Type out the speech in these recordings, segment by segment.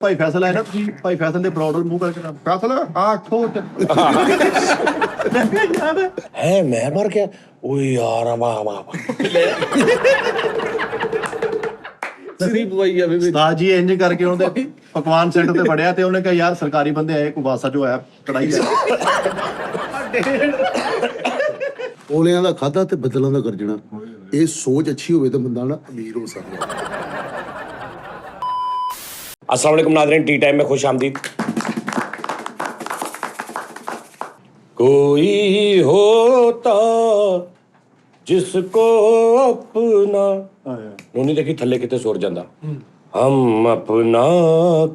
ਭਾਈ ਫੈਸਲ ਆਇਆ ਨਾ, ਤੁਸੀਂ ਭਾਈ ਫੈਸਲ ਦੇ ਪ੍ਰੋਡਕਟ ਮੂੰਹ ਕਰਕੇ ਫੈਸਲ ਆ ਠੋਟ ਹੈ ਮੈਂ ਮਰ ਗਿਆ ਓਏ ਯਾਰ ਵਾਹ ਵਾਹ ਸਰੀ ਪਵਾਈ ਜਾਵੇ ਵਿੱਚ। ਉਸਤਾਦ ਜੀ ਇੰਜ ਕਰਕੇ ਉਹਦੇ ਪਕਵਾਨ ਸੈਂਟਰ ਤੇ ਫੜਿਆ ਤੇ ਉਹਨੇ ਕਿਹਾ ਯਾਰ ਸਰਕਾਰੀ ਬੰਦੇ ਆਏ ਕੋਈ ਬਾਸਾ ਜੋ ਆਇਆ ਕੜਾਈ ਲੈ ਓਲਿਆਂ ਦਾ ਖਾਦਾ ਤੇ ਬੱਦਲਾਂ ਦਾ ਗਰਜਣਾ, ਇਹ ਸੋਚ ਅੱਛੀ ਹੋਵੇ ਤਾਂ ਬੰਦਾ ਨਾ ਅਮੀਰ ਹੋ ਸਕਦਾ। अस्सलाम वालेकुम नाज़रीन, टी टाइम में खुश आमदीद। कोई होता जिसको अपना नूनी देखी थल्ले किते सुर जांदा हम अपना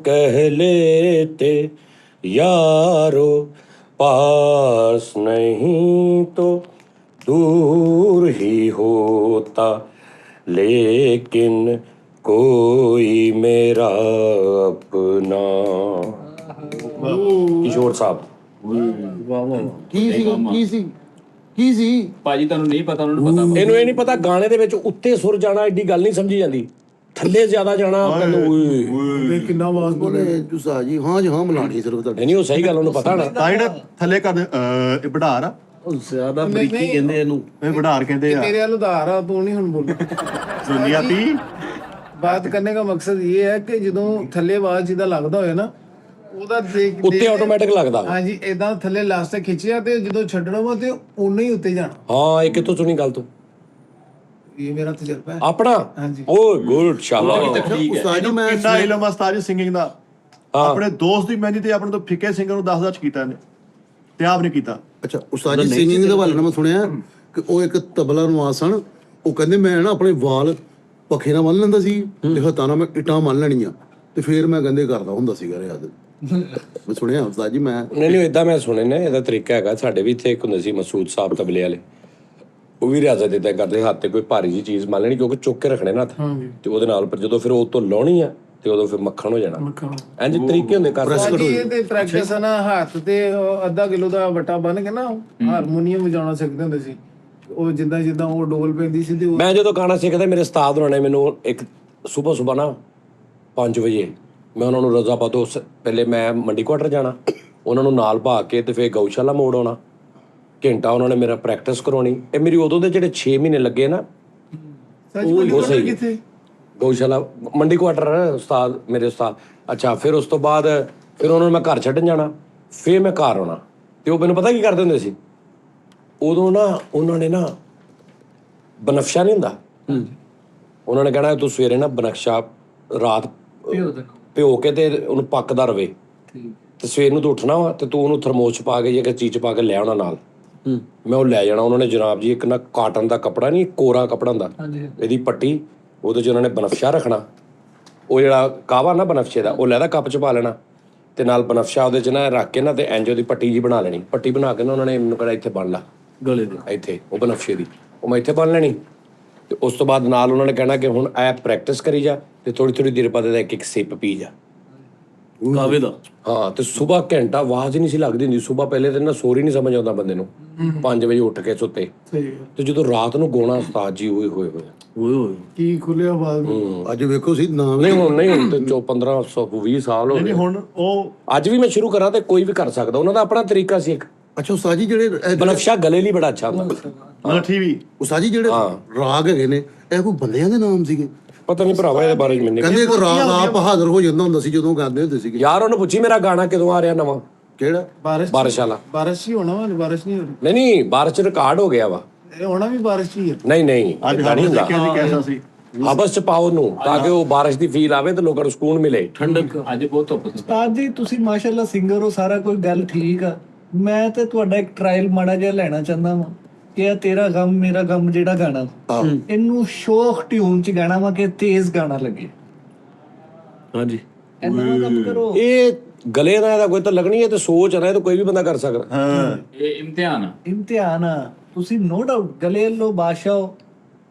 कह लेते यारो पास नहीं तो दूर ही होता लेकिन कोई मेरा अपना। किशोर साहब ਵਾਹ ਵਾਹ ਕੀ ਸੀ ਭਾਜੀ ਤੁਹਾਨੂੰ ਨਹੀਂ ਪਤਾ, ਉਹਨਾਂ ਨੂੰ ਪਤਾ ਵਾ। ਇਹਨੂੰ ਇਹ ਨਹੀਂ ਪਤਾ ਗਾਣੇ ਦੇ ਵਿੱਚ ਉੱਤੇ ਸੁਰ ਜਾਣਾ ਐਡੀ ਗੱਲ ਨਹੀਂ ਸਮਝੀ ਜਾਂਦੀ, ਥੱਲੇ ਜ਼ਿਆਦਾ ਜਾਣਾ ਕਹਿੰਦਾ ਓਏ ਕਿੰਨਾ ਆਵਾਜ਼ ਬੋਲੇ ਜੁਸਾ ਜੀ ਹਾਂ ਜੀ ਹਾਂ ਮਲਾਣੀ ਸਿਰਫ ਤੁਹਾਡੇ ਨਹੀਂ ਉਹ ਸਹੀ ਗੱਲ ਉਹਨੂੰ ਪਤਾ ਨਾ। ਤਾਂ ਜਿਹੜਾ ਥੱਲੇ ਕਰਦੇ ਇਹ ਵਢਾਰ ਆ, ਉਹ ਜ਼ਿਆਦਾ ਬਰੀਕੀ ਕਹਿੰਦੇ ਇਹਨੂੰ। ਇਹ ਵਢਾਰ ਕਹਿੰਦੇ ਆ। तेरे उधार आ तू नहीं हुन बोल ਦੁਨੀਆਤੀ बात करने का मकसद ये है कि ਜਦੋਂ ਥੱਲੇ ਆਵਾਜ਼ ਜਿੱਦਾਂ ਲੱਗਦਾ ਹੋਏ ਨਾ ਉਹਦਾ ਦੇਖ ਉੱਤੇ ਆਟੋਮੈਟਿਕ ਲੱਗਦਾ ਵਾ। ਹਾਂਜੀ ਇਦਾਂ ਥੱਲੇ ਲਾਸਟ ਖਿੱਚਿਆ ਤੇ ਜਦੋਂ ਛੱਡਣਾ ਵਾ ਤੇ ਉਨਾ ਹੀ ਉੱਤੇ ਜਾਣਾ। ਹਾਂ ਇਹ ਕਿੱਥੋਂ ਸੁਣੀ ਗੱਲ ਤੂੰ? ਇਹ ਮੇਰਾ ਤਜਰਬਾ ਹੈ। ਆਪਣਾ ਹਾਂਜੀ। ਓਏ ਗੁੱਡ ਸ਼ਾਬਾਸ਼। ਉਸਤਾਦ ਜੀ ਮੈਂ ਕਿੰਨਾ ਇਲਮ ਆ ਉਸਤਾਦ ਜੀ ਸਿੰਗਿੰਗ ਦਾ। ਆਪਣੇ ਦੋਸਤ ਦੀ ਮਹਿੰਦੀ ਤੇ ਆਪਣੇ ਤੋਂ ਫਿੱਕੇ ਸਿੰਗਰ ਨੂੰ 10 ਕੀਤਾ ਇਹਨੇ ਤੇ ਆਪ ਨੇ ਕੀਤਾ। ਅੱਛਾ ਉਸਤਾਦ ਜੀ ਸਿੰਗਿੰਗ ਦੇ ਹਵਾਲੇ ਨਾਲ ਮੈਂ ਸੁਣਿਆ ਕਿ ਉਹ ਇੱਕ ਤਬਲਾ ਨਵਾਜ਼ ਸਨ, ਉਹ ਕਹਿੰਦੇ ਮੈਂ ਨਾ ਆਪਣੇ ਵਾਲ ਪੱਖੇ ਨਾਲ ਬੰਨ ਲੈਂਦਾ ਸੀ ਤੇ ਹੱਥਾਂ ਨਾਲ ਮੈਂ ਇੱਟਾਂ ਮੰਨ ਲੈਣੀਆਂ ਤੇ ਫਿਰ ਮੈਂ ਕਹਿੰਦੇ ਕਰਦਾ ਹੁੰਦਾ ਸੀਗਾ ਰਿਆਜ਼। ਮੈਂ ਸੁਣਿਆ ਉਸਤਾਦ ਜੀ ਮੈਂ ਨਹੀਂ ਇਦਾਂ ਮੈਂ ਸੁਣੇ ਨੇ, ਇਹਦਾ ਤਰੀਕਾ ਹੈਗਾ। ਸਾਡੇ ਵੀ ਇੱਥੇ ਇੱਕ ਹੁੰਦੇ ਸੀ ਮਸੂਦ ਸਾਹਿਬ ਤਬਲੇ ਵਾਲੇ, ਉਹ ਵੀ ਰਿਆਜ਼ਤ ਇਦਾਂ ਕਰਦੇ, ਹੱਥ ਤੇ ਕੋਈ ਭਾਰੀ ਜੀ ਚੀਜ਼ ਮੰਨ ਲੈਣੀ ਕਿਉਂਕਿ ਚੁੱਕ ਕੇ ਰੱਖਣੇ ਨਾ ਹੱਥ ਤੇ ਉਹਦੇ ਨਾਲ ਪਰ ਜਦੋਂ ਫਿਰ ਉਹ ਤੋਂ ਲਾਉਣੀ ਆ ਤੇ ਉਦੋਂ ਫਿਰ ਮੱਖਣ ਹੋ ਜਾਣਾ। ਇੰਜ ਤਰੀਕੇ ਹੁੰਦੇ ਕਰਦੇ। ਹਾਂਜੀ ਇਹ ਤੇ ਪ੍ਰੈਕਟਿਸ ਆ ਨਾ, ਹੱਥ ਤੇ ਉਹ ਅੱਧਾ ਕਿਲੋ ਦਾ ਵਟਾ ਬੰਨ ਕੇ ਨਾ ਹਾਰਮੋਨੀਅਮ ਵਜਾਉਣਾ ਸਿੱਖਦੇ ਹੁੰਦੇ ਸੀ। ਉਹ ਜਿੱਦਾਂ ਜਿੱਦਾਂ ਉਹ ਡੋਲ ਪੈਂਦੀ ਸੀ ਤੇ ਉਹ ਮੈਂ ਜਦੋਂ ਗਾਣਾ ਸਿੱਖਦਾ ਮੇਰੇ ਉਸਤਾਦ ਹੋਣਾ ਨੇ ਮੈਨੂੰ ਇੱਕ ਸਵੇਰ ਨਾ 5 ਵਜੇ ਮੈਂ ਉਹਨਾਂ ਨੂੰ ਰਜ਼ਾਬਾ ਤੋਂ ਪਹਿਲੇ ਮੈਂ ਮੰਡੀ ਕੁਆਟਰ ਜਾਣਾ, ਉਹਨਾਂ ਨੂੰ ਨਾਲ ਭਾ ਕੇ ਤੇ ਫਿਰ ਗਊਸ਼ਾਲਾ ਮੋੜ ਆਉਣਾ, ਘੰਟਾ ਉਹਨਾਂ ਨੇ ਮੇਰਾ ਪ੍ਰੈਕਟਿਸ ਕਰਾਉਣੀ। ਇਹ ਮੇਰੀ ਉਦੋਂ ਦੇ ਜਿਹੜੇ 6 ਮਹੀਨੇ ਲੱਗੇ ਨਾ ਉਹ ਸਹੀ ਕਿੱਥੇ ਗਊਸ਼ਾਲਾ ਮੰਡੀ ਕੁਆਟਰ ਉਸਤਾਦ ਮੇਰੇ ਉਸਤਾਦ। ਅੱਛਾ ਫਿਰ ਉਸ ਤੋਂ ਬਾਅਦ ਫਿਰ ਉਹਨਾਂ ਨੂੰ ਮੈਂ ਘਰ ਛੱਡਣ ਜਾਣਾ, ਫਿਰ ਮੈਂ ਘਰ ਆਉਣਾ ਤੇ ਉਹ ਮੈਨੂੰ ਪਤਾ ਕੀ ਕਰਦੇ ਹੁੰਦੇ ਸੀ ਉਦੋਂ ਨਾ, ਉਹਨਾਂ ਨੇ ਨਾ ਬਨਫਸ਼ਾ ਨਹੀਂ ਹੁੰਦਾ, ਉਹਨਾਂ ਨੇ ਕਹਿਣਾ ਤੂੰ ਸਵੇਰੇ ਨਾ ਬਨਫਸ਼ਾ ਰਾਤ ਭਿਓ ਕੇ ਤੇ ਉਹਨੂੰ ਪੱਕਦਾ ਰਵੇ ਤੇ ਸਵੇਰ ਨੂੰ ਤੂੰ ਉੱਠਣਾ ਵਾ ਤੇ ਤੂੰ ਉਹਨੂੰ ਥਰਮੋਸ 'ਚ ਪਾ ਕੇ ਜਾਂ ਕਿਸੇ ਚੀਜ਼ 'ਚ ਪਾ ਕੇ ਲੈ ਆਉਣਾ ਨਾਲ। ਮੈਂ ਉਹ ਲੈ ਜਾਣਾ। ਉਹਨਾਂ ਨੇ ਜਨਾਬ ਜੀ ਇੱਕ ਨਾ ਕਾਟਨ ਦਾ ਕੱਪੜਾ ਨਹੀਂ, ਕੋਰਾ ਕੱਪੜਾ ਹੁੰਦਾ, ਇਹਦੀ ਪੱਟੀ, ਉਹਦੇ 'ਚ ਉਹਨਾਂ ਨੇ ਬਨਫਸ਼ਾ ਰੱਖਣਾ। ਉਹ ਜਿਹੜਾ ਕਾਵਾ ਨਾ ਬਨਫਸ਼ੇ ਦਾ ਉਹ ਲੈਦਾ ਕੱਪ 'ਚ ਪਾ ਲੈਣਾ ਤੇ ਨਾਲ ਬਨਫਸ਼ਾ ਉਹਦੇ 'ਚ ਨਾ ਰੱਖ ਕੇ ਨਾ ਤੇ ਇੰਜ ਉਹਦੀ ਪੱਟੀ ਜੀ ਬਣਾ ਲੈਣੀ। ਪੱਟੀ ਬਣਾ ਕੇ ਨਾ ਉਹਨਾਂ ਨੇ ਮੈਨੂੰ ਕਿਹੜਾ ਇੱਥੇ ਬੰਨ ਲਾ ਗਲੇ ਦੇ ਇੱਥੇ ਉਹ ਬਨਫਸ਼ੇ ਦੀ, ਉਹ ਮੈਂ ਇੱਥੇ ਬੰਨ ਲੈਣੀ ਤੇ ਉਸ ਤੋਂ ਬਾਅਦ ਨਾਲ ਉਹਨਾਂ ਨੇ ਕਹਿਣਾ ਕਿ ਹੁਣ ਐ ਪ੍ਰੈਕਟਿਸ ਕਰੀ ਜਾ ਤੇ ਥੋੜੀ ਥੋੜੀ ਦੇਰ ਬਾਅਦ ਇਹਦਾ ਇੱਕ ਇੱਕ ਸਿਪ ਪੀ ਜਾ ਕਾਵੇ ਦਾ। ਹਾਂ ਤੇ ਸਵੇਰ ਘੰਟਾ ਆਵਾਜ਼ ਹੀ ਨਹੀਂ ਸੀ ਲੱਗਦੀ ਹੁੰਦੀ। ਸਵੇਰ ਪਹਿਲੇ ਦਿਨ ਨਾ ਸੋਰ ਹੀ ਨਹੀਂ ਸਮਝ ਆਉਂਦਾ ਬੰਦੇ ਨੂੰ, 5 ਵਜੇ ਉੱਠ ਕੇ ਸੁੱਤੇ ਤੇ ਜਦੋਂ ਰਾਤ ਨੂੰ ਗਾਉਣਾ ਉਸਤਾਦ ਜੀ ਓਏ ਹੋਏ ਹੋਏ ਓਏ ਹੋਏ ਕੀ ਖੁੱਲਿਆ ਆਵਾਜ਼ ਅੱਜ ਵੇਖੋ ਸੀ ਨਾਮ ਨਹੀਂ ਹੁਣ ਤੇ 1520 ਸਾਲ ਹੋ ਗਏ। ਹੁਣ ਉਹ ਅੱਜ ਵੀ ਮੈਂ ਸ਼ੁਰੂ ਕਰਾਂ ਤੇ ਕੋਈ ਵੀ ਕਰ ਸਕਦਾ, ਉਹਨਾਂ ਦਾ ਆਪਣਾ ਤਰੀਕਾ ਸੀ ਇੱਕ। ਅੱਛਾ ਉਸਤਾਦ ਜੀ ਜਿਹੜੇ ਬਨਫਸ਼ਾ ਗਲੇ ਲਈ ਬੜਾ ਅੱਛਾ ਹੁੰਦਾ। ਮਲਠੀ ਵੀ ਉਸਤਾਦ ਜੀ ਜਿਹੜੇ ਰਾਗ ਹੈਗੇ ਨੇ ਇਹ ਕੋਈ ਬੰਦਿਆਂ ਦੇ ਨਾਮ ਸੀਗੇ? ਪਤਾ ਨਹੀਂ ਭਰਾਵਾ ਇਹਦੇ ਬਾਰੇ ਮੈਨੂੰ ਕਹਿੰਦੇ ਇੱਕ ਰਾਗ ਆਪ ਹਾਜ਼ਰ ਹੋ ਜਾਂਦਾ ਹੁੰਦਾ ਸੀ ਜਦੋਂ ਗਾਉਂਦੇ ਹੁੰਦੇ ਸੀਗੇ। ਯਾਰ ਉਹਨੂੰ ਪੁੱਛੀ ਮੇਰਾ ਗਾਣਾ ਕਦੋਂ ਆ ਰਿਹਾ ਨਵਾਂ ਕਿਹੜਾ? ਬਾਰਿਸ਼ ਬਾਰਿਸ਼ ਵਾਲਾ। ਬਾਰਿਸ਼ ਹੀ ਹੋਣਾ ਵਾ, ਬਾਰਿਸ਼ ਨਹੀਂ ਹੋ ਰਹੀ। ਨਹੀਂ ਬਾਰਿਸ਼ ਚ ਰਿਕਾਰਡ ਹੋ ਗਿਆ ਵਾ। ਇਹ ਹੋਣਾ ਵੀ ਬਾਰਿਸ਼ ਹੀ ਹੈ। ਨਹੀਂ ਅੱਜ ਏਦਾਂ ਨਹੀਂ ਹੁੰਦਾ। ਦੇਖਿਆ ਸੀ ਕੈਸਾ ਸੀ ਹਬਸ ਚ ਪਾਓ ਉਹਨੂੰ ਤਾਂ ਕਿ ਉਹ ਬਾਰਿਸ਼ ਦੀ ਫੀਲ ਆਵੇ ਤੇ ਲੋਕਾਂ ਨੂੰ ਸਕੂਨ ਮਿਲੇ। ਠੰਡਕ ਅੱਜ ਬਹੁਤ ਧੁੱਪ ਸੀ। ਉਸਤਾਦ ਜੀ ਤੁਸੀਂ ਮਾਸ਼ਾਅੱਲਾ ਸਿੰਗਰ ਹੋ, ਸਾਰਾ ਕੋਈ ਗੱਲ ਠੀਕ ਆ। ਮੈਂ ਤੇ ਤੁਹਾਡਾ ਇੱਕ ਟ੍ਰਾਇਲ ਮਾੜਾ ਜਿਹਾ ਲੈਣਾ ਚਾਹੁੰਦਾ ਵਾਂ ਕਿ ਇਹ ਤੇਰਾ ਗਮ ਮੇਰਾ ਗਮ ਜਿਹੜਾ ਗਾਣਾ ਇਹਨੂੰ ਸ਼ੋਖ ਟਿਊਨ ਚ ਗਾਣਾ ਵਾ ਕਿ ਤੇਜ਼ ਗਾਣਾ ਲੱਗੇ। ਹਾਂਜੀ ਇੰਨਾ ਨਾ ਕੰਮ ਕਰੋ। ਇਹ ਗਲੇ ਦਾ ਇਹਦਾ ਕੋਈ ਤਾਂ ਲੱਗਣੀ ਹੈ ਤੇ ਸੋਚ ਆ ਨਾ, ਇਹ ਤਾਂ ਕੋਈ ਵੀ ਬੰਦਾ ਕਰ ਸਕਦਾ। ਇਹ ਇਮਤਿਹਾਨ ਆ। ਇਮਤਿਹਾਨ ਆ। ਤੁਸੀਂ ਨੋ ਡਾਊਟ ਗਲੇ ਲੋ ਬਾਦਸ਼ਾਹ ਹੋ,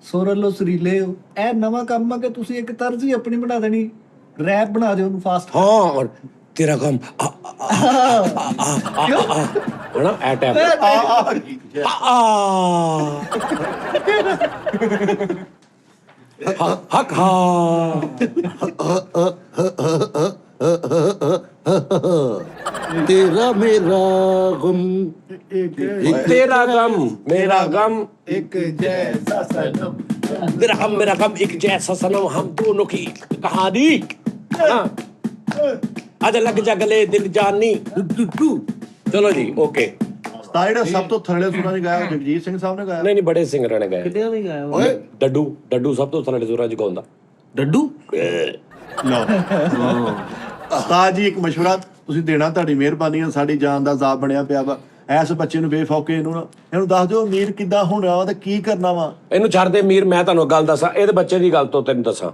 ਸੁਰ ਲੋ ਸੁਰੀਲੇ ਹੋ। ਇਹ ਨਵਾਂ ਕੰਮ ਆ ਕਿ ਤੁਸੀਂ ਇੱਕ ਤਰਜ਼ ਹੀ ਆਪਣੀ ਬਣਾ ਦੇਣੀ, ਰੈਪ ਬਣਾ ਦਿਓ ਉਹਨੂੰ ਫਾਸਟ। ਹਾਂ ਤੇਰਾ ਕੰਮ ਹਣਾ ਐ ਟਾਈਮ ਹੱਕ ਹਾਂ ਤੇਰਾ ਮੇਰਾ ਗਮ ਤੇਰਾ ਗਮ ਮੇਰਾ ਗਮ ਇੱਕ ਜੈਸਾ ਸਨਮ तेरा हम मेरा गम एक जैसा सनम हम दोनों की कहानी हाँ आज लग जा गले दिल जानी चलो जी ओके ਉਸਤਾਦ ਜਿਹੜਾ ਸਭ ਤੋਂ ਥੱਲੇ ਸੁਰਾਂ 'ਚ ਗਾਇਆ ਉਹ ਜਗਜੀਤ ਸਿੰਘ ਸਾਹਿਬ ਨੇ ਗਾਇਆ। नहीं नहीं बड़े सिंगरां ने गाया ਕਿਤੇ ਵੀ ਗਾਇਆ ਓਏ डड्डू डड्डू सब तो थल्ले सुरां च गाउंदा ਡੱਡੂ ਲਓ ਉਸਤਾਦ ਜੀ ਇੱਕ ਮਸ਼ਵਰਾ ਤੁਸੀਂ ਦੇਣਾ, ਤੁਹਾਡੀ ਮਿਹਰਬਾਨੀ ਹੈ, ਸਾਡੀ ਜਾਨ ਦਾ ਜ਼ਾਬ ਬਣਿਆ ਪਿਆ ਵਾ। ਐਸ ਬੱਚੇ ਨੂੰ ਬੇਫੌਕੇ ਇਹਨੂੰ ਦੱਸ ਦਿਓ ਅਮੀਰ ਕਿੱਦਾਂ ਹੋਣਾ ਵਾ ਤੇ ਕੀ ਕਰਨਾ ਵਾ। ਇਹਨੂੰ ਛੱਡ ਦੇ ਮੀਰ, ਮੈਂ ਤੁਹਾਨੂੰ ਗੱਲ ਦੱਸਾਂ, ਇਹਦੇ ਬੱਚੇ ਦੀ ਗੱਲ ਤੋਂ ਤੈਨੂੰ ਦੱਸਾਂ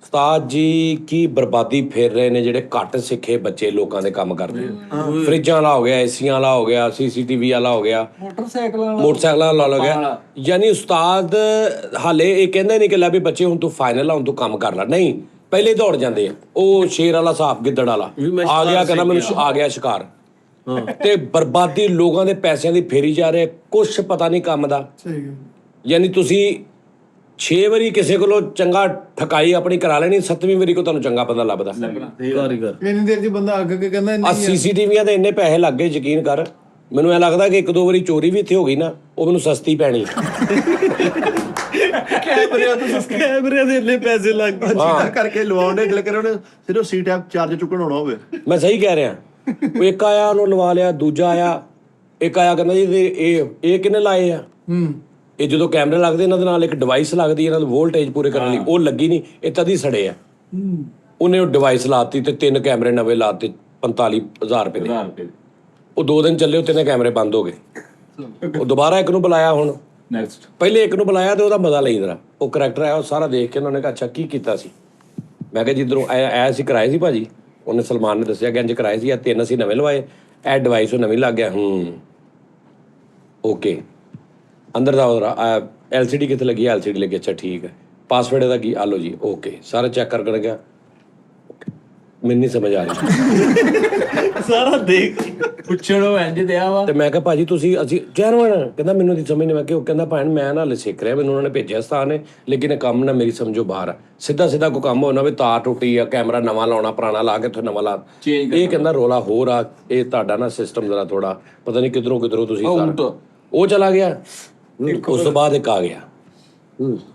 ਉਸਤਾਦ ਜੀ ਕੀ ਬਰਬਾਦੀ ਫੇਰ ਰਹੇ ਨੇ ਜਿਹੜੇ ਘੱਟ ਸਿੱਖੇ ਬੱਚੇ ਲੋਕਾਂ ਦੇ ਕੰਮ ਕਰਦੇ। ਫਰਿੱਜਾਂ ਵਾਲਾ ਹੋ ਗਿਆ, ਏਸੀਆਂ ਵਾਲਾ ਹੋ ਗਿਆ, CCTV ਵਾਲਾ ਹੋ ਗਿਆ, ਮੋਟਰਸਾਈਕਲਾਂ ਵਾਲਾ ਹੋ ਗਿਆ। ਯਾਨੀ ਉਸਤਾਦ ਹਾਲੇ ਇਹ ਕਹਿੰਦੇ ਨਹੀਂ ਕਿ ਲੈ ਵੀ ਬੱਚੇ ਹੁਣ ਤੂੰ ਫਾਈਨਲ ਆ, ਹੁਣ ਤੂੰ ਕੰਮ ਕਰ ਲੈ, ਨਹੀਂ ਪਹਿਲੇ ਦੌੜ ਜਾਂਦੇ ਆ। ਉਹ ਸ਼ੇਰ ਵਾਲਾ ਸਾਹਬ ਗਿੱਦੜ ਵਾਲਾ ਆ ਗਿਆ, ਕਹਿੰਦਾ ਮੈਨੂੰ ਆ ਗਿਆ ਸ਼ਿਕਾਰ, ਤੇ ਬਰਬਾਦੀ ਲੋਕਾਂ ਦੇ ਪੈਸਿਆਂ ਦੀ ਫੇਰੀ ਜਾ ਰਹੇ, ਕੁਛ ਪਤਾ ਨਹੀਂ ਕੰਮ ਦਾ। ਯਾਨੀ ਤੁਸੀਂ 6 ਵਾਰੀ ਕਿਸੇ ਕੋਲੋਂ ਚੰਗਾ ਠਕਾਈ ਆਪਣੀ ਕਰਾ ਲੈਣੀ, 7ਵੀਂ ਵਾਰੀ ਕੋ ਤੁਹਾਨੂੰ ਚੰਗਾ ਬੰਦਾ ਲੱਭਦਾ। ਕਾਰੀਗਰ ਇੰਨੀ ਦੇਰ 'ਚ ਬੰਦਾ ਅੱਗ ਕੇ ਕਹਿੰਦਾ ਆ ਨਹੀਂ CCTVਆਂ ਦੇ ਇੰਨੇ ਪੈਸੇ ਲੱਗ ਗਏ, ਯਕੀਨ ਕਰ, ਮੈਨੂੰ ਐ ਲੱਗਦਾ ਕਿ 1-2 ਵਾਰੀ ਚੋਰੀ ਵੀ ਇੱਥੇ ਹੋ ਗਈ ਨਾ, ਉਹ ਮੈਨੂੰ ਸਸਤੀ ਪੈਣੀ। ਕੈਮਰੇ ਦੇ ਇੰਨੇ ਪੈਸੇ ਲੱਗ ਗਏ। ਜਿੱਦਾਂ ਕਰਕੇ ਲਵਾਉਣੇ ਗੱਲ ਕਰੇ ਉਹਨੇ ਸਿਰਫ C-Type ਚਾਰਜ ਚੁੱਕਣ ਹੋਣਾ ਹੋਵੇ। ਮੈਂ ਸਹੀ ਕਹਿ ਰਿਹਾ। ਉਹ ਇੱਕ ਆਇਆ ਉਹਨੂੰ ਲਵਾ ਲਿਆ, ਦੂਜਾ ਆਇਆ, ਇੱਕ ਆਇਆ ਕਹਿੰਦਾ ਜੀ ਇਹ ਕਿੰਨੇ ਲਾਏ ਆ। ਇਹ ਜਦੋਂ ਕੈਮਰੇ ਲੱਗਦੇ ਇਹਨਾਂ ਦੇ ਨਾਲ ਇੱਕ ਡਿਵਾਈਸ ਲੱਗਦੀ ਇਹਨਾਂ ਨੂੰ ਵੋਲਟੇਜ ਪੂਰੇ ਕਰਨ ਲਈ, ਉਹ ਲੱਗੀ ਨਹੀਂ, ਇਹ ਤਦ ਹੀ ਸੜੇ ਆ। ਉਹਨੇ ਉਹ ਡਿਵਾਈਸ ਲਾਤੀ ਤੇ 3 ਕੈਮਰੇ ਨਵੇਂ ਲਾਤੇ 45,000 ਰੁਪਏ ਦੇ। 1000 ਰੁਪਏ ਉਹ 2 ਦਿਨ ਚੱਲੇ, ਉਹ 3 ਕੈਮਰੇ ਬੰਦ ਹੋ ਗਏ। ਉਹ ਦੁਬਾਰਾ ਇੱਕ ਨੂੰ ਬੁਲਾਇਆ, ਹੁਣ ਨੈਕਸਟ ਪਹਿਲੇ ਇੱਕ ਨੂੰ ਬੁਲਾਇਆ ਤੇ ਉਹਦਾ ਮਜ਼ਾ ਲਈ ਜਰਾ। ਉਹ ਕਰੈਕਟਰ ਆਇਆ, ਉਹ ਸਾਰਾ ਦੇਖ ਕੇ ਉਹਨਾਂ ਨੇ ਕਿਹਾ ਅੱਛਾ ਕੀ ਕੀਤਾ ਸੀ। ਮੈਂ ਕਿਹਾ ਜਿੱਧਰੋਂ ਆਇਆ ਸੀ ਕਰਾਏ ਸੀ ਭਾਜੀ। ਉਹਨੇ ਸਲਮਾਨ ਨੇ ਦੱਸਿਆ ਕਿ ਇੰਜ ਕਰਾਏ ਸੀ, ਆ 3 ਅਸੀਂ ਨਵੇਂ ਲਵਾਏ, ਇਹ ਡਿਵਾਈਸ ਉਹ ਨਵੀਂ ਲੱਗ ਗਿਆ। ਓਕੇ ਅੰਦਰ ਦਾ ਉਹਦਾ LCD ਕਿੱਥੇ ਲੱਗੀ, LCD ਲੱਗੀ, ਅੱਛਾ ਠੀਕ ਹੈ। ਪਾਸਵਰਡ ਇਹਦਾ ਕੀ, ਆ ਲਓ ਜੀ, ਓਕੇ ਸਾਰਾ ਚੈੱਕ ਕਰ ਗਿਆ। ਮੈਨੂੰ ਨਹੀਂ ਸਮਝ ਆ ਰਹੀ ਸਾਰਾ ਦੇਖ ਪੁੱਛਣੋ ਇੰਜ ਦਿਆ ਵਾ। ਤੇ ਮੈਂ ਕਿਹਾ ਭਾਜੀ ਤੁਸੀਂ ਅਸੀਂ ਜੈਨੂਅਨ, ਕਹਿੰਦਾ ਮੈਨੂੰ ਦੀ ਸਮਝ ਨਹੀਂ। ਮੈਂ ਕਿਹਾ, ਉਹ ਕਹਿੰਦਾ ਭੈਣ ਮੈਂ ਨਾ ਹਲੇ ਸਿੱਖ ਰਿਹਾ, ਮੈਨੂੰ ਉਹਨਾਂ ਨੇ ਭੇਜਿਆ ਸਥਾਨ ਨੇ, ਲੇਕਿਨ ਇਹ ਕੰਮ ਨਾ ਮੇਰੀ ਸਮਝੋ ਬਾਹਰ ਆ। ਸਿੱਧਾ ਕੋਈ ਕੰਮ ਹੋਣਾ ਵੀ ਤਾਰ ਟੁੱਟੀ ਆ, ਕੈਮਰਾ ਨਵਾਂ ਲਾਉਣਾ, ਪੁਰਾਣਾ ਲਾ ਕੇ ਇੱਥੋਂ ਨਵਾਂ ਲਾ, ਇਹ ਕਹਿੰਦਾ ਰੋਲਾ ਹੋਰ ਆ। ਇਹ ਤੁਹਾਡਾ ਨਾ ਸਿਸਟਮ ਜ਼ਰਾ ਥੋੜਾ ਪਤਾ ਨਹੀਂ ਕਿੱਧਰੋਂ ਤੁਸੀਂ ਸਾਰਾ। ਉਹ ਚਲਾ ਗਿਆ। ਉਸ ਤੋਂ ਬਾਅਦ ਇੱਕ ਆ ਗਿਆ,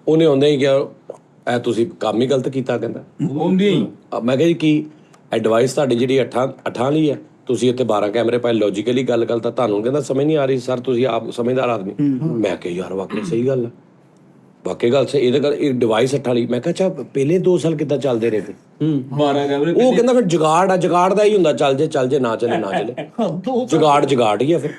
ਉਹਨੇ ਆਉਂਦੇ ਹੀ ਕਿਹਾ ਇਹ ਤੁਸੀਂ ਕੰਮ ਹੀ ਗਲਤ ਕੀਤਾ। ਕਹਿੰਦਾ ਮੈਂ ਕਿਹਾ ਜੀ ਕੀ, ਐਡਵਾਈਸ ਤੁਹਾਡੀ ਜਿਹੜੀ 8 ਲਈ ਹੈ, ਤੁਸੀਂ ਇੱਥੇ 12 ਕੈਮਰੇ ਪਾਏ, ਲੌਜੀਕਲੀ ਗੱਲ ਤਾਂ ਤੁਹਾਨੂੰ ਕਹਿੰਦਾ ਸਮਝ ਨਹੀਂ ਆ ਰਹੀ ਸਰ, ਤੁਸੀਂ ਆਪ ਸਮਝਦਾਰ ਆਦਮੀ। ਮੈਂ ਕਿਹਾ ਯਾਰ ਵਾਕਈ ਸਹੀ ਗੱਲ ਆ, ਵਾਕਈ ਗੱਲ ਸਹੀ। ਇਹਦੇ ਗੱਲ ਇਹ ਡਿਵਾਈਸ 8 ਲਈ। ਮੈਂ ਕਿਹਾ ਅੱਛਾ ਪਹਿਲੇ 2 ਸਾਲ ਕਿੱਦਾਂ ਚੱਲਦੇ ਰਹੇ ਫਿਰ? 12 ਕੈਮਰੇ ਉਹ ਕਹਿੰਦਾ ਫਿਰ ਜੁਗਾੜ ਆ, ਜੁਗਾੜ ਦਾ ਹੀ ਹੁੰਦਾ, ਚੱਲ ਜੇ ਨਾ ਚੱਲੇ ਜੁਗਾੜ ਹੀ ਆ ਫਿਰ।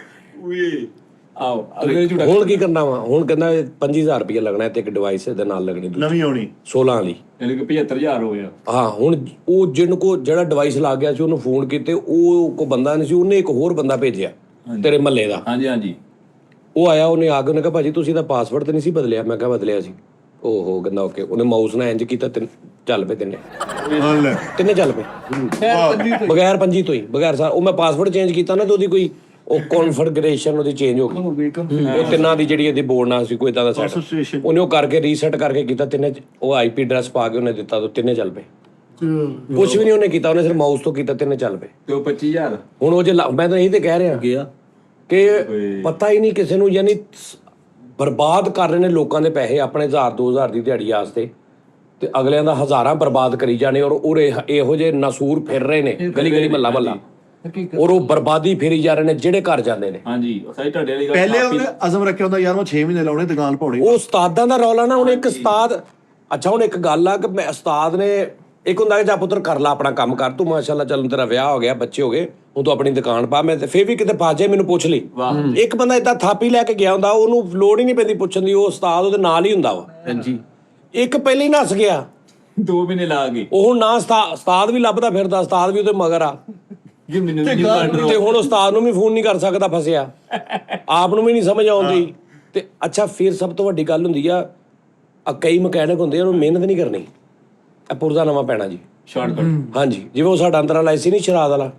ਆਓ ਅਗਲੇ ਝੂਠਾ ਹੁਣ ਕੀ ਕਰਨਾ ਵਾ, ਹੁਣ ਕਹਿੰਦਾ 25,000 ਰੁਪਏ ਲੱਗਣਾ ਤੇ ਇੱਕ ਡਿਵਾਈਸ ਦੇ ਨਾਲ ਲੱਗਣੀ ਨਵੀਂ ਆਉਣੀ 16 ਵਾਲੀ। ਯਾਨੀ ਕਿ 75,000 ਹੋ ਗਿਆ। ਹਾਂ ਹੁਣ ਉਹ ਜਿਹਨ ਕੋ ਜਿਹੜਾ ਡਿਵਾਈਸ ਲੱਗ ਗਿਆ ਸੀ ਉਹਨੂੰ ਫੋਨ ਕੀਤੇ, ਉਹ ਕੋ ਬੰਦਾ ਨਹੀਂ ਸੀ, ਉਹਨੇ ਇੱਕ ਹੋਰ ਬੰਦਾ ਭੇਜਿਆ ਤੇਰੇ ਮਹੱਲੇ ਦਾ। ਹਾਂਜੀ ਉਹ ਆਇਆ, ਉਹਨੇ ਆ ਕੇ ਉਹਨੇ ਕਿਹਾ ਭਾਜੀ ਤੁਸੀਂ ਤਾਂ ਪਾਸਵਰਡ ਤੇ ਨਹੀਂ ਸੀ ਬਦਲਿਆ। ਮੈਂ ਕਿਹਾ ਬਦਲਿਆ ਸੀ। ਓਹੋ ਕਹਿੰਦਾ ਓਕੇ। ਉਹਨੇ ਮਾਊਸ ਨਾਲ ਇੰਜ ਕੀਤਾ, ਚੱਲ ਪਏ ਤਿੰਨੇ ਚੱਲ ਪਏ ਬਗੈਰ ਪੰਜੀ ਤੋਂ ਹੀ, ਬਗੈਰ ਸਾਰ। ਉਹ ਮੈਂ ਪਾਸਵਰਡ ਚੇਂਜ ਕੀਤਾ ਨਾ ਤੇ ਉਹਦੀ ਕੋਈ ਉਹ ਕਨਫਿਗਰੇਸ਼ਨ ਉਹਦੀ ਚੇਂਜ ਹੋ ਗਈ। ਉਹ ਤਿੰਨਾਂ ਦੀ ਜਿਹੜੀ ਇਹਦੀ ਬੋਰਡ ਨਾਲ ਸੀ ਕੋਈ ਇਦਾਂ ਦਾ ਸੈਟ, ਉਹਨੇ ਉਹ ਕਰਕੇ ਰੀਸੈਟ ਕਰਕੇ ਕੀਤਾ, ਤਿੰਨੇ ਉਹ IP ਐਡਰੈਸ ਪਾ ਕੇ ਉਹਨੇ ਦਿੱਤਾ, ਤਾਂ ਤਿੰਨੇ ਚੱਲ ਪਏ। ਕੁਝ ਵੀ ਨਹੀਂ ਉਹਨੇ ਕੀਤਾ, ਉਹਨੇ ਸਿਰਫ ਮਾਊਸ ਤੋਂ ਕੀਤਾ, ਤਿੰਨੇ ਚੱਲ ਪਏ। ਤੇ ਉਹ 25,000 ਹੁਣ ਉਹ ਜੇ ਮੈਂ ਤਾਂ ਇਹੀ ਤੇ ਕਹਿ ਰਿਹਾ ਗਿਆ ਕਿ ਪਤਾ ਹੀ ਨਹੀਂ ਕਿਸੇ ਨੂੰ, ਯਾਨੀ ਬਰਬਾਦ ਕਰ ਰਹੇ ਨੇ ਲੋਕਾਂ ਦੇ ਪੈਸੇ ਆਪਣੇ 1000-2000 ਦੀ ਦਿਹਾੜੀ ਵਾਸਤੇ, ਤੇ ਅਗਲਿਆਂ ਦਾ ਹਜ਼ਾਰਾਂ ਬਰਬਾਦ ਕਰੀ ਜਾਣੇ। ਔਰ ਇਹੋ ਜਿਹੇ ਨਸੂਰ ਫਿਰ ਰਹੇ ਨੇ ਗਲੀ ਮਹੱਲਾ, ਔਰ ਉਹ ਬਰਬਾਦੀ ਫੇਰੀ ਜਾ ਰਹੇ ਨੇ ਜਿਹੜੇ ਘਰ ਜਾਂਦੇ ਨੇ। ਹਾਂਜੀ ਸਹੀ ਤੁਹਾਡੇ ਵਾਲੀ ਗੱਲ। ਪਹਿਲੇ ਉਹਨੇ ਅਜ਼ਮ ਰੱਖਿਆ ਹੁੰਦਾ ਯਾਰ ਮੈਂ 6 ਮਹੀਨੇ ਲਾਉਣੇ ਦੁਕਾਨ ਪਾਉਣੀ। ਉਹ ਉਸਤਾਦਾਂ ਦਾ ਰੌਲਾ ਨਾ। ਹੁਣ ਇੱਕ ਉਸਤਾਦ, ਅੱਛਾ ਹੁਣ ਇੱਕ ਗੱਲ ਆ ਕਿ ਮੈਂ ਉਸਤਾਦ ਨੇ, ਇੱਕ ਹੁੰਦਾ ਕਿ ਜਾ ਪੁੱਤਰ ਕਰ ਲਾ ਆਪਣਾ ਕੰਮ ਕਰ, ਤੂੰ ਮਾਸ਼ਾਅੱਲਾ ਚੱਲ ਤੇਰਾ ਵਿਆਹ ਹੋ ਗਿਆ, ਬੱਚੇ ਹੋ ਗਏ, ਹੁਣ ਤੂੰ ਆਪਣੀ ਦੁਕਾਨ ਪਾ, ਮੈਂ ਫੇਰ ਵੀ ਕਿਤੇ ਫਸ ਜਾਏ ਮੈਨੂੰ ਪੁੱਛ ਲਈ। ਇੱਕ ਬੰਦਾ ਏਦਾਂ ਥਾਪੀ ਲੈ ਕੇ ਗਿਆ ਹੁੰਦਾ, ਉਹਨੂੰ ਲੋੜ ਹੀ ਨਹੀਂ ਪੈਂਦੀ ਪੁੱਛਣ ਦੀ, ਉਹ ਉਸਤਾਦ ਉਹਦੇ ਨਾਲ ਹੀ ਹੁੰਦਾ ਵਾ। ਹਾਂਜੀ ਇੱਕ ਪਹਿਲੇ ਹੀ ਨੱਸ ਗਿਆ, 2 ਮਹੀਨੇ ਲਾ ਗਏ। ਉਹ ਹੁਣ ਨਾ ਉਸਤਾਦ ਵੀ ਲੱਭਦਾ ਫਿਰਦਾ, ਉਸਤਾਦ ਵੀ ਉਹਦੇ ਮਗਰ ਆ। ਜੀ ਮੈਨੂੰ ਤੇ ਹੁਣ ਉਸਤਾਦ ਨੂੰ ਵੀ ਫੋਨ ਨਹੀਂ ਕਰ ਸਕਦਾ, ਫਸਿਆ, ਆਪ ਨੂੰ ਵੀ ਨਹੀਂ ਸਮਝ ਆਉਂਦੀ। ਤੇ ਅੱਛਾ ਫਿਰ ਸਭ ਤੋਂ ਵੱਡੀ ਗੱਲ ਹੁੰਦੀ ਆ, ਕਈ ਮਕੈਨਿਕ ਹੁੰਦੇ ਆ, ਉਹਨੂੰ ਮਿਹਨਤ ਨਹੀਂ ਕਰਨੀ, ਇਹ ਪੁਰਜ਼ਾ ਨਵਾਂ ਪੈਣਾ ਜੀ, ਸ਼ਾਰਟਕਟ। ਹਾਂਜੀ ਜਿਵੇਂ ਉਹ ਸਾਡਾ ਅੰਦਰ ਵਾਲਾ ਸੀ ਨਹੀਂ ਸ਼ਰਾਦ ਵਾਲਾ,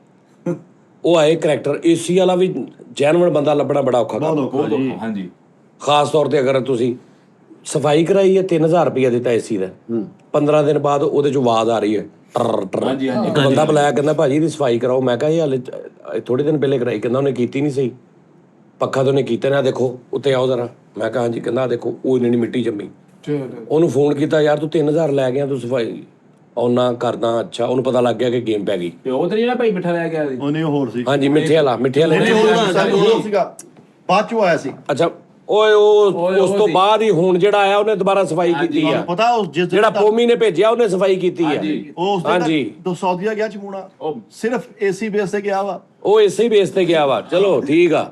ਉਹ ਆਏ ਕਰੈਕਟਰ AC ਵਾਲਾ ਵੀ ਜੈਨੂਅਨ ਬੰਦਾ ਲੱਭਣਾ ਬੜਾ ਔਖਾ ਕੰਮ। ਹਾਂਜੀ ਖਾਸ ਤੌਰ ਤੇ ਅਗਰ ਤੁਸੀਂ ਸਫਾਈ ਕਰਾਈ ਹੈ, 3000 ਰੁਪਇਆ ਦਿੱਤਾ AC ਦਾ, 15 ਦਿਨ ਬਾਅਦ ਉਹਦੇ ਚੋਂ ਆਵਾਜ਼ ਆ ਰਹੀ ਹੈ ਹਾਂਜੀ, ਹਾਂਜੀ। ਇੱਕ ਬੰਦਾ ਬੁਲਾਇਆ, ਕਹਿੰਦਾ ਭਾਜੀ ਇਹਦੀ ਸਫਾਈ ਕਰਾਓ। ਮੈਂ ਕਿਹਾ ਇਹ ਹਾਲੇ ਥੋੜੇ ਦਿਨ ਪਹਿਲੇ ਕਰਾਈ। ਕਹਿੰਦਾ ਉਹਨੇ ਕੀਤੀ ਨਹੀਂ ਸਹੀ, ਪੱਖਾ ਤਾਂ ਉਹਨੇ ਕੀਤਾ ਨਾ, ਦੇਖੋ ਉੱਤੇ ਆਓ ਜ਼ਰਾ। ਮੈਂ ਕਿਹਾ ਹਾਂਜੀ। ਕਹਿੰਦਾ ਦੇਖੋ ਉਹ ਇੰਨੀ ਮਿੱਟੀ ਜੰਮੀ। ਉਹਨੂੰ ਫੋਨ ਕੀਤਾ, ਯਾਰ ਤੂੰ 3000 ਲੈ ਗਿਆ, ਤੂੰ ਸਫਾਈ ਉਹਨਾਂ ਕਰਦਾ। ਅੱਛਾ, ਉਹਨੂੰ ਪਤਾ ਲੱਗ ਗਿਆ ਕਿ ਗੇਮ ਪੈ ਗਈ। ਤੇ ਉਹ ਤੇ ਜਿਹੜਾ ਭਾਈ ਮਿੱਠਾ ਲੈ ਗਿਆ ਸੀ ਉਹਨੇ ਹੋਰ ਸੀ ਹਾਂਜੀ, ਮਿੱਠੇ ਵਾਲਾ ਹੋਰ ਸੀਗਾ, ਬਾਅਦ ਚੋਂ ਆਇਆ ਸੀ। ਅੱਛਾ, ਓਏ ਉਹ ਉਸ ਤੋਂ ਬਾਅਦ ਹੀ ਹੁਣ ਜਿਹੜਾ ਆਇਆ ਉਹਨੇ ਦੁਬਾਰਾ ਸਫਾਈ ਕੀਤੀ ਆ। ਤੁਹਾਨੂੰ ਪਤਾ ਉਸ ਜਿਸ ਜਿਹੜਾ ਪੋਮੀ ਨੇ ਭੇਜਿਆ ਉਹਨੇ ਸਫਾਈ ਕੀਤੀ ਆ। ਉਹ ਉਸ ਹਾਂਜੀ। ਦਿਨ ਸੌਦੀਆ ਗਿਆ ਚਮੂਣਾ, ਸਿਰਫ ਏਸੀ ਬੇਸ ਤੇ ਗਿਆ ਵਾ। ਉਹ ਇਸੇ ਬੇਸ ਤੇ ਗਿਆ ਵਾ। ਚਲੋ ਠੀਕ ਆ।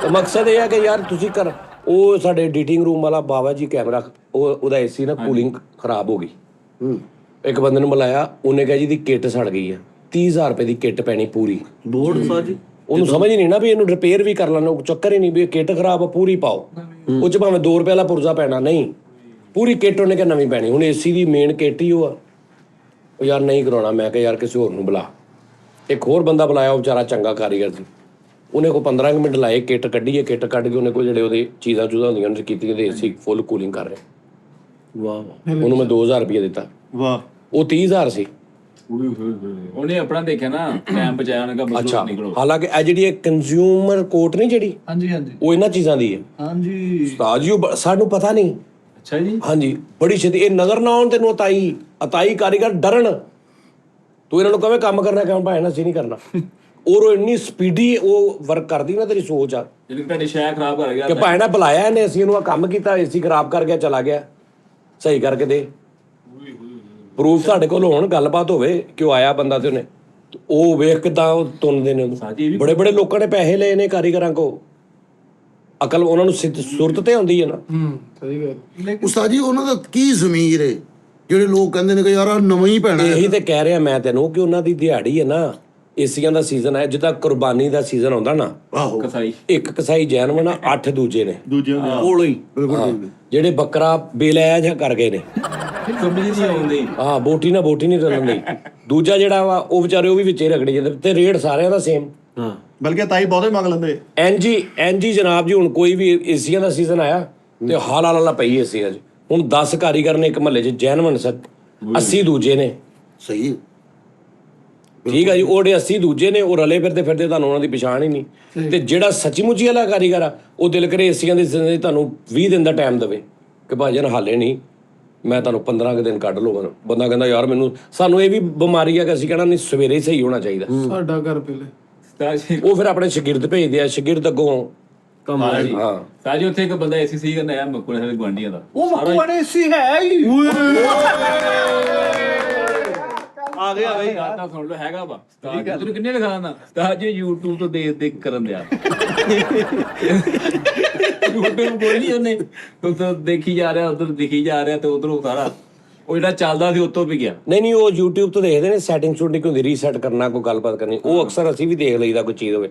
ਤੇ ਮਕਸਦ ਇਹ ਆ ਕਿ ਯਾਰ ਤੁਸੀਂ ਕਰ, ਉਹ ਸਾਡੇ ਐਡੀਟਿੰਗ ਰੂਮ ਵਾਲਾ ਬਾਬਾ ਜੀ ਕੈਮਰਾ, ਉਹਦਾ ਏਸੀ ਨਾ ਕੂਲਿੰਗ ਖਰਾਬ ਹੋ ਗਈ। ਇੱਕ ਬੰਦੇ ਨੂੰ ਬੁਲਾਇਆ, ਉਹਨੇ ਕਿਹਾ ਜੀ ਦੀ ਕਿੱਟ ਸੜ ਗਈ ਆ, 30,000 ਰੁਪਏ ਦੀ ਕਿੱਟ ਪੈਣੀ ਪੂਰੀ। ਬੋਰਡ ਸਾਜੀ ਉਹਨੂੰ ਸਮਝ ਨਹੀਂ ਨਾ ਵੀ ਇਹਨੂੰ ਰਿਪੇਅਰ ਵੀ ਕਰ ਲੈਣਾ, ਚੱਕਰ ਹੀ ਨਹੀਂ ਵੀ ਕਿੱਟ ਖਰਾਬ ਆ ਪੂਰੀ ਪਾਓ। ਉਹ ਚ ਭਾਵੇਂ 2 ਰੁਪਏ ਵਾਲਾ ਪੁਰਜ਼ਾ ਪੈਣਾ, ਨਹੀਂ ਪੂਰੀ ਕਿੱਟ ਉਹਨੇ ਕਿਹਾ ਨਵੀਂ ਪੈਣੀ। ਹੁਣ ਏਸੀ ਦੀ ਮੇਨ ਕਿੱਟ ਹੀ ਉਹ ਆ। ਉਹ ਯਾਰ ਨਹੀਂ ਕਰਾਉਣਾ। ਮੈਂ ਕਿਹਾ ਯਾਰ ਕਿਸੇ ਹੋਰ ਨੂੰ ਬੁਲਾ। ਇੱਕ ਹੋਰ ਬੰਦਾ ਬੁਲਾਇਆ, ਉਹ ਵਿਚਾਰਾ ਚੰਗਾ ਕਾਰੀਗਰ ਸੀ। ਉਹਨੇ ਕੋਈ 15 ਮਿੰਟ ਲਾਏ, ਕਿੱਟ ਕੱਢੀ ਹੈ। ਕਿੱਟ ਕੱਢ ਕੇ ਉਹਨੇ ਕੋਈ ਜਿਹੜੇ ਉਹਦੇ ਚੀਜ਼ਾਂ ਚੂਜ਼ਾਂ ਹੁੰਦੀਆਂ ਉਹਨੇ ਕੀਤੀਆਂ ਤੇ ਏਸੀ ਫੁੱਲ ਕੂਲਿੰਗ ਕਰ ਰਿਹਾ। ਵਾਹ। ਉਹਨੂੰ ਮੈਂ 2000 ਰੁਪਏ ਦਿੱਤਾ। ਵਾਹ। ਉਹ 30,000 ਸੀ। ਉਹਨੇ ਆਪਣਾ ਦੇਖਿਆ ਨਾ, ਟਾਈਮ ਬਚਾਇਆ, ਉਹਨੇ ਕਿਹਾ ਅੱਛਾ, ਬਸ ਨਿਕਲੋ। ਹਾਲਾਂਕਿ ਇਹ ਜਿਹੜੀ ਕੰਜ਼ਿਊਮਰ ਕੋਰਟ ਨਹੀਂ ਜਿਹੜੀ, ਹਾਂਜੀ ਹਾਂਜੀ ਉਹ ਇਹਨਾਂ ਚੀਜ਼ਾਂ ਦੀ ਹੈ। ਹਾਂਜੀ ਉਸਤਾਦ ਜੀ ਉਹ ਸਾਨੂੰ ਪਤਾ ਨਹੀਂ। ਅੱਛਾ ਜੀ। ਹਾਂਜੀ, ਬੜੀ ਛੇਤੀ ਇਹ ਨਜ਼ਰ ਨਾ ਆਉਣ ਤੈਨੂੰ। ਅਤਾਈ ਕਾਰੀਗਰ ਡਰਨ। ਤੂੰ ਇਹਨਾਂ ਨੂੰ ਕਹਵੇਂ ਕੰਮ ਕਰਨਾ, ਕਿਉਂ ਭਾਈ ਨਾ ਅਸੀਂ ਨਹੀਂ ਕਰਨਾ। ਔਰ ਉਹ ਇੰਨੀ ਸਪੀਡੀ ਉਹ ਵਰਕ ਕਰਦੀ ਨਾ, ਤੇਰੀ ਸੋਚ ਆ ਜਿਹੜੀ ਤੁਹਾਡੀ ਸ਼ੈ ਖਰਾਬ ਕਰ ਗਿਆ ਕਿ ਭਾਈ ਨਾ ਬੁਲਾਇਆ ਇਹਨੇ, ਅਸੀਂ ਇਹਨੂੰ ਆ ਕੰਮ ਕੀਤਾ, ਏਸੀ ਖਰਾਬ ਕਰ ਗਿਆ, ਚਲਾ ਗਿਆ, ਸਹੀ ਕਰਕੇ ਦੇ। ਪ੍ਰੂਫ ਸਾਡੇ ਕੋਲ ਹੋਣ, ਗੱਲਬਾਤ ਹੋਵੇ ਕਿ ਉਹ ਆਇਆ ਬੰਦਾ ਤੇ ਉਹਨੇ, ਉਹ ਵੇਖ ਕਿਦਾਂ ਉਹ ਤੁੰਨਦੇ ਨੇ ਉਹਨੂੰ। ਬੜੇ ਬੜੇ ਲੋਕਾਂ ਨੇ ਪੈਸੇ ਲਏ ਨੇ ਕਾਰੀਗਰਾਂ ਕੋ। ਅਕਲ ਉਹਨਾਂ ਨੂੰ ਸੁਰਤ ਤੇ ਆਉਂਦੀ ਹੈ ਨਾ। ਸਹੀ ਗੱਲ। ਉਸਤਾਦ ਜੀ ਉਹਨਾਂ ਦਾ ਕੀ ਜ਼ਮੀਰ ਹੈ ਜਿਹੜੇ ਲੋਕ ਕਹਿੰਦੇ ਨੇ ਕਿ ਯਾਰ ਆ ਨਵਾਂ ਹੀ ਪੈਣਾ ਹੈ। ਇਹੀ ਤੇ ਕਹਿ ਰਿਹਾ ਮੈਂ ਤੈਨੂੰ ਕਿ ਉਹਨਾਂ ਦੀ ਦਿਹਾੜੀ ਹੈ ਨਾ। ਏਸੀਆਂ ਦਾ ਸੀਜ਼ਨ ਹੈ, ਜਿੱਦਾਂ ਕੁਰਬਾਨੀ ਦਾ ਸੀਜ਼ਨ ਆਉਂਦਾ ਨਾ। ਆਹੋ ਕਸਾਈ ਇੱਕ ਕਸਾਈ ਜੈਨਵ ਨਾ, 8 ਦੂਜੇ ਨੇ ਦੂਜੇ ਹੁੰਦੇ ਆ। ਕੋਲ ਹੀ, ਬਿਲਕੁਲ। ਜਿਹੜੇ ਬੱਕਰਾ ਬੇਲੈਜ ਜਾਂ ਕਰ ਗਏ ਨੇ। ਸਮਝ ਨਹੀਂ ਆਉਂਦੀ। ਹਾਂ, ਬੋਟੀ ਨਹੀਂ ਚੱਲਣ ਦੀ। ਦੂਜਾ ਜਿਹੜਾ ਵਾ ਉਹ ਵਿਚਾਰੇ ਉਹ ਵੀ ਵਿੱਚੇ ਰਗੜੇ ਜਾਂਦੇ ਤੇ ਰੇਟ ਸਾਰਿਆਂ ਦਾ ਸੇਮ। ਹਾਂ, ਬਲਕਿ ਤਾਈ ਬਹੁਤੇ ਮੰਗ ਲੈਂਦੇ। ਐਨਜੀ ਜਨਾਬ ਜੀ, ਹੁਣ ਕੋਈ ਵੀ ਏਸੀਆਂ ਦਾ ਸੀਜ਼ਨ ਆਇਆ ਤੇ ਹਾਲਾ ਪਈ ਏਸੀਆਂ 'ਚ। ਹੁਣ 10 ਕਾਰੀਗਰ ਨੇ ਇੱਕ ਮਹੱਲੇ 'ਚ, ਜੈਨਵਨ ਸਰ 80 ਦੂਜੇ ਨੇ। ਸਹੀ। ਠੀਕ ਆ ਜੀ, ਉਹ ਜਿਹੜੇ 80 ਦੂਜੇ ਨੇ ਉਹ ਰਲੇ ਫਿਰਦੇ ਤੁਹਾਨੂੰ ਉਹਨਾਂ ਦੀ ਪਛਾਣ ਹੀ ਨਹੀਂ। ਤੇ ਜਿਹੜਾ ਸੱਚੀ ਮੁੱਚੀ ਵਾਲਾ ਕਾਰੀਗਰ ਆ, ਉਹ ਦਿਲ ਕਰੇ ਏਸੀਆਂ ਦੇ ਸੀਜ਼ਨ 'ਚ ਤੁਹਾਨੂੰ 20 ਦਿਨ ਦਾ ਟਾਈਮ ਦੇਵੇ ਕਿ ਭਾਜਨ ਹਾਲੇ ਨਹੀਂ, ਮੈਂ ਤੁਹਾਨੂੰ 15 ਕੁ ਦਿਨ ਕੱਢ ਲਵਾਂ। ਬੰਦਾ ਕਹਿੰਦਾ ਯਾਰ ਸਾਨੂੰ ਇਹ ਵੀ ਬਿਮਾਰੀ ਆ ਕਿ ਅਸੀਂ ਕਹਿਣਾ ਨਹੀਂ ਸਵੇਰੇ ਸਹੀ ਹੋਣਾ ਚਾਹੀਦਾ। ਸਾਡਾ ਘਰ ਪਹਿਲੇ ਉਹ ਫਿਰ ਆਪਣੇ ਸ਼ਾਗਿਰਦ ਭੇਜਦੇ ਆ, ਸ਼ਾਗਿਰਦ ਅੱਗੋਂ ਕਮਾਲ ਜੀ। ਹਾਂ। ਸਾਜੀ ਉੱਥੇ ਇੱਕ ਬੰਦਾ ਐਸੀ ਸੀ ਕਹਿੰਦਾ ਯਾਰ ਮੱਕੂ ਸਾਡੇ ਗਵਾਂਢੀਆਂ ਦਾ ਉਹ ਮਕਵਾਣੇ ਸੀ ਹੈ ਹੀ। ਆ ਗਿਆ ਬਈ। ਤਾਂ ਸੁਣ ਲਓ, ਹੈਗਾ ਵਾ ਤੈਨੂੰ ਕਿੰਨੇ ਦਿਖਾਣਾ ਉਸਤਾਦ ਜੀ YouTube ਤੋਂ ਦੇਖ ਕਰਨ ਦਿਆ। YouTube ਕੋਈ ਨਹੀਂ, ਉਹਨੇ ਉਧਰ ਦੇਖੀ ਜਾ ਰਿਹਾ, ਉਧਰ ਦਿਖੀ ਜਾ ਰਿਹਾ, ਤੇ ਉਧਰੋਂ ਸਾਰਾ ਉਹ ਜਿਹੜਾ ਚੱਲਦਾ ਸੀ ਉੱਤੋਂ ਵੀ ਗਿਆ। ਨਹੀਂ ਉਹ YouTube ਤੋਂ ਦੇਖਦੇ ਨੇ, ਸੈਟਿੰਗ ਸ਼ੂਟਿੰਗ ਹੁੰਦੀ, ਰੀਸੈਟ ਕਰਨਾ, ਕੋਈ ਗੱਲਬਾਤ ਕਰਨੀ। ਉਹ ਅਕਸਰ ਅਸੀਂ ਵੀ ਦੇਖ ਲਈਦਾ ਕੋਈ ਚੀਜ਼ ਹੋਵੇ।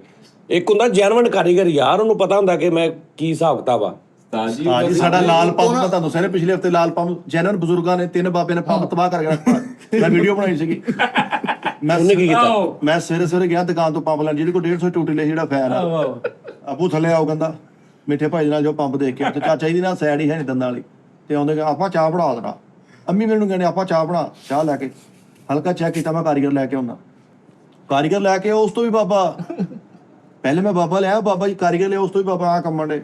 ਇੱਕ ਹੁੰਦਾ ਜੈਨੂਇਨ ਕਾਰੀਗਰ ਯਾਰ, ਉਹਨੂੰ ਪਤਾ ਹੁੰਦਾ ਕਿ ਮੈਂ ਕੀ ਹਿਸਾਬ ਕਿਤਾਬ ਆ। ਹਾਂ ਜੀ, ਸਾਡਾ ਲਾਲ ਪੰਪ ਮੈਂ ਤੁਹਾਨੂੰ ਸਾਰੇ ਪਿਛਲੇ ਹਫਤੇ ਲਾਲ ਪੰਪ ਜੈਨੂਇਨ ਬਜ਼ੁਰਗਾਂ ਨੇ 3 ਬਾਬੇ ਨੇ ਪੰਪ ਤਬਾਹ ਕਰ ਗਿਆ। ਮੈਂ ਵੀਡੀਓ ਬਣਾਈ ਸੀਗੀ। ਉਹਨੇ ਕੀ ਕੀਤਾ? ਮੈਂ ਸਵੇਰੇ ਗਿਆ ਦੁਕਾਨ ਤੋਂ ਪੰਪ ਲੈਣ, ਜਿਹਦੇ ਕੋਲ 150 ਟੂਟੀ ਲੈ ਜਿਹੜਾ ਫੈਨ ਆ। ਆਪੂ ਥੱਲੇ ਆਓ, ਕਹਿੰਦਾ ਮਿੱਠੇ ਭਾਈ ਨਾਲ ਜੋ ਪੰਪ ਦੇਖ ਕੇ ਤੇ ਚਾਚਾ ਜੀ ਦੀ ਨਾ ਸਾਈਡ ਹੀ ਹੈ ਨਹੀਂ ਦੰਦਾਂ ਵਾਲੀ, ਤੇ ਆਉਂਦੇ ਆਪਾਂ ਚਾਹ ਬਣਾ ਦੇਣਾ। ਅੰਮੀ ਮੈਨੂੰ ਕਹਿੰਦੇ ਆਪਾਂ ਚਾਹ ਬਣਾ। ਚਾਹ ਲੈ ਕੇ ਹਲਕਾ ਚੈੱਕ ਕੀਤਾ, ਮੈਂ ਕਾਰੀਗਰ ਲੈ ਕੇ ਆਉਣਾ। ਕਾਰੀਗਰ ਲੈ ਕੇ ਉਸ ਤੋਂ ਵੀ ਬਾਬਾ, ਪਹਿਲੇ ਮੈਂ ਬਾਬਾ ਲਿਆ, ਬਾਬਾ ਜੀ ਕਾਰੀਗਰ ਲਿਆ, ਉਸ ਤੋਂ ਵੀ ਬਾਬਾ ਆ ਕੰਮਾਂ ਦੇ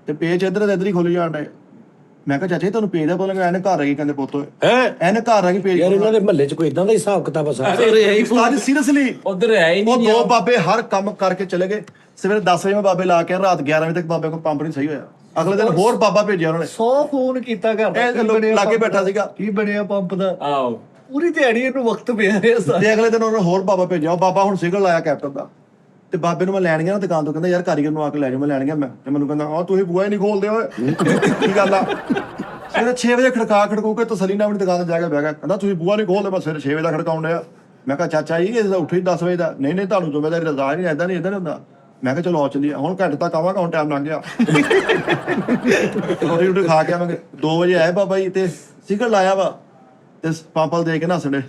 ਤੇ ਪੇਜ ਇੱਧਰ ਹੀ ਖੁੱਲ ਜਾਣ ਡੇ। ਮੈਂ ਕਿਹਾ ਚਾਚਾ ਤੁਹਾਨੂੰ ਪੇਜ ਦਾ ਪਤਾ ਲੱਗਾ? ਇਹਨੇ ਘਰ ਆ ਗਈ, ਕਹਿੰਦੇ ਪੁੱਤ ਇਹਨੇ ਘਰ ਆ ਗਈ ਪੇਜ। ਯਾਰ ਇਹਨਾਂ ਦੇ ਮਹੱਲੇ 'ਚ ਕੋਈ ਇਦਾਂ ਦਾ ਹਿਸਾਬ ਕਿਤਾਬ ਆ ਸਾਰਾ? ਸੀਰੀਅਸਲੀ ਉਧਰ ਹੈ ਹੀ ਉਹ ਨਹੀਂ। 2 ਬਾਬੇ ਹਰ ਕੰਮ ਕਰਕੇ ਚਲੇ ਗਏ। ਸਵੇਰੇ 10 ਵਜੇ ਮੈਂ ਬਾਬੇ ਲਾ ਕੇ ਰਾਤ 11 ਵਜੇ ਤੱਕ ਬਾਬੇ ਕੋਲ ਪੰਪ ਨਹੀਂ ਸਹੀ ਹੋਇਆ। ਅਗਲੇ ਦਿਨ ਹੋਰ ਬਾਬਾ ਭੇਜਿਆ ਉਹਨਾਂ ਨੇ। 100 ਫੋਨ ਕੀਤਾ ਘਰ ਦਾ। ਇਹ ਲੋਕ ਲਾਗੇ ਬੈਠਾ ਸੀਗਾ। ਕੀ ਬਣਿਆ ਪੰਪ ਦਾ? ਆਓ ਪੂਰੀ ਦਿਹਾੜੀ ਇਹਨੂੰ ਵਕਤ ਪਿਆ ਰਿਹਾ। ਤੇ ਅਗਲੇ ਦਿਨ ਉਹਨਾਂ ਨੇ ਹੋਰ ਬਾਬਾ ਭੇਜਿਆ। ਉਹ ਬਾਬਾ ਹੁਣ ਸਿਗਨਲ ਲਾਇਆ ਕੈਪਟਨ ਦਾ। ਤੇ ਬਾਬੇ ਨੂੰ ਮੈਂ ਲੈਣ ਗਿਆ ਨਾ ਦੁਕਾਨ ਤੋਂ, ਕਹਿੰਦਾ ਯਾਰ ਕਾਰੀਗਰ ਨੂੰ ਆ ਕੇ ਲੈ ਜਾਓ। ਮੈਂ ਲੈਣ ਗਿਆ ਮੈਂ, ਤੇ ਮੈਨੂੰ ਕਹਿੰਦਾ ਆ ਤੁਸੀਂ ਬੂਆ ਹੀ ਨਹੀਂ ਖੋਲਦੇ ਓਏ। ਕੀ ਗੱਲ ਆ? ਸਵੇਰੇ 6 ਵਜੇ ਖੜਕੂ ਕੇ ਤਸੱਲੀ ਨਾਲ ਆਪਣੀ ਦੁਕਾਨ ਤੇ ਜਾ ਕੇ ਬਹਿ ਗਿਆ। ਕਹਿੰਦਾ ਤੁਸੀਂ ਬੂਆ ਨਹੀਂ ਖੋਲਦੇ, ਮੈਂ ਸਵੇਰੇ 6 ਵਜੇ ਦਾ ਖੜਕਾਉਣ ਡਿਆ। ਮੈਂ ਕਿਹਾ ਚਾਚਾ ਜੀ ਇਹ ਉੱਠੋ ਹੀ 10 ਵਜੇ ਦਾ। ਨਹੀਂ ਤੁਹਾਨੂੰ ਜ਼ਿੰਮੇਵਾਰੀ ਰਜ਼ਾ ਨਹੀਂ, ਏਦਾਂ ਨਹੀਂ ਹੁੰਦਾ। ਮੈਂ ਕਿਹਾ ਚਲੋ ਆ ਚੱਲੀਏ, ਹੁਣ ਘੰਟੇ ਤੱਕ ਆਵਾਂਗਾ, ਹੁਣ ਟਾਈਮ ਲੰਘ ਗਿਆ। ਰੋਟੀ ਖਾ ਕੇ ਆਵਾਂਗੇ। 2 ਵਜੇ ਆਏ ਬਾਬਾ ਜੀ ਤੇ ਸਿਗਨਲ ਲਾਇਆ ਵਾ ਤੇ ਪੰਪਲ ਦੇ ਕੇ ਨੱਸਣੇ।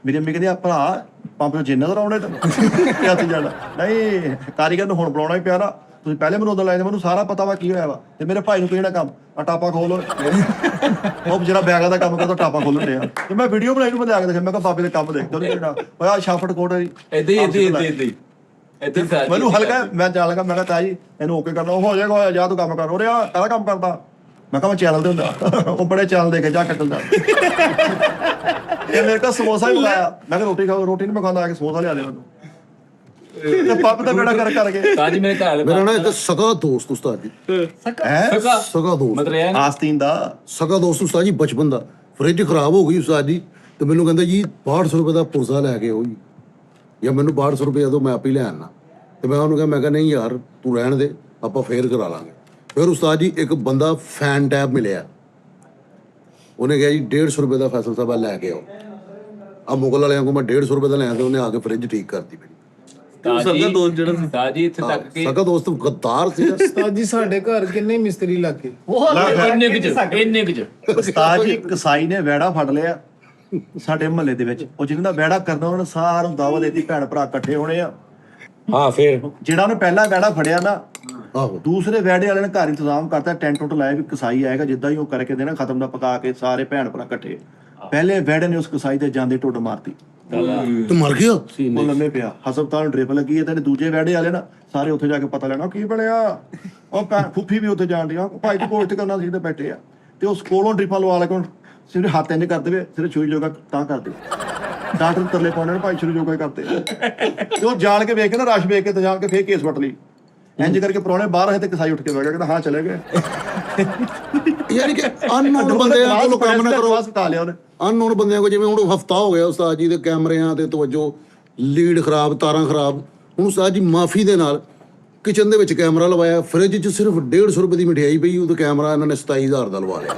ਮੇਰੀ ਅੰਮੀ ਕਹਿੰਦੀ ਆ ਭਰਾ ਪੰਪ ਤੋਂ ਜਿੰਨਾ ਨਜ਼ਰ ਆਉਣੇ ਤੈਨੂੰ ਹੱਥ ਜਾਣਾ। ਨਹੀਂ ਕਾਰੀਗਰ ਨੂੰ ਹੁਣ ਬੁਲਾਉਣਾ ਹੀ ਪਿਆ ਨਾ। ਤੁਸੀਂ ਪਹਿਲੇ ਮੈਨੂੰ ਉਦੋਂ ਲੈ ਜਾਂਦੇ, ਮੈਨੂੰ ਸਾਰਾ ਪਤਾ ਵਾ ਕੀ ਹੋਇਆ ਵਾ। ਤੇ ਮੇਰੇ ਭਾਈ ਨੂੰ ਕੋਈ ਨਾ ਕੰਮ ਆ ਟਾਪਾ ਖੋਲ ਉਹ ਜਿਹੜਾ ਬੈਗਾਂ ਦਾ ਕੰਮ ਕਰਦਾ ਟਾਪਾ ਖੋਲਣ ਡਿਆ। ਤੇ ਮੈਂ ਵੀਡੀਓ ਬਣਾਈ ਨੂੰ ਮੈਂ ਲਿਆ ਕੇ ਦੇਖਿਆ, ਮੈਂ ਕਿਹਾ ਬਾਬੇ ਦੇ ਕੰਮ ਦੇਖ ਉਹਨੇ ਜਿਹੜਾ ਹੋਇਆ ਸ਼ਾਫਟ ਕੋਟ ਹੈ ਜੀ ਏਦਾਂ ਮੈਨੂੰ ਹਲਕਾ ਮੈਂ ਚੱਲ ਲਗਾ, ਮੈਂ ਕਿਹਾ ਤਾਈ ਇਹਨੂੰ ਓਕੇ ਕਰਨਾ, ਉਹ ਹੋ ਜਾਏਗਾ, ਹੋਇਆ ਜਾ ਤੂੰ ਕੰਮ ਕਰ। ਉਹਨੇ ਕਾਹਦਾ ਕੰਮ ਕਰਦਾ? ਮੈਂ ਕਿਹਾ ਮੈਂ ਚੈਨਲ ਤੇ ਹੁੰਦਾ। ਉਹ ਬੜੇ ਚੈਨਲ ਦੇ ਕੇ ਜਾ ਕੱਟਲ ਦਾ ਇਹ ਮੇਰੇ ਕੋਲ ਸਮੋਸਾ ਹੀ ਮੰਗਾਇਆ। ਮੈਂ ਕਿਹਾ ਰੋਟੀ ਖਾਓ, ਰੋਟੀ ਨਹੀਂ ਮੈਂ ਖਾਂਦਾ, ਆ ਕੇ ਸਮੋਸਾ ਲਿਆ ਦੇ ਮੈਨੂੰ। ਤੇ ਪੱਪ ਦਾ ਬੇੜਾ ਕਰਕੇ ਸਾਜੀ ਮੇਰੇ ਘਰ ਮੇਰਾ ਨਾ ਇੱਕ ਸਗਾ ਦੋਸਤ ਉਸਤਾਦ ਜੀ, ਸਗਾ ਦੋਸਤ ਮਤਲਬ ਇਹ ਆਸਤੀਨ ਦਾ ਸਗਾ ਦੋਸਤ ਉਸਤਾਦ ਜੀ ਬਚਪਨ ਦਾ। ਫ੍ਰਿਜ ਖਰਾਬ ਹੋ ਗਈ ਉਸਤਾਦ ਜੀ, ਤੇ ਮੈਨੂੰ ਕਹਿੰਦਾ ਜੀ 6200 ਰੁਪਏ ਦਾ ਪੁਰਜ਼ਾ ਲੈ ਕੇ ਆਓ ਜੀ, ਜਾਂ ਮੈਨੂੰ 6200 ਰੁਪਏ ਦੋ, ਮੈਂ ਆਪ ਹੀ ਲੈ ਆਣਾ। ਤੇ ਮੈਂ ਉਹਨੂੰ ਕਿਹਾ ਨਹੀਂ ਯਾਰ ਤੂੰ ਰਹਿਣ ਦੇ, ਆਪਾਂ ਫੇਰ ਕਰਾ ਲਾਂਗੇ। ਫਿਰ ਉਸਤਾਦ ਜੀ ਇੱਕ ਬੰਦਾ ਫੈਨ ਟੈਬ ਮਿਲਿਆ, ਉਹਨੇ ਕਿਹਾ ਜੀ 150 ਰੁਪਏ ਦਾ ਫੈਸਲ ਸਾਹਿਬ ਲੈ ਕੇ ਆਓ। ਆ ਮੁਗਲ ਵਾਲਿਆਂ ਕੋਲ ਮੈਂ 150 ਰੁਪਏ ਦਾ ਲਿਆ, ਤੇ ਉਹਨੇ ਆ ਕੇ ਫ੍ਰਿਜ ਠੀਕ ਕਰਤੀ ਮੇਰੀ। ਸਾਜੀ ਇੱਥੇ ਤੱਕ ਕਿ ਸਗਾ ਦੋਸਤ ਗੱਦਾਰ ਸੀ। ਉਸਤਾਦ ਜੀ ਸਾਡੇ ਘਰ ਕਿੰਨੇ ਮਿਸਤਰੀ ਲੱਗ ਗਏ। ਇੰਨੇ ਕੁ ਉਸਤਾਦ ਜੀ ਕਸਾਈ ਨੇ ਵੈੜਾ ਫੜ ਲਿਆ ਸਾਡੇ ਮਹੱਲੇ ਦੇ ਵਿੱਚ। ਉਹ ਜਿਹਨਾਂ ਦਾ ਵੈੜਾ ਕਰਦਾ ਉਹਨਾਂ ਨੇ ਸਾਰਿਆਂ ਨੂੰ ਦਾਵਤ ਦੇਤੀ, ਭੈਣ ਭਰਾ ਇਕੱਠੇ ਹੋਣੇ ਆ। ਹਾਂ ਫਿਰ ਜਿਹੜਾ ਉਹਨੇ ਪਹਿਲਾ ਵੈੜਾ ਫੜਿਆ ਨਾ, ਆਹੋ ਦੂਸਰੇ ਵੈੜੇ ਵਾਲੇ ਨੇ ਘਰ ਇੰਤਜ਼ਾਮ ਕਰਤਾ, ਟੈਂਟ ਟੁੱਟ ਲਾਇਆ ਵੀ ਕਸਾਈ ਆਏਗਾ, ਜਿੱਦਾਂ ਹੀ ਉਹ ਕਰਕੇ ਦੇਣਾ ਖਤਮ ਦਾ ਪਕਾ ਕੇ ਸਾਰੇ ਭੈਣ ਭਰਾ ਇਕੱਠੇ। ਪਹਿਲੇ ਵੈੜੇ ਨੇ ਉਸ ਕਸਾਈ ਤੇ ਜਾਂਦੇ ਟੁੱਟ ਮਾਰਤੀ, ਤੇ ਮਰ ਗਿਆ। ਉਹ ਲੰਮੇ ਪਿਆ, ਹਸਪਤਾਲ ਨੂੰ ਡ੍ਰਿਪ ਲੱਗੀ ਹੈ। ਤੇ ਦੂਜੇ ਵੈੜੇ ਵਾਲੇ ਨਾ ਸਾਰੇ ਉੱਥੇ ਜਾ ਕੇ ਪਤਾ ਲੈਣਾ ਕੀ ਬਣਿਆ। ਉਹ ਫੁੱਫੀ ਵੀ ਉੱਥੇ ਜਾਣ ਡਿਆ, ਭਾਈ ਤੂੰ ਕੋਲ ਤੇ ਕਰਨਾ ਸੀ ਤੇ ਬੈਠੇ ਆ। ਤੇ ਉਸ ਕੋਲੋਂ ਡ੍ਰਿਪਾਂ ਲਵਾ ਲੈ, ਕੋਲ ਸਿਰ ਹੱਥ ਇੰਨੇ ਕਰ ਦੇਵੇ, ਸਿਰ ਛੂਈ ਜੋਗਾ ਤਾਂ ਕਰਦੇ ਡਾਕਟਰ ਤਰਲੇ ਪਾਉਣੇ ਨੇ, ਭਾਈ ਸ਼ੁਰੂ ਜੋਗਾ ਕਰਦੇ। ਤੇ ਉਹ ਜਾਣ ਕੇ ਵੇਖ ਕੇ ਨਾ ਰਸ਼ ਵੇਖ ਕੇ ਤੇ ਜਾਣ ਕੇ ਫੇਰ ਕੇਸ ਵੱਟ ਲਈ। ਇੰਜ ਕਰਕੇ ਪ੍ਰਾਹੁਣੇ ਬਾਹਰ ਆਏ ਤੇ ਕਸਾਈ ਉੱਠ ਕੇ ਬਹਿ ਗਿਆ, ਕਹਿੰਦਾ ਹਾਂ ਚਲੇ ਗਏ। ਯਾਨੀ ਕਿ ਅਨਨੋਨ ਬੰਦਿਆਂ ਕੋਲੋਂ ਕੰਮ ਨਾ ਕਰੋ। ਹਸਪਤਾਲ ਲਿਆ ਉਹਨੇ। ਅਨਨੋਨ ਬੰਦਿਆਂ ਕੋਲ, ਜਿਵੇਂ ਹੁਣ ਹਫਤਾ ਹੋ ਗਿਆ ਉਸਤਾਦ ਜੀ ਦੇ ਕੈਮਰਿਆਂ ਤੇ ਤਵੱਜੋ, ਲੀਡ ਖਰਾਬ, ਤਾਰਾਂ ਖਰਾਬ। ਹੁਣ ਉਸਤਾਦ ਜੀ ਮਾਫੀ ਦੇ ਨਾਲ ਕਿਚਨ ਦੇ ਵਿੱਚ ਕੈਮਰਾ ਲਵਾਇਆ, ਫ੍ਰਿਜ 'ਚ ਸਿਰਫ 150 ਰੁਪਏ ਦੀ ਮਠਿਆਈ ਪਈ, ਉਹ ਤੇ ਕੈਮਰਾ ਇਹਨਾਂ ਨੇ 27000 ਦਾ ਲਵਾ ਲਿਆ।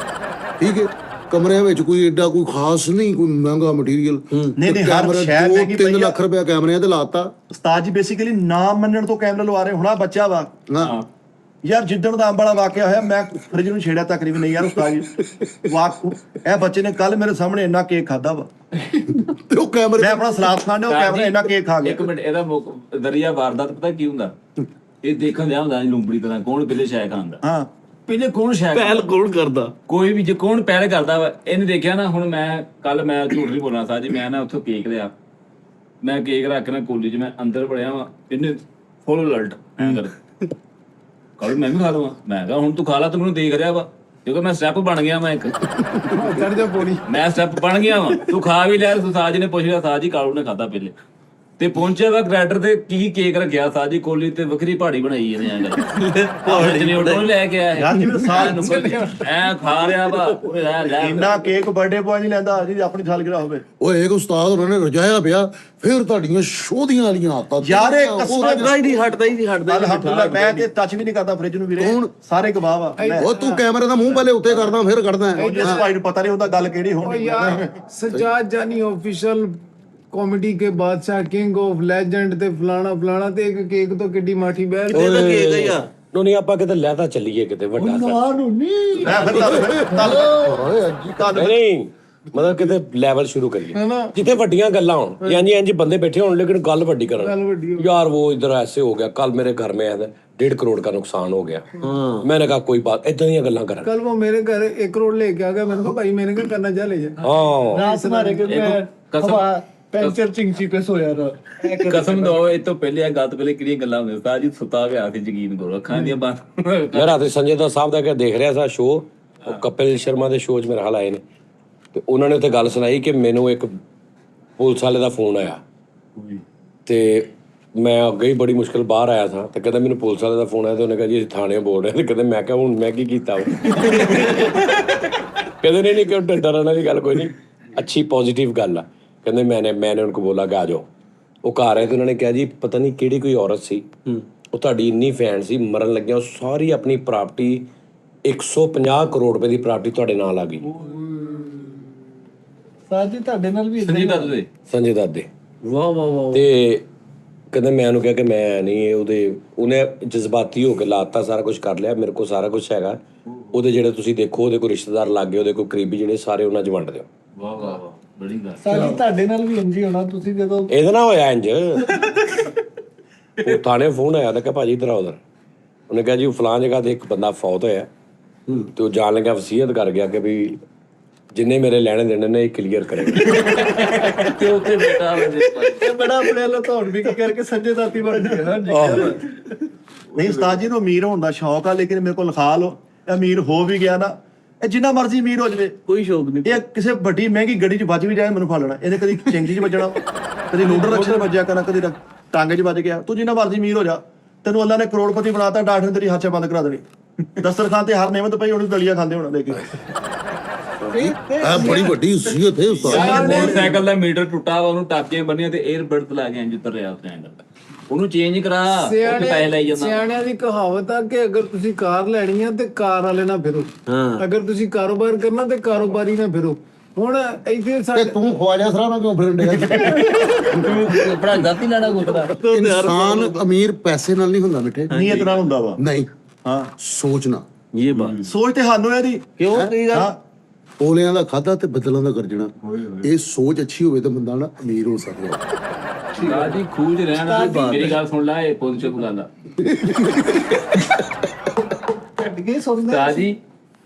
ਠੀਕ ਹੈ, ਕਮਰਿਆਂ ਵਿੱਚ ਕੋਈ ਏਡਾ ਕੋਈ ਖਾਸ ਨਹੀਂ, ਕੋਈ ਮਹਿੰਗਾ ਮਟੀਰੀਅਲ ਨਹੀਂ, ਹਰ ਸ਼ਹਿਰ ਮਹਿੰਗੀ 3 ਲੱਖ ਰੁਪਏ ਕੈਮਰਿਆਂ ਤੇ ਲਾਤਾ। ਉਸਤਾਦ ਜੀ ਬੇਸਿਕਲੀ ਨਾ ਮੰਨਣ ਤੋਂ ਕੈਮਰਾ ਲਵਾ ਰਹੇ। ਹੁਣ ਆ ਬੱਚਾ ਵਾ ਹਾਂ ਯਾਰ, ਜਿੱਦਣ ਦਾ ਅੰਬ ਵਾਲਾ ਵਾਕਿਆ ਹੋਇਆ ਮੈਂ ਫ੍ਰਿਜ ਨੂੰ ਛੇੜਿਆ ਤੱਕ ਨਹੀਂ ਯਾਰ। ਉਸਤਾਦ ਜੀ ਇਹ ਬੱਚੇ ਨੇ ਕੱਲ ਮੇਰੇ ਸਾਹਮਣੇ ਇੰਨਾ ਕੇਕ ਖਾਦਾ ਵਾ, ਤੇ ਉਹ ਕੈਮਰੇ ਮੈਂ ਆਪਣਾ ਸਲਾਦ ਖਾਂਦਾ, ਉਹ ਕੈਮਰਾ ਇੰਨਾ ਕੇਕ ਖਾ ਗਿਆ। ਇੱਕ ਮਿੰਟ, ਇਹਦਾ ਦਰਿਆ ਵਾਰਦਾਤ ਪਤਾ ਕੀ ਹੁੰਦਾ? ਇਹ ਦੇਖਣ ਦਿਆ ਹੁੰਦਾ ਲੂੰਬੜੀ ਤਰ੍ਹਾਂ, ਕੌਣ ਪਹਿਲੇ ਸ਼ਾਇ ਖਾਂਦਾ। ਹਾਂ, ਪਹਿਲੇ ਕੌਣ ਸ਼ਾਇ ਪਹਿਲ ਕੌਣ ਕਰਦਾ? ਕੋਈ ਵੀ ਜੇ ਕੌਣ ਪਹਿਲ ਕਰਦਾ ਵਾ। ਇਹਨੇ ਦੇਖਿਆ ਨਾ, ਹੁਣ ਮੈਂ ਕੱਲ ਮੈਂ ਝੂਠ ਨਹੀਂ ਬੋਲਣਾ ਸਾਜੀ, ਮੈਂ ਨਾ ਉੱਥੋਂ ਕੇਕ ਲਿਆ, ਮੈਂ ਕੇਕ ਰੱਖ ਕੇ ਨਾ ਕੋਲੀ 'ਚ ਮੈਂ ਅੰਦਰ ਵੜਿਆ ਵਾ, ਇਹਨੇ ਫੁੱਲ ਅਲਰਟ ਐਂ ਕਰ ਕੱਲ ਮੈਂ ਵੀ ਖਾ ਲਵਾਂ। ਮੈਂ ਕਿਹਾ ਹੁਣ ਤੂੰ ਖਾ ਲਾ, ਤੂੰ ਮੈਨੂੰ ਦੇਖ ਰਿਹਾ ਵਾ, ਕਿਉਂਕਿ ਮੈਂ ਸਟੈਪ ਬਣ ਗਿਆ, ਮੈਂ ਇੱਕ ਚੜ ਜਾ ਪੌੜੀ। ਮੈਂ ਸਟੈਪ ਬਣ ਗਿਆ ਵਾ, ਤੂੰ ਖਾ ਵੀ ਲਿਆ। ਸਾਜ ਨੇ ਪੁੱਛ ਲਿਆ, ਸਾਜੀ ਕਾਲੂ ਨੇ ਖਾਦਾ ਪਹਿਲੇ। ਤੇ ਪਹੁੰਚਿਆ ਵਾ ਗ੍ਰੈਡਰ ਤੇ ਕੀ ਕੇਕ ਰੱਖਿਆ ਸਾਜੀ ਕੋਲੀ ਤੇ, ਵੱਖਰੀ ਪਹਾੜੀ ਬਣਾਈ ਇਹਨੇ ਐਂ ਕਰਕੇ ਆਟੋ ਲੈ ਕੇ ਆਇਆ ਯਾਰ ਜਿਵੇਂ ਸਾਲ ਐ ਖਾ ਰਿਹਾ ਵਾ। ਇੰਨਾ ਕੇਕ ਬਰਥਡੇ ਬੁਆਏ ਨਹੀਂ ਲੈਂਦਾ ਜੀ, ਆਪਣੀ ਸਾਲਗਿਰਾ ਹੋਵੇ। ਓਏ ਇੱਕ ਉਸਤਾਦ ਉਹਨਾਂ ਨੇ ਰਜਾਇਆ ਪਿਆ, ਫਿਰ ਤੁਹਾਡੀਆਂ ਸ਼ੋਧੀਆਂ ਵਾਲੀਆਂ ਆਦਤਾਂ। ਯਾਰ ਇਹ ਹਟਦਾ ਹੀ ਨਹੀਂ ਅਲਹਮਦੁਲਿਲਾ ਮੈਂ ਤੇ ਟੱਚ ਵੀ ਨਹੀਂ ਕਰਦਾ ਫ੍ਰਿਜ ਨੂੰ ਵੀਰੇ, ਸਾਰੇ ਗਵਾਹ ਵਾ। ਉਹ ਤੂੰ ਕੈਮਰੇ ਦਾ ਮੂੰਹ ਪਹਿਲੇ ਉੱਤੇ ਕਰਦਾ, ਫਿਰ ਕੱਢਦਾ। ਜਿਸ ਭਾਈ ਨੂੰ ਪਤਾ ਨਹੀਂ ਹੁੰਦਾ ਗੱਲ ਕਿਹੜੀ ओ ਹੋਣੀ। यार सज्जाद जानी ऑफिशियल कॉमेडी के बादशाह किंग ऑफ लेजेंड ते फलाना फलाना ते एक केक तो किड्डी माठी बैल ਨੂੰ ਨਹੀਂ ਆਪਾਂ ਕਿਤੇ ਲੈ ਤਾਂ ਚੱਲੀਏ ਕਿਤੇ ਵੱਡਾ ਮੈਂ ਫਿਰ ਨਹੀਂ ਮਤਲਬ ਕਿਤੇ ਲੈਵਲ ਸ਼ੁਰੂ ਕਰੀਏ ਜਿੱਥੇ ਵੱਡੀਆਂ ਗੱਲਾਂ ਹੋਣ। ਇੰਜ ਬੰਦੇ ਬੈਠੇ ਹੋਣ ਲੇਕਿਨ ਗੱਲ ਵੱਡੀ ਕਰਨ। यार वो इधर ऐसे हो गया, कल मेरे घर में 1.5 करोड़ का नुकसान हो गया। मैंने कहा कोई बात, इतना ही गल्लां करा। कल वो मेरे घर 1 करोड़ लेके आ गया, मैंने कहा भाई मैंने क्या करना जा ले जा। हाँ ਰਾਤ ਮਾਰੇ ਕਿ ਮੈਂ ਹਵਾ ਪੈਂਚਰ ਚਿੰਚੀ ਪੇ ਸੋਇਆ ਰਹਾ। ਕਸਮ ਦੋ, ਇਹ ਤੋਂ ਪਹਿਲੇ ਆ ਗੱਲ ਤੋਂ ਪਹਿਲੇ ਕਿਹੜੀਆਂ ਗੱਲਾਂ ਹੁੰਦੀਆਂ ਉਸਤਾਦ ਜੀ? ਸੁੱਤਾ ਪਿਆ ਸੀ, ਯਕੀਨ ਕਰੋ, ਅੱਖਾਂ ਦੀਆਂ ਬੰਦ। ਮੈਂ ਰਾਤੀ ਸੰਜੇ ਦਾ ਸਾਹਿਬ ਦਾ ਕਿ ਦੇਖ ਰਿਹਾ ਸੀ ਸ਼ੋਅ, ਉਹ ਕਪਿਲ ਸ਼ਰਮਾ ਦੇ ਸ਼ੋਅ 'ਚ ਮੇਰੇ ਹਾਲ ਆਏ ਨੇ, ਤੇ ਉਹਨਾਂ ਨੇ ਉੱਥੇ ਗੱਲ ਸੁਣਾਈ ਕਿ ਮੈਨੂੰ ਇੱਕ ਪੁਲਿਸ ਵਾਲੇ ਦਾ ਫੋਨ ਆਇਆ, ਤੇ ਮੈਂ ਅੱਗੇ ਹੀ ਬੜੀ ਮੁਸ਼ਕਿਲ ਬਾਹਰ ਆਇਆ ਸਾਂ, ਤੇ ਕਹਿੰਦਾ ਮੈਨੂੰ ਪੁਲਿਸ ਵਾਲੇ ਦਾ ਫੋਨ ਆਇਆ, ਤੇ ਉਹਨੇ ਕਿਹਾ ਜੀ ਅਸੀਂ ਥਾਣੇ ਬੋਲ ਰਹੇ, ਤੇ ਕਹਿੰਦੇ ਮੈਂ ਕਿਹਾ ਹੁਣ ਮੈਂ ਕੀ ਕੀਤਾ? ਕਹਿੰਦੇ ਨਹੀਂ ਕਿਉਂ ਡਰਨ ਵਾਲੀ ਗੱਲ ਕੋਈ ਨਹੀਂ, ਅੱਛੀ ਪੋਜ਼ਿਟਿਵ ਗੱਲ ਆ। ਕਹਿੰਦੇ ਮੈਨੇ ਉनको बोला कि आ जाओ। ਉਹ ਘਰ ਆਏ ਤੇ ਉਹਨਾਂ ਨੇ ਕਿਹਾ ਜੀ ਪਤਾ ਨਹੀਂ ਕਿਹੜੀ ਕੋਈ ਔਰਤ ਸੀ, ਉਹ ਤੁਹਾਡੀ ਇੰਨੀ ਫੈਨ ਸੀ, ਮਰਨ ਲੱਗਿਆ ਉਹ ਸਾਰੀ ਆਪਣੀ ਪ੍ਰਾਪਰਟੀ 150 ਕਰੋੜ ਰੁਪਏ ਦੀ ਪ੍ਰਾਪਰਟੀ ਤੁਹਾਡੇ ਨਾਲ ਆ ਗਈ। ਸਾਜੀ ਤੁਹਾਡੇ ਨਾਲ ਵੀ ਸੰਜੇ ਦਾਦੇ। ਵਾਹ ਵਾਹ ਵਾਹ। ਤੇ ਕਹਿੰਦੇ ਮੈਂ ਉਹਨੂੰ ਕਿਹਾ ਕਿ ਮੈਂ ਨਹੀਂ, ਉਹਨੇ ਜਜ਼ਬਾਤੀ ਹੋ ਕੇ ਲਾਤਾ, ਸਾਰਾ ਕੁਝ ਕਰ ਲਿਆ, ਮੇਰੇ ਕੋਲ ਸਾਰਾ ਕੁਝ ਹੈਗਾ। ਉਹਦੇ ਜਿਹੜੇ ਤੁਸੀਂ ਦੇਖੋ ਉਹਦੇ ਕੋਈ ਰਿਸ਼ਤੇਦਾਰ ਲੱਗ ਗਏ, ਉਹਦੇ ਕੋਈ ਕਰੀਬੀ ਜਿਹੜੇ ਸਾਰੇ ਉਹਨਾਂ 'ਚ ਵੰਡ ਦਿਓ। ਵਾਹ ਵਾਹ ਵਾਹ, ਬੜੀ ਗੱਲ। ਸਾਜੀ ਤੁਹਾਡੇ ਨਾਲ ਵੀ ਇੰਜ ਹੀ ਹੋਣਾ, ਤੁਸੀਂ ਜਦੋਂ ਇਹਦੇ ਨਾਲ ਹੋਇਆ ਇੰਜ। ਉਹ ਥਾਣੇ ਫੋਨ ਆਇਆ ਤਾਂ ਕਿ ਭਾਜੀ ਇੱਧਰ ਆਓ ਉਧਰ। ਉਹਨੇ ਕਿਹਾ ਜੀ ਉਹ ਫਲਾਂ ਜਗ੍ਹਾ ਤੇ ਇੱਕ ਬੰਦਾ ਫੌਤ ਹੋਇਆ ਤੇ ਉਹ ਜਾਣ ਲੱਗਿਆ ਵਸੀਅਤ ਕਰ ਗਿਆ ਕਿ ਵੀ ਜਿੰਨੇ ਮੇਰੇ ਲੈਣੇ ਦੇਣੇ ਨੇ ਇਹ ਕਲੀਅਰ ਕਰੇਗਾ। ਤੇ ਉੱਥੇ ਬੇਟਾ ਇਹ ਬੜਾ ਆਪਣੇ ਵੱਲੋਂ ਧੌਣ ਵੀ ਕਰਕੇ ਸੱਜੇ ਦਾਤੀ ਬਣ ਗਿਆ। ਨਹੀਂ ਉਸਤਾਦ ਜੀ ਨੂੰ ਅਮੀਰ ਹੋਣ ਦਾ ਸ਼ੌਕ ਆ, ਲੇਕਿਨ ਮੇਰੇ ਕੋਲ ਲਿਖਾ ਲਓ ਅਮੀਰ ਹੋ ਵੀ ਗਿਆ ਨਾ, ਇਹ ਜਿੰਨਾ ਮਰਜ਼ੀ ਅਮੀਰ ਹੋ ਜਾਵੇ ਕੋਈ ਸ਼ੌਕ ਨਹੀਂ। ਇਹ ਕਿਸੇ ਵੱਡੀ ਮਹਿੰਗੀ ਗੱਡੀ 'ਚ ਵੱਜ ਵੀ ਜਾਏ ਮੈਨੂੰ ਫੜ ਲੈਣਾ, ਇਹਨੇ ਕਦੀ ਚਿੰਗੀ 'ਚ ਵੱਜਣਾ, ਕਦੀ ਨੂਡਲ ਰਕਸ਼ੇ 'ਚ ਵੱਜਿਆ ਕਰਨਾ, ਕਦੀ ਟਾਂਗੇ 'ਚ ਵੱਜ ਗਿਆ। ਤੂੰ ਜਿੰਨਾ ਮਰਜ਼ੀ ਅਮੀਰ ਹੋ ਜਾ, ਤੈਨੂੰ ਅੱਲਾ ਨੇ ਕਰੋੜਪਤੀ ਬਣਾਤਾ, ਡਾਕਟਰ ਨੇ ਤੇਰੀ ਹੱਥ 'ਚ ਬੰਦ ਕਰਾ ਦੇਣੀ। ਦਸਤਰਖਾਨ ਤੇ ਹਰ ਨਿਮਤ ਪਈ ਉਹਨੂੰ ਦਲੀਆ ਖਾਂਦੇ ਹੋਣਾ ਦੇਖ ਕੇ। ਇਹ ਬੜੀ ਵੱਡੀ ਹੁਸੀਅਤ ਹੈ ਉਸਤਾਦ। ਮੋਟਰਸਾਈਕਲ ਦਾ ਮੀਟਰ ਟੁੱਟਾ ਵਾ, ਉਹਨੂੰ ਟਾਕੇ ਬੰਨੀਆਂ ਤੇ 에ਅਰਬਡਸ ਲਾ ਕੇ ਇੰਜ ਉਤਰ ਰਿਹਾ ਉੱਥੇ ਐਂਗਲ, ਉਹਨੂੰ ਚੇਂਜ ਕਰਾ, ਉੱਥੇ ਪੈਸੇ ਲਾਈ ਜਾਂਦਾ। ਸਿਆਣਿਆਂ ਦੀ ਕਹਾਵਤ ਆ ਕਿ ਅਗਰ ਤੁਸੀਂ ਕਾਰ ਲੈਣੀ ਆ ਤੇ ਕਾਰ ਵਾਲੇ ਨਾਲ ਫਿਰੋ, ਅਗਰ ਤੁਸੀਂ ਕਾਰੋਬਾਰ ਕਰਨਾ ਤੇ ਕਾਰੋਬਾਰੀ ਨਾਲ ਫਿਰੋ। ਹੁਣ ਇੱਥੇ ਤੇ ਤੂੰ ਖਵਾਜਾ ਸਰਾਣਾ ਕਿਉਂ ਫਿਰਨ ਡਿਆ? ਆਪਣਾ ਦਾਤੀ ਲੈਣਾ ਗੁੱਟਦਾ। ਇਨਸਾਨ ਅਮੀਰ ਪੈਸੇ ਨਾਲ ਨਹੀਂ ਹੁੰਦਾ ਮਿੱਠੇ, ਨੀਅਤ ਨਾਲ ਹੁੰਦਾ ਵਾ। ਨਹੀਂ ਹਾਂ ਸੋਚਣਾ। ਇਹ ਬਾਤ ਸੋਚ ਤੇ ਸਾਨੂੰ ਇਹਦੀ ਕਿਉਂ ਹਾਂ ਓਲਿਆਂ ਦਾ ਖਾਦਾ ਤੇ ਬਦਲਾਂ ਦਾ ਗਰਜਣਾ। ਇਹ ਸੋਚ ਅੱਛੀ ਹੋਵੇ ਤਾਂ ਬੰਦਾ ਨਾ ਅਮੀਰ ਹੋ ਸਕਦਾ। ਸਾਡੀ ਖੂਜ ਰਹਿਣ ਦੀ ਮੇਰੀ ਗੱਲ ਸੁਣ ਲੈ, ਇਹ ਪੋਜ਼ਿਟਿਵ ਗੱਲ ਆ ਅੱਗੇ ਸੁਣਦੇ ਸਾਜੀ।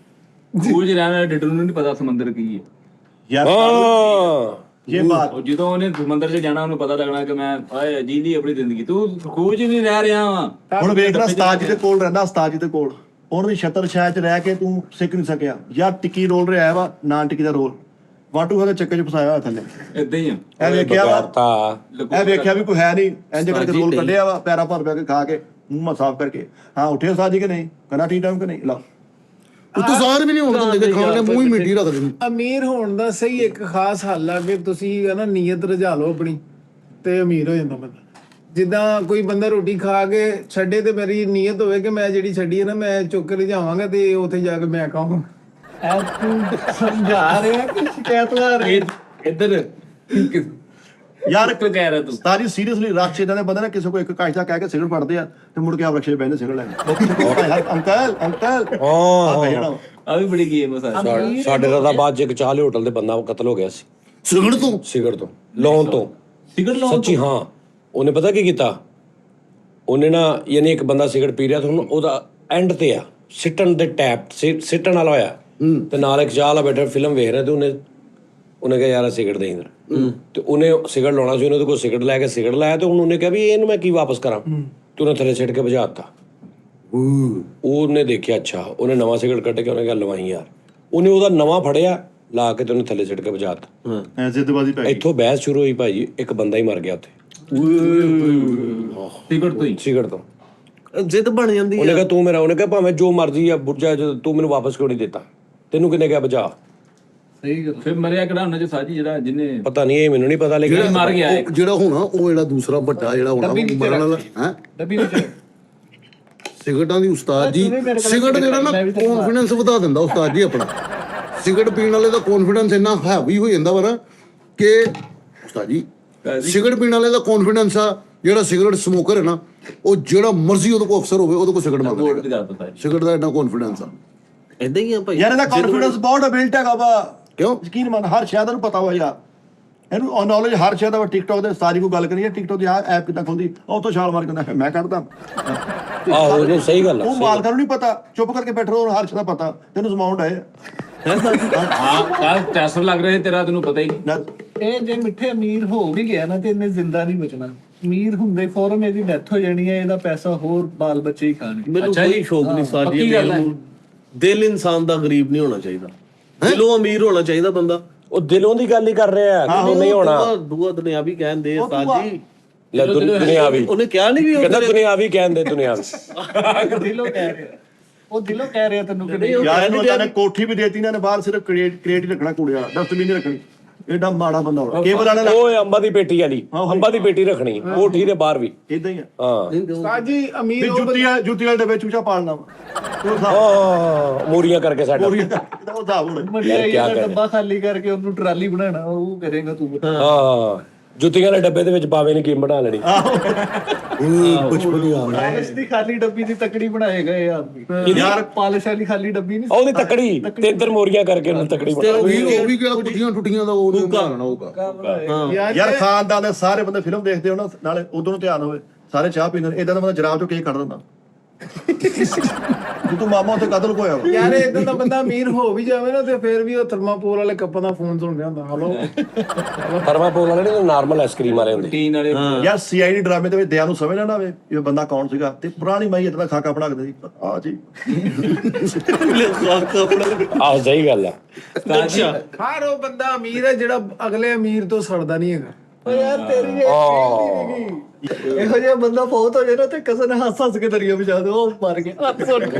ਖੂਜ ਰਹਿਣ ਵਾਲੇ ਡਿਟੂ ਨੂੰ ਨਹੀਂ ਪਤਾ ਸਮੁੰਦਰ ਕੀ ਹੈ। ਯਾਰ ਹਾਂ ਇਹ ਬਾਤ ਉਹ ਜਦੋਂ ਉਹਨੇ ਸਮੁੰਦਰ 'ਚ ਜਾਣਾ ਉਹਨੂੰ ਪਤਾ ਲੱਗਣਾ ਕਿ ਮੈਂ ਆਏ ਜੀ ਲਈ ਆਪਣੀ ਜ਼ਿੰਦਗੀ, ਤੂੰ ਖੂਜ ਨਹੀਂ ਰਹਿ ਰਿਹਾ ਵਾ। ਹੁਣ ਵੇਖਣਾ ਉਸਤਾਦ ਜੀ ਦੇ ਕੋਲ ਰਹਿੰਦਾ, ਉਸਤਾਦ ਜੀ ਦੇ ਕੋਲ ਉਹਨਾਂ ਦੀ ਛਤਰ ਛਾਇਆ 'ਚ ਰਹਿ ਕੇ ਤੂੰ ਸਿੱਖ ਨਹੀਂ ਸਕਿਆ। ਯਾਰ ਟਿੱਕੀ ਰੋਲ ਰਿਹਾ ਵਾ, ਨਾਨ ਟਿੱਕੀ ਦਾ ਰੋਲ ਵਾਟੂ ਉਹਦੇ ਚੱਕੇ 'ਚ ਫਸਾਇਆ ਹੋਇਆ ਥੱਲੇ। ਏਦਾਂ ਹੀ ਆ। ਇਹ ਵੇਖਿਆ ਵਾ, ਬਗਾਰਤਾ ਇਹ ਵੇਖਿਆ ਵੀ ਕੋਈ ਹੈ ਨਹੀਂ, ਇੰਜ ਕਰਕੇ ਰੋਲ ਕੱਢਿਆ ਵਾ, ਪੈਰਾਂ ਭਰ ਕੇ ਖਾ ਕੇ ਮੂੰਹ ਸਾਫ਼ ਕਰਕੇ। ਹਾਂ ਉੱਠੇ ਉਸਤਾਦ ਜੀ ਕਿ ਨਹੀਂ, ਕਹਿੰਦਾ ਠੀਕ ਟਾਈਮ ਕਿ ਨਹੀਂ। ਲਓ ਉੱਤੋਂ ਸਾਰ ਵੀ ਨਹੀਂ ਹੋਣ ਦਿੰਦੇ ਕਿ ਖਾਣ ਦੇ ਮੂੰਹ ਹੀ ਮਿੱਟੀ ਰੱਖ ਦਿੰਦੇ। ਅਮੀਰ ਹੋਣ ਦਾ ਸਹੀ ਇੱਕ ਖਾਸ ਹੱਲ ਆ ਕਿ ਤੁਸੀਂ ਹੈ ਨਾ ਨੀਅਤ ਰਜਾ ਲਓ ਆਪਣੀ ਤੇ ਅਮੀਰ ਹੋ ਜਾਂਦਾ ਬੰਦਾ। ਜਿੱਦਾਂ ਕੋਈ ਬੰਦਾ ਰੋਟੀ ਖਾ ਕੇ ਛੱਡੇ ਤੇ ਮੇਰੀ ਨੀਅਤ ਹੋਵੇ ਕਿ ਮੈਂ ਜਿਹੜੀ ਛੱਡੀ ਹੈ ਨਾ ਮੈਂ ਚੁੱਕ ਕੇ ਲਿਜਾਵਾਂਗਾ ਤੇ ਉੱਥੇ ਜਾ ਕੇ ਮੈਂ ਖਾਵਾਂਗਾ। ਐ ਤੂੰ ਸਮਝਾ ਰਿਹਾ ਕਿ ਸ਼ਿਕਾਇਤ ਲਾ ਰਿਹਾ? ਇੱਧਰ ਯਾਰ ਕਿਉਂ ਕਹਿ ਰਿਹਾ ਤੂੰ? ਉਸਤਾਦ ਜੀ ਸੀਰੀਅਸਲੀ ਰਕਸ਼ ਇਦਾਂ ਦੇ ਬੰਦੇ ਨੇ ਕਿਸੇ ਕੋ ਇੱਕ ਕਾਇਦਾ ਕਹਿ ਕੇ ਸਿਗਰਟ ਫੜਦੇ ਆ ਤੇ ਮੁੜ ਕੇ ਆਪ ਰਕਸ਼ੇ ਬੈਠੇ ਸਿਗਰਟ ਲੈਣ। ਅੰਕਲ ਅੰਕਲ ਆ ਬਈ ਜਿਹੜਾ ਆ ਵੀ ਬੜੀ ਗੇਮ ਆ ਸਾਡੀ। ਸਾਡੇ ਦਾ ਬਾਅਦ 'ਚ ਇੱਕ ਚਾਹ ਵਾਲੇ ਹੋਟਲ ਦੇ ਬੰਦਾ ਕਤਲ ਹੋ ਗਿਆ ਸੀ ਸਿਗਰਟ ਤੋਂ ਸਿਗਰਟ ਤੋਂ, ਲਾਉਣ ਤੋਂ। ਸਿਗਰਟ ਲਾਉਣ ਸੱਚੀ ਹਾਂ। ਉਹਨੇ ਪਤਾ ਕੀ ਕੀਤਾ, ਉਹਨੇ ਨਾ ਯਾਨੀ ਇੱਕ ਬੰਦਾ ਸਿਗਰਟ ਪੀ ਰਿਹਾ ਤੇ ਹੁਣ ਉਹਦਾ ਐਂਡ ਤੇ ਆ ਸਿੱਟਣ ਦੇ ਟੈਪ ਸਿੱਟਣ ਵਾਲਾ ਹੋਇਆ ਤੇ ਨਾਲ ਇੱਕ ਚਾਹ ਵਾਲਾ ਬੈਠਾ ਫਿਲਮ ਵੇਖ ਰਿਹਾ ਤੇ ਉਹਨੇ ਕਿਹਾ ਯਾਰ ਸਿਗਰਟ ਦੇ ਇੰਦਰ ਤੇ ਉਹਨੇ ਸਿਗਰਟ ਲਾਉਣਾ ਸੀ, ਉਹਨੇ ਕੋਲ ਸਿਗਰਟ ਲੈ ਕੇ ਸਿਗਰਟ ਲਾਇਆ ਤੇ ਹੁਣ ਉਹਨੇ ਕਿਹਾ ਵੀ ਇਹਨੂੰ ਮੈਂ ਕੀ ਵਾਪਸ ਕਰਾਂ ਤੇ ਉਹਨੇ ਥੱਲੇ ਸਿੱਟ ਕੇ ਭਜਾ ਦਿੱਤਾ। ਉਹਨੇ ਦੇਖਿਆ ਅੱਛਾ, ਉਹਨੇ ਨਵਾਂ ਸਿਗਰਟ ਕੱਢ ਕੇ ਉਹਨੇ ਕਿਹਾ ਲਵਾਈ ਯਾਰ, ਉਹਨੇ ਉਹਦਾ ਨਵਾਂ ਫੜਿਆ ਲਾ ਕੇ ਤੇ ਉਹਨੇ ਥੱਲੇ ਸਿੱਟ ਕੇ ਭਜਾ ਦਿੱਤਾ। ਐ ਜ਼ਿੱਦਬਾਜ਼ੀ ਪੈ ਗਈ। ਇੱਥੋਂ ਬਹਿਸ ਸ਼ੁਰੂ ਹੋਈ ਭਾਈ, ਇੱਕ ਬੰਦਾ ਹੀ ਮਰ ਗਿਆ ਉੱਥੇ ਸਿਗਰਟ ਤੋਂ ਹੀ। ਸਿਗਰਟ ਤੋਂ। ਜਿੱਦ ਬਣ ਜਾਂਦੀ ਉਹਨੇ ਕਿਹਾ ਤੂੰ ਮੇਰਾ, ਉਹਨੇ ਕਿਹਾ ਭਾਵੇਂ ਜੋ ਮਰਜ਼ੀ ਆ ਬੁੱਝਾ, ਤੂੰ ਮੈਨੂੰ ਵਾਪਸ ਕਿਉਂ ਨਹੀਂ ਦਿੱਤਾ, ਤੈਨੂੰ ਕਿਹਨੇ ਕਿਹਾ ਭਜਾ? ਸਹੀ ਗੱਲ। ਫਿਰ ਮਰਿਆ ਕਿਹੜਾ ਉਹਨਾਂ 'ਚ ਸਾਜੀ ਜਿਹੜਾ ਜਿਹਨੇ ਪਤਾ ਨਹੀਂ, ਇਹ ਮੈਨੂੰ ਨਹੀਂ ਪਤਾ ਲੇਕਿਨ ਮਰ ਗਿਆ ਉਹ ਜਿਹੜਾ ਹੋਣਾ ਉਹ ਜਿਹੜਾ ਦੂਸਰਾ ਵੱਡਾ ਜਿਹੜਾ ਹੋਣਾ ਮਰਨ ਵਾਲਾ ਹੈ ਡੱਬੀ ਵਿੱਚ ਸਿਗਰਟਾਂ ਦੀ ਉਸਤਾਦ ਜੀ। ਸਿਗਰਟ ਜਿਹੜਾ ਨਾ ਕੌਨਫੀਡੈਂਸ ਵਧਾ ਦਿੰਦਾ ਉਸਤਾਦ ਜੀ ਆਪਣਾ। ਸਿਗਰਟ ਪੀਣ ਵਾਲੇ ਦਾ ਕੌਨਫੀਡੈਂਸ ਇੰਨਾ ਹੈਵੀ ਹੋ ਜਾਂਦਾ ਵਾ ਨਾ ਕਿ ਉਸਤਾਦ ਜੀ ਸਿਗਰਟ ਪੀਣ ਵਾਲੇ ਦਾ ਕੌਨਫੀਡੈਂਸ ਆ, ਜਿਹੜਾ ਸਿਗਰਟ ਸਮੋਕਰ ਹੈ ਨਾ ਉਹ ਜਿਹੜਾ ਮਰਜ਼ੀ ਉਹਦੇ ਕੋਲ ਅਫਸਰ ਹੋਵੇ ਉਹਦੇ ਕੋਲ ਸਿਗਰਟ ਬੋਰਡ ਮੰਗਦਾ। ਦੀ ਗੱਲ ਪਤਾ ਹੈ। ਸਿਗਰਟ ਦਾ ਇੰਨਾ ਕੌਨਫੀਡੈਂਸ ਆ। ਏਦਾਂ ਹੀ ਆ ਭਾਈ। ਯਾਰ ਇਹਦਾ ਕੌਨਫੀਡੈਂਸ ਬਹੁਤ ਬਿਲਟ ਹੈਗਾ ਵਾ। ਕਿਉਂ? ਯਕੀਨ ਮੰਨ, ਹਰ ਸ਼ਾਇਦ ਨੂੰ ਪਤਾ ਹੋਇਆ ਯਾਰ, ਇਹਨੂੰ ਨੌਲੇਜ ਹਰ ਸ਼ਾਇਦ ਵਾ। ਟਿਕਟੌਕ ਦੇ ਸਾਰੀ ਕੋਈ ਗੱਲ ਕਰੀਏ, ਟਿਕਟੌਕ ਦੀ ਆ ਐਪ ਕਿੱਦਾਂ ਖੁੱਲਦੀ, ਉਹ ਤੋਂ ਛਾਲ ਮਾਰ ਕੇ ਕਹਿੰਦਾ ਮੈਂ ਕੱਢਦਾ। ਆਹੋ ਉਹਨੂੰ ਸਹੀ ਗੱਲ ਉਹ ਆ। ਮਾਲਕਾਂ ਨੂੰ ਨਹੀਂ ਪਤਾ, ਚੁੱਪ ਕਰਕੇ ਬੈਠੋ, ਉਹਨੂੰ ਹਰ ਸ਼ਾਇਦ ਦਾ ਪਤਾ, ਤੈਨੂੰ ਸਮਾਉਂਡ ਹੈ। ਹਾਂ ਕੱਲ ਟੈਸਟ ਲੱਗ ਰਿਹਾ ਤੇਰਾ, ਤੈਨੂੰ ਪਤਾ ਹੀ ਨਹੀਂ। ਇਹ ਜੇ ਮਿੱਠੇ ਅਮੀਰ ਹੋ ਵੀ ਗਿਆ ਨਾ ਤੇ ਇਹਨੇ ਜ਼ਿੰਦਾ ਨਹੀਂ ਬਚਣਾ। ਅਮੀਰ ਹੁੰਦੇ ਫੌਰਨ ਇਹਦੀ ਡੈਥ ਹੋ ਜਾਣੀ ਹੈ, ਇਹਦਾ ਪੈਸਾ ਹੋਰ ਬਾਲ ਬੱਚੇ ਹੀ ਖਾਣਗੇ। ਮੈਨੂੰ ਅੱਛਾ ਜੀ। ਕੋਈ ਸ਼ੌਕ ਨਹੀਂ ਸਾਜੀ ਪੱਕੀ ਗੱਲ ਹੈ। ਦਿਲ ਇਨਸਾਨ ਦਾ ਗਰੀਬ ਨਹੀਂ ਹੋਣਾ ਚਾਹੀਦਾ, ਦਿਲੋਂ ਅਮੀਰ ਹੋਣਾ ਚਾਹੀਦਾ ਬੰਦਾ। ਉਹ ਦਿਲੋਂ ਦੀ ਗੱਲ ਹੀ ਕਰ ਰਿਹਾ ਕਿ ਨਹੀਂ ਹੋਣਾ। ਦੂਆ ਦੁਨਿਆਵੀ ਕਹਿੰਦੇ ਸਾਜੀ। ਲੈ ਦੁਨਿਆਵੀ, ਉਹਨੇ ਕਿਹਾ ਨਹੀਂ ਵੀ ਕਹਿੰਦਾ ਦੁਨਿਆਵੀ ਕਹਿੰਦੇ ਦੁਨਿਆਵੀ। ਦਿਲੋਂ ਕਹਿ ਰਿਹਾ, ਉਹ ਦਿਲੋਂ ਕਹਿ ਰਿਹਾ ਤੈਨੂੰ ਕਿ ਨਹੀਂ। ਯਾਰ ਇਹਨੂੰ ਉਹਨਾਂ ਨੇ ਕੋਠੀ ਵੀ ਦੇਤੀ, ਇਹਨਾਂ ਨੇ ਬਾਹਰ ਸਿਰਫ ਕ੍ਰੇਟ ਹੀ ਰੱਖਣਾ, ਕੂੜਿਆ ਡਸਟਬਿਨ ਨਹੀਂ ਰੱਖਣੀ। ਐਡਾ ਮਾੜਾ ਬੰਦਾ ਹੋਣਾ ਕੇਬਲ ਵਾਲੇ ਦਾ। ਉਹ ਅੰਬਾ ਦੀ ਪੇਟੀ ਵਾਲੀ, ਅੰਬਾ ਦੀ ਪੇਟੀ ਰੱਖਣੀ ਕੋਠੀ ਦੇ ਬਾਹਰ ਵੀ। ਇਦਾਂ ਹੀ ਆ ਹਾਂ ਉਸਤਾਦ ਜੀ ਵੀ ਅਮੀਰ ਉਹ ਜੁੱਤੀ ਵਾਲੇ ਡੱਬੇ ਚੂਚਾ ਪਾਲਣਾ ਵਾ। ਮੂਰੀਆਂ ਕਰਕੇ ਸਾਡਾ। ਉਹ ਹਿਸਾਬ ਹੋਣਾ। ਮਠਿਆਈ ਦਾ ਡੱਬਾ ਖਾਲੀ ਕਰਕੇ ਉਹਨੂੰ ਟਰਾਲੀ ਬਣਾਉਣਾ, ਉਹ ਕਰੇਗਾ ਤੂੰ। ਹਾਂ ਜੁੱਤੀਆਂ ਦੇ ਡੱਬੇ ਦੇ ਵਿੱਚ ਬਾਵੇ ਨੇ ਕੀ ਬਣਾ ਲੈਣੀ। ਬਚਪਨ ਯਾਦ ਆ। ਪਾਲਿਸ਼ ਦੀ ਖਾਲੀ ਡੱਬੀ ਦੀ ਤਕੜੀ ਬਣਾਏਗਾ ਇਹ ਆਦਮੀ। ਯਾਰ ਪਾਲਿਸ਼ ਵਾਲੀ ਖਾਲੀ ਡੱਬੀ ਨਹੀਂ। ਉਹਦੀ ਤਕੜੀ ਤਿੰਨ ਮੋਰੀਆਂ ਕਰਕੇ ਉਹਨੂੰ ਤਕੜੀ ਬਣਾ। ਉਹ ਵੀ ਕਿਹੜਾ ਪੁੱਠੀਆਂ ਟੁੱਟੀਆਂ ਦਾ ਉਹਨੂੰ ਬਣਾਉਣਾ ਹੋਊਗਾ। ਯਾਰ ਖਾਨਦਾਨ ਦੇ ਸਾਰੇ ਬੰਦੇ ਫਿਲਮ ਦੇਖਦੇ ਹੋ ਨਾ, ਨਾਲੇ ਉਦੋਂ ਨੂੰ ਧਿਆਨ ਹੋਵੇ, ਸਾਰੇ ਚਾਹ ਪੀਂਦੇ ਨੇ, ਇਦਾਂ ਦਾ ਬੰਦਾ ਜਰਾਬ ਚੋਂ ਕੇਕ ਕੱਢ ਦਿੰਦਾ। ਤੂੰ ਮਾਮਾ ਉੱਥੇ ਕਤਲ ਹੋਇਆ ਵਾ। ਯਾਰ ਇਦਾਂ ਦਾ ਬੰਦਾ ਅਮੀਰ ਹੋ ਵੀ ਜਾਵੇ ਨਾ ਤੇ ਫਿਰ ਵੀ ਉਹ ਥਰਮਾਪੋਲ ਵਾਲੇ ਕੱਪਾਂ ਦਾ ਫੋਨ ਸੁਣ ਰਿਹਾ ਹੁੰਦਾ ਹਲੋ ਥਰਮਾਪੋਲ ਵਾਲੇ ਨੇ ਨਾਰਮਲ ਆਈਸਕ੍ਰੀਮ ਵਾਲੇ ਹੁੰਦੇ। ਟੀਨ ਵਾਲੇ ਯਾਰ ਸੀਆਈਡੀ ਡਰਾਮੇ ਦੇ ਵਿੱਚ ਦਿਆਂ ਨੂੰ ਸਮਝ ਨਾ ਆਵੇ ਇਹ ਬੰਦਾ ਕੌਣ ਸੀਗਾ, ਤੇ ਪੁਰਾਣੀ ਮਾਈ ਇਤਨਾ ਖਾਕਾ ਬਣਾ ਕੇ ਦਿੰਦੀ ਆ ਜੀ। ਆਹ ਸਹੀ ਗੱਲ ਆ। ਅੱਛਾ ਹਰ ਉਹ ਬੰਦਾ ਅਮੀਰ ਹੈ ਜਿਹੜਾ ਅਗਲੇ ਅਮੀਰ ਤੋਂ ਸੜਦਾ ਨਹੀਂ ਹੈਗਾ। ਓ ਯਾਰ ਤੇਰੀ ਇਹੋ ਜਿਹਾ ਬੰਦਾ ਫੌਤ ਹੋ ਜਾਏ ਨਾ ਤੇ ਕਿਸੇ ਨੇ ਹੱਸ ਕੇ ਦਰਿਆ ਵਿਚਾ ਦੇ ਉਹ ਮਰ ਗਿਆ ਹੱਥ ਸੁੱਟ ਕੇ।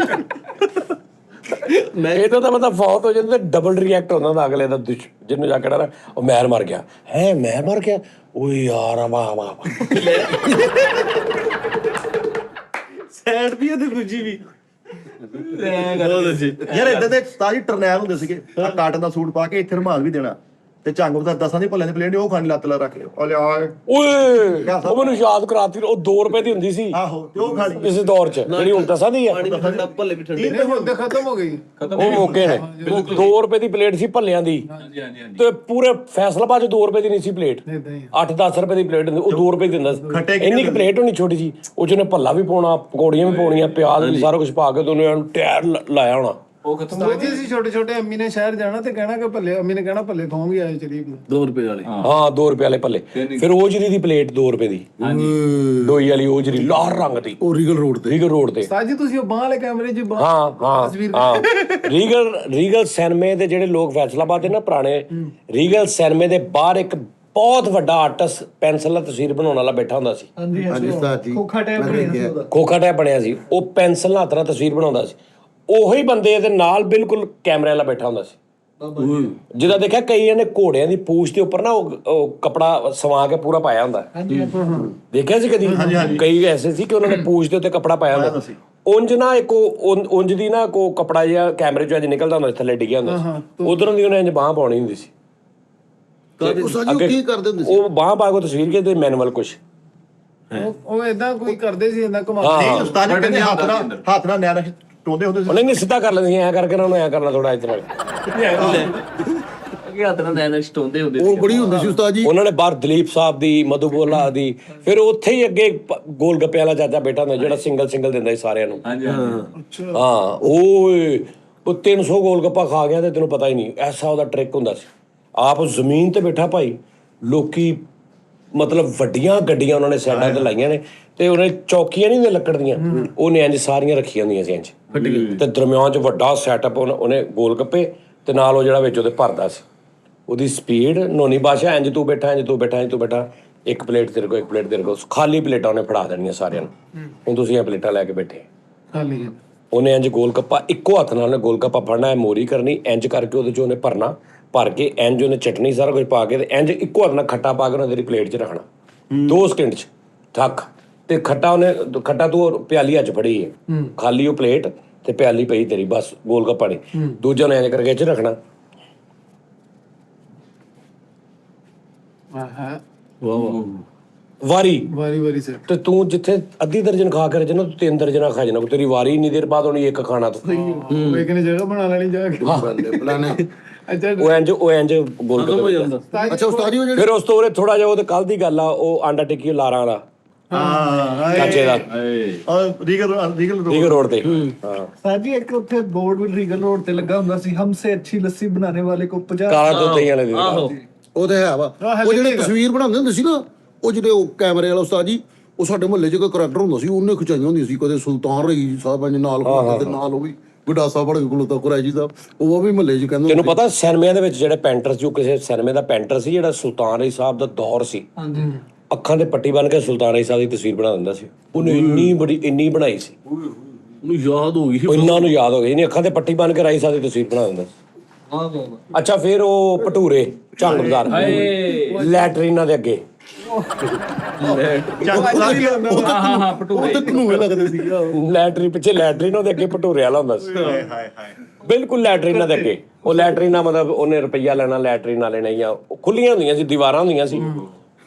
ਇਹ ਤਾਂ ਮਤਲਬ ਫੌਤ ਹੋ ਜਾਂਦਾ ਡਬਲ ਰਿਐਕਟ ਹੁੰਦਾ ਦਾ ਅਗਲੇ ਦਾ ਜਿਹਨੂੰ ਜਾ ਕੇ ਨਾ ਉਹ ਮਹਿਰ ਮਰ ਗਿਆ ਹੈ ਮਹਿਰ ਮਰ ਗਿਆ ਓਏ ਯਾਰ ਵਾਹ ਵਾਹ ਸੈਡ ਵੀ ਹੈ ਤੇ ਦੂਜੀ ਵੀ ਬਹੁਤ ਅੱਛੀ। ਯਾਰ ਇਦਾਂ ਦੇ ਤਾਜੀ ਟਰਨੈਲ ਹੁੰਦੇ ਸੀਗੇ, ਆ ਕਾਟਨ ਦਾ ਸੂਟ ਪਾ ਕੇ ਇੱਥੇ ਰੁਮਾਲ ਵੀ ਦੇਣਾ, ਤੇ ਝੰਗ ਬਤਾ ਦਸਾਂ ਦੀ ਭੱਲਿਆਂ ਦੀ ਪਲੇਟ ਉਹ ਖਾਣੀ ਲੱਤ ਲਾ ਰੱਖ ਲਿਓ ਉਹ ਲਿਆ ਓਏ ਉਹ ਮੈਨੂੰ ਯਾਦ ਕਰਾਤੀ ਉਹ 2 ਰੁਪਏ ਦੀ ਹੁੰਦੀ ਸੀ ਆਹੋ ਤੇ ਉਹ ਖਾਣੀ। ਕਿਸੇ ਦੌਰ ਚ ਜਿਹੜੀ ਹੁਣ ਦੱਸਾਂ ਦੀ ਆ ਪਾਣੀ ਵੀ ਠੰਡਾ ਭੱਲੇ ਵੀ ਠੰਡੇ। ਇਹ ਹੁਣ ਤੇ ਖਤਮ ਹੋ ਗਈ। ਉਹ ਮੌਕੇ ਨੇ 2 ਰੁਪਏ ਦੀ ਪਲੇਟ ਸੀ ਭੱਲਿਆਂ ਦੀ ਤੇ ਪੂਰੇ ਫੈਸਲਾਬਾਦ ਚ 2 ਰੁਪਏ ਦੀ ਨਹੀਂ ਸੀ ਪਲੇਟ, ਇਦਾਂ ਹੀ 8-10 ਰੁਪਏ ਦੀ ਪਲੇਟ ਹੁੰਦੀ ਉਹ 2 ਰੁਪਏ ਦੀ ਦਿੰਦਾ ਸੀ। ਖੱਟੇ ਇੰਨੀ ਕੁ ਪਲੇਟ ਹੋਣੀ ਛੋਟੀ ਜੀ ਉਹ ਚ ਉਹਨੇ ਭੱਲਾ ਵੀ ਪਾਉਣਾ ਪਕੌੜੀਆਂ ਵੀ ਪਾਉਣੀਆਂ ਪਿਆਜ਼ ਵੀ ਸਾਰਾ ਕੁਝ ਪਾ ਕੇ ਤੇ ਉਹਨੇ ਟਾਇਰ ਲਾਇਆ ਹੋਣਾ। ਉਹ ਖਤਮ ਸਾਜੀ ਅਸੀਂ ਛੋਟੇ ਛੋਟੇ ਅੰਮੀ ਨੇ ਸ਼ਹਿਰ ਜਾਣਾ ਤੇ ਕਹਿਣਾ ਕਿ ਭੱਲੇ ਅੰਮੀ ਨੇ ਕਹਿਣਾ ਭੱਲੇ ਖਵਾਉਂਗੀ ਆਏ ਚਲੀਏ 2 ਰੁਪਏ ਵਾਲੇ ਹਾਂ 2 ਰੁਪਏ ਵਾਲੇ ਭੱਲੇ। ਫਿਰ ਓਜਰੀ ਦੀ ਪਲੇਟ 2 ਰੁਪਏ ਦੀ ਡੋਈ ਵਾਲੀ ਓਜਰੀ ਲਾਲ ਰੰਗ ਦੀ ਉਹ ਰੀਗਲ ਰੋਡ ਤੇ ਰੀਗਲ ਰੋਡ ਤੇ। ਸਾਜੀ ਤੁਸੀਂ ਉਹ ਬਾਹ ਵਾਲੇ ਕੈਮਰੇ 'ਚ ਹਾਂ ਰੀਗਲ ਸਿਨੇਮੇ ਦੇ ਜਿਹੜੇ ਲੋਕ ਫੈਸਲਾਬਾਦ ਦੇ ਨਾ ਪੁਰਾਣੇ ਰੀਗਲ ਸਿਨੇਮੇ ਦੇ ਬਾਹਰ ਇੱਕ ਬਹੁਤ ਵੱਡਾ ਆਰਟਿਸਟ ਪੈਨਸਲ ਨਾਲ ਤਸਵੀਰ ਬਣਾਉਣ ਵਾਲਾ ਬੈਠਾ ਹੁੰਦਾ ਸੀ। ਹਾਂਜੀ ਹਾਂਜੀ ਉਸਤਾਦ ਜੀ ਖੋਖਾ ਟਾਈਪ ਬਣਿਆ ਸੀ ਉਹਦਾ। ਖੋਖਾ ਟਾਈਪ ਬਣਿਆ ਸੀ ਉਹ ਪੈਨਸਲ ਨਾਲ ਹੱਥ ਨਾਲ ਤਸਵੀਰ ਬਣਾਉਂਦਾ ਸੀ। ਉਹੀ ਬੰਦੇ ਦੇ ਨਾਲ ਬਿਲਕੁਲ ਕੈਮਰੇ ਵਾਲਾ ਬੈਠਾ ਹੁੰਦਾ ਸੀ। ਜਿਹਦਾ ਦੇਖਿਆ ਕਈਆਂ ਨੇ ਘੋੜਿਆਂ ਦੀ ਪੂਛ ਦੇ ਉੱਪਰ ਨਾ ਉਹ ਕਪੜਾ ਸਵਾ ਕੇ ਪੂਰਾ ਪਾਇਆ ਹੁੰਦਾ। ਦੇਖਿਆ ਸੀ ਕਦੀ? ਕਈ ਐਸੇ ਸੀ ਕਿ ਉਹਨਾਂ ਨੇ ਪੂਛ ਦੇ ਉੱਤੇ ਕਪੜਾ ਪਾਇਆ ਹੁੰਦਾ। ਉਂਝ ਨਾ ਇੱਕ ਉਂਝ ਦੀ ਨਾ ਕੋ ਕਪੜਾ ਜਿਹਾ ਕੈਮਰੇ ਚੋਂ ਅੱਜ ਨਿਕਲਦਾ ਹੁੰਦਾ ਥੱਲੇ ਡਿੱਗਿਆ ਹੁੰਦਾ ਸੀ, ਉਧਰੋਂ ਦੀ ਉਹਨੇ ਇੰਜ ਬਾਂਹ ਪਾਉਣੀ ਹੁੰਦੀ ਸੀ। ਉਸਤਾਦ ਜੀ ਉਹ ਕੀ ਕਰਦੇ ਹੁੰਦੇ ਸੀ? ਉਹ ਬਾਂਹ ਪਾ ਕੇ ਤਸਵੀਰ ਖਿੱਚਦੇ ਮੈਨੂਅਲ ਕੁਛ ਉਹ ਇਦਾਂ ਕੋਈ ਕਰਦੇ ਸੀ ਇਦਾਂ ਘੁਮਾ ਨਹੀਂ ਉਸਤਾਦ ਜੀ ਕਹਿੰਦੇ ਹੱਥ ਨਾਲ ਨਿਆਣਾ ਟੋਂਦੇ ਹੁੰਦੇ ਸੀ। ਉਹਨੇ ਨਹੀਂ ਸਿੱਧਾ ਕਰ ਲੈਂਦੇ ਐ ਕਰਕੇ ਉਹਨਾਂ ਨੂੰ ਐ ਕਰਨਾ ਥੋੜਾ ਇਸ ਤਰ੍ਹਾਂ। ਕਿ ਹੱਥ ਨਾਲ ਨੈਣ ਸਟੋਂਦੇ ਹੁੰਦੇ ਉਹ ਬੜੀ ਹੁੰਦੀ ਸੀ ਉਸਤਾਦ ਜੀ। ਉਹਨਾਂ ਨੇ ਬਾਹਰ ਦਲੀਪ ਸਾਹਿਬ ਦੀ ਮਧੂਬੋਲਾ ਦੀ ਫਿਰ ਉੱਥੇ ਹੀ ਅੱਗੇ ਗੋਲ ਗੱਪੇ ਵਾਲਾ ਚਾਚਾ ਬੈਠਾ ਹੁੰਦਾ ਜਿਹੜਾ ਸਿੰਗਲ ਦਿੰਦਾ ਸੀ ਸਾਰਿਆਂ ਨੂੰ। ਹਾਂਜੀ ਹਾਂ ਓਏ ਉਹ 300 ਗੋਲ ਗੱਪਾ ਖਾ ਗਿਆ ਤੇ ਤੈਨੂੰ ਪਤਾ ਹੀ ਨਹੀਂ। ਐਸਾ ਉਹਦਾ ਟ੍ਰਿਕ ਹੁੰਦਾ ਸੀ। ਆਪ ਜ਼ਮੀਨ ਤੇ ਬੈਠਾ ਭਾਈ ਲੋਕੀ ਮਤਲਬ ਵੱਡੀਆਂ ਗੱਡੀਆਂ ਉਹਨਾਂ ਨੇ ਸਾਈਡਾਂ ਤੇ ਲਾਈਆਂ ਨੇ ਤੇ ਉਹਨੇ ਚੌਕੀਆਂ ਨਹੀਂ ਹੁੰਦੀਆਂ ਲੱਕੜ ਦੀਆਂ ਉਹਨੇ ਇੰਜ ਸਾਰੀਆਂ ਰੱਖੀਆਂ ਹੁੰਦੀਆਂ ਸੀ ਇੰਜ ਤੇ ਦਰਮਿਆਨ 'ਚ ਵੱਡਾ ਸੈਟਅਪ ਉਹਨੇ ਗੋਲ ਗੱਪੇ ਤੇ ਨਾਲ ਉਹ ਜਿਹੜਾ ਵਿੱਚ ਉਹਦੇ ਭਰਦਾ ਸੀ। ਉਹਦੀ ਸਪੀਡ ਨੋਨੀ ਬਾਸ਼ਾ ਇੰਜ ਤੂੰ ਬੈਠਾ ਇੱਕ ਪਲੇਟ ਤੇਰੇ ਕੋਲ ਇੱਕ ਪਲੇਟ ਤੇਰੇ ਕੋਲ ਖਾਲੀ ਪਲੇਟਾਂ ਉਹਨੇ ਫੜਾ ਦੇਣੀਆਂ ਸਾਰਿਆਂ ਨੂੰ। ਹੁਣ ਤੁਸੀਂ ਇਹ ਪਲੇਟਾਂ ਲੈ ਕੇ ਬੈਠੇ ਖਾਲੀ ਉਹਨੇ ਇੰਜ ਗੋਲ ਗੱਪਾ ਇੱਕੋ ਹੱਥ ਨਾਲ ਉਹਨੇ ਗੋਲ ਗੱਪਾ ਫੜਨਾ ਮੋਰੀ ਕਰਨੀ ਇੰਜ ਕਰਕੇ ਉਹਦੇ 'ਚ ਉਹਨੇ ਭਰ ਕੇ ਇੰਜ ਉਹਨੇ ਚਟਨੀ ਸਾਰਾ ਕੁਝ ਪਾ ਕੇ ਤੇ ਇੰਜ ਇੱਕੋ ਹੱਥ ਨਾਲ ਖੱਟਾ ਪਾ ਕੇ ਉਹਨੇ ਤੇਰੀ ਪਲੇਟ 'ਚ ਰੱਖਣਾ 2 ਸਕਿੰਟ 'ਚ ਠੱਕ ਤੇ ਖੱਟਾ ਤੂੰ ਪਿਆਲੀ ਅੱਜ ਫੜੀ ਹੈ ਖਾਲੀ ਉਹ ਪਲੇਟ ਤੇ ਪਿਆਲੀ ਪਈ ਤੇਰੀ ਬਸ ਗੋਲ ਗੱਪਾ ਨਹੀਂ। ਦੂਜਾ ਨੇ ਇੰਜ ਕਰਕੇ 'ਚ ਰੱਖਣਾ। ਵਾਰੀ ਸੇ ਤੇ ਤੂੰ ਜਿੱਥੇ ਅੱਧੀ ਦਰਜਨ ਖਾ ਕੇ ਰਜਣਾ ਤੂੰ 3 ਦਰਜਨਾਂ ਖਾ ਜਾਣਾ ਤੇਰੀ ਵਾਰੀ ਇੰਨੀ ਦੇਰ ਬਾਅਦ ਉਹਨੇ ਇੱਕ ਖਾਣਾ ਤੂੰ ਇੱਕ ਨੇ ਜਗ੍ਹਾ ਬਣਾ ਲੈਣੀ ਜਾ ਕੇ ਪਲਾਨੇ ਅੱਛਾ ਉਹ ਇੰਜ ਗੋਲ ਗੱਪੇ। ਅੱਛਾ ਉਸਤਾਦ ਜੀ ਉਹ ਜਿਹੜੇ ਫਿਰ ਉਸ ਤੋਂ ਉਹਨੇ ਥੋੜਾ ਜਿਹਾ ਉਹਦੇ ਕੱਲ ਦੀ ਗੱਲ ਆ ਉਹ ਆਂਡਾ ਟਿੱਕੀ ਲਾਰਾਂ ਵਾਲਾ ਚਾਚੇ ਦਾ ਰੀਗਲ ਰੋਡ ਤੇ। ਹਾਂ ਸਾਜੀ ਇੱਕ ਉੱਥੇ ਬੋਰਡ ਵੀ ਰੀਗਲ ਰੋਡ ਤੇ ਲੱਗਾ ਹੁੰਦਾ ਸੀ ਹਮਸੇ ਅੱਛੀ ਲੱਸੀ ਬਣਾने वाले को 50। ਕਾਲਾ ਦੁੱਧ ਦਹੀਂ ਵਾਲੇ ਦੀ ਉਹ ਤੇ ਹੈ ਵਾ ਉਹ ਜਿਹੜੇ ਤਸਵੀਰ ਬਣਾਉਂਦੇ ਹੁੰਦੇ ਸੀ ਨਾ ਉਹ ਜਿਹੜੇ ਉਹ ਕੈਮਰੇ ਵਾਲਾ ਉਸਤਾਦ ਜੀ ਉਹ ਸਾਡੇ ਮੁਹੱਲੇ 'ਚ ਕੋਈ ਕਰੈਕਟਰ ਹੁੰਦਾ ਸੀ ਉਹਨੇ ਖਿਚਾਈਆਂ ਹੁੰਦੀਆਂ ਸੀ ਕਦੇ ਸੁਲਤਾਨ ਰਹੀ ਸਾਹਿਬ ਇੰਜ ਨਾਲ ਖਲੋਤੇ ਤੇ ਨਾਲ ਉਹ ਵੀ ਗਡਾਸਾ ਫੜ ਕੇ ਖਲੋਤਾ ਕੁਰੈਜੀ ਸਾਹਿਬ ਉਹ ਵੀ ਮੁਹੱਲੇ 'ਚ ਕਹਿੰਦੇ ਤੈਨੂੰ ਪਤਾ ਸਿਨੇਮਿਆਂ ਦੇ ਵਿੱਚ ਜਿਹੜੇ ਪੈਂਟਰ ਸੀ ਉਹ ਕਿਸੇ ਸਿਨੇਮੇ ਦਾ ਪੈਂਟਰ ਸੀ ਜਿਹੜਾ ਸੁਲਤਾਨ ਰਹੀ ਸਾਹਿਬ ਦਾ ਦੌਰ ਸੀ। ਅੱਖਾਂ ਤੇ ਪੱਟੀ ਬੰਨ ਕੇ ਸੁਲਤਾਨ ਰਹੀ ਸਾਹਿਬ ਦੀ ਤਸਵੀਰ ਬਣਾ ਦਿੰਦਾ ਸੀ। ਉਹਨੇ ਇੰਨੀ ਬਣਾਈ ਸੀ ਉਹਨੂੰ ਯਾਦ ਹੋ ਗਈ ਉਹਨਾਂ ਨੂੰ ਯਾਦ ਹੋ ਗਈ ਇਹਨੇ ਅੱਖਾਂ ਤੇ ਪੱਟੀ ਬੰਨ ਕੇ ਰਾਈ ਸਾਹਿਬ ਦੀ ਤਸਵੀਰ ਬਣਾ ਦਿੰਦਾ ਸੀ। ਅੱਛਾ ਫਿਰ ਉਹ ਭਟੂਰੇ ਝੰਗ ਬਾਜ਼ਾਰ ਲੈਟਰੀਨਾਂ ਦੇ ਅੱਗੇ ਹਾਂ ਉਹ ਤੇ ਕਨੂਏ ਲੱਗਦੇ ਸੀ ਲੈਟਰੀ ਪਿੱਛੇ ਲੈਟਰੀਨ ਉਹਦੇ ਅੱਗੇ ਭਟੂਰੇ ਵਾਲਾ ਹੁੰਦਾ ਸੀ। ਬਿਲਕੁਲ ਲੈਟਰੀਨਾਂ ਦੇ ਅੱਗੇ ਉਹ ਲੈਟਰੀਨਾਂ ਮਤਲਬ ਉਹਨੇ ਰੁਪਈਆ ਲੈਣਾ ਲੈਟਰੀਨਾਂ ਲੈਣਾ ਜਾਂ ਖੁੱਲੀਆਂ ਹੁੰਦੀਆਂ ਸੀ ਦੀਵਾਰਾਂ ਹੁੰਦੀਆਂ ਸੀ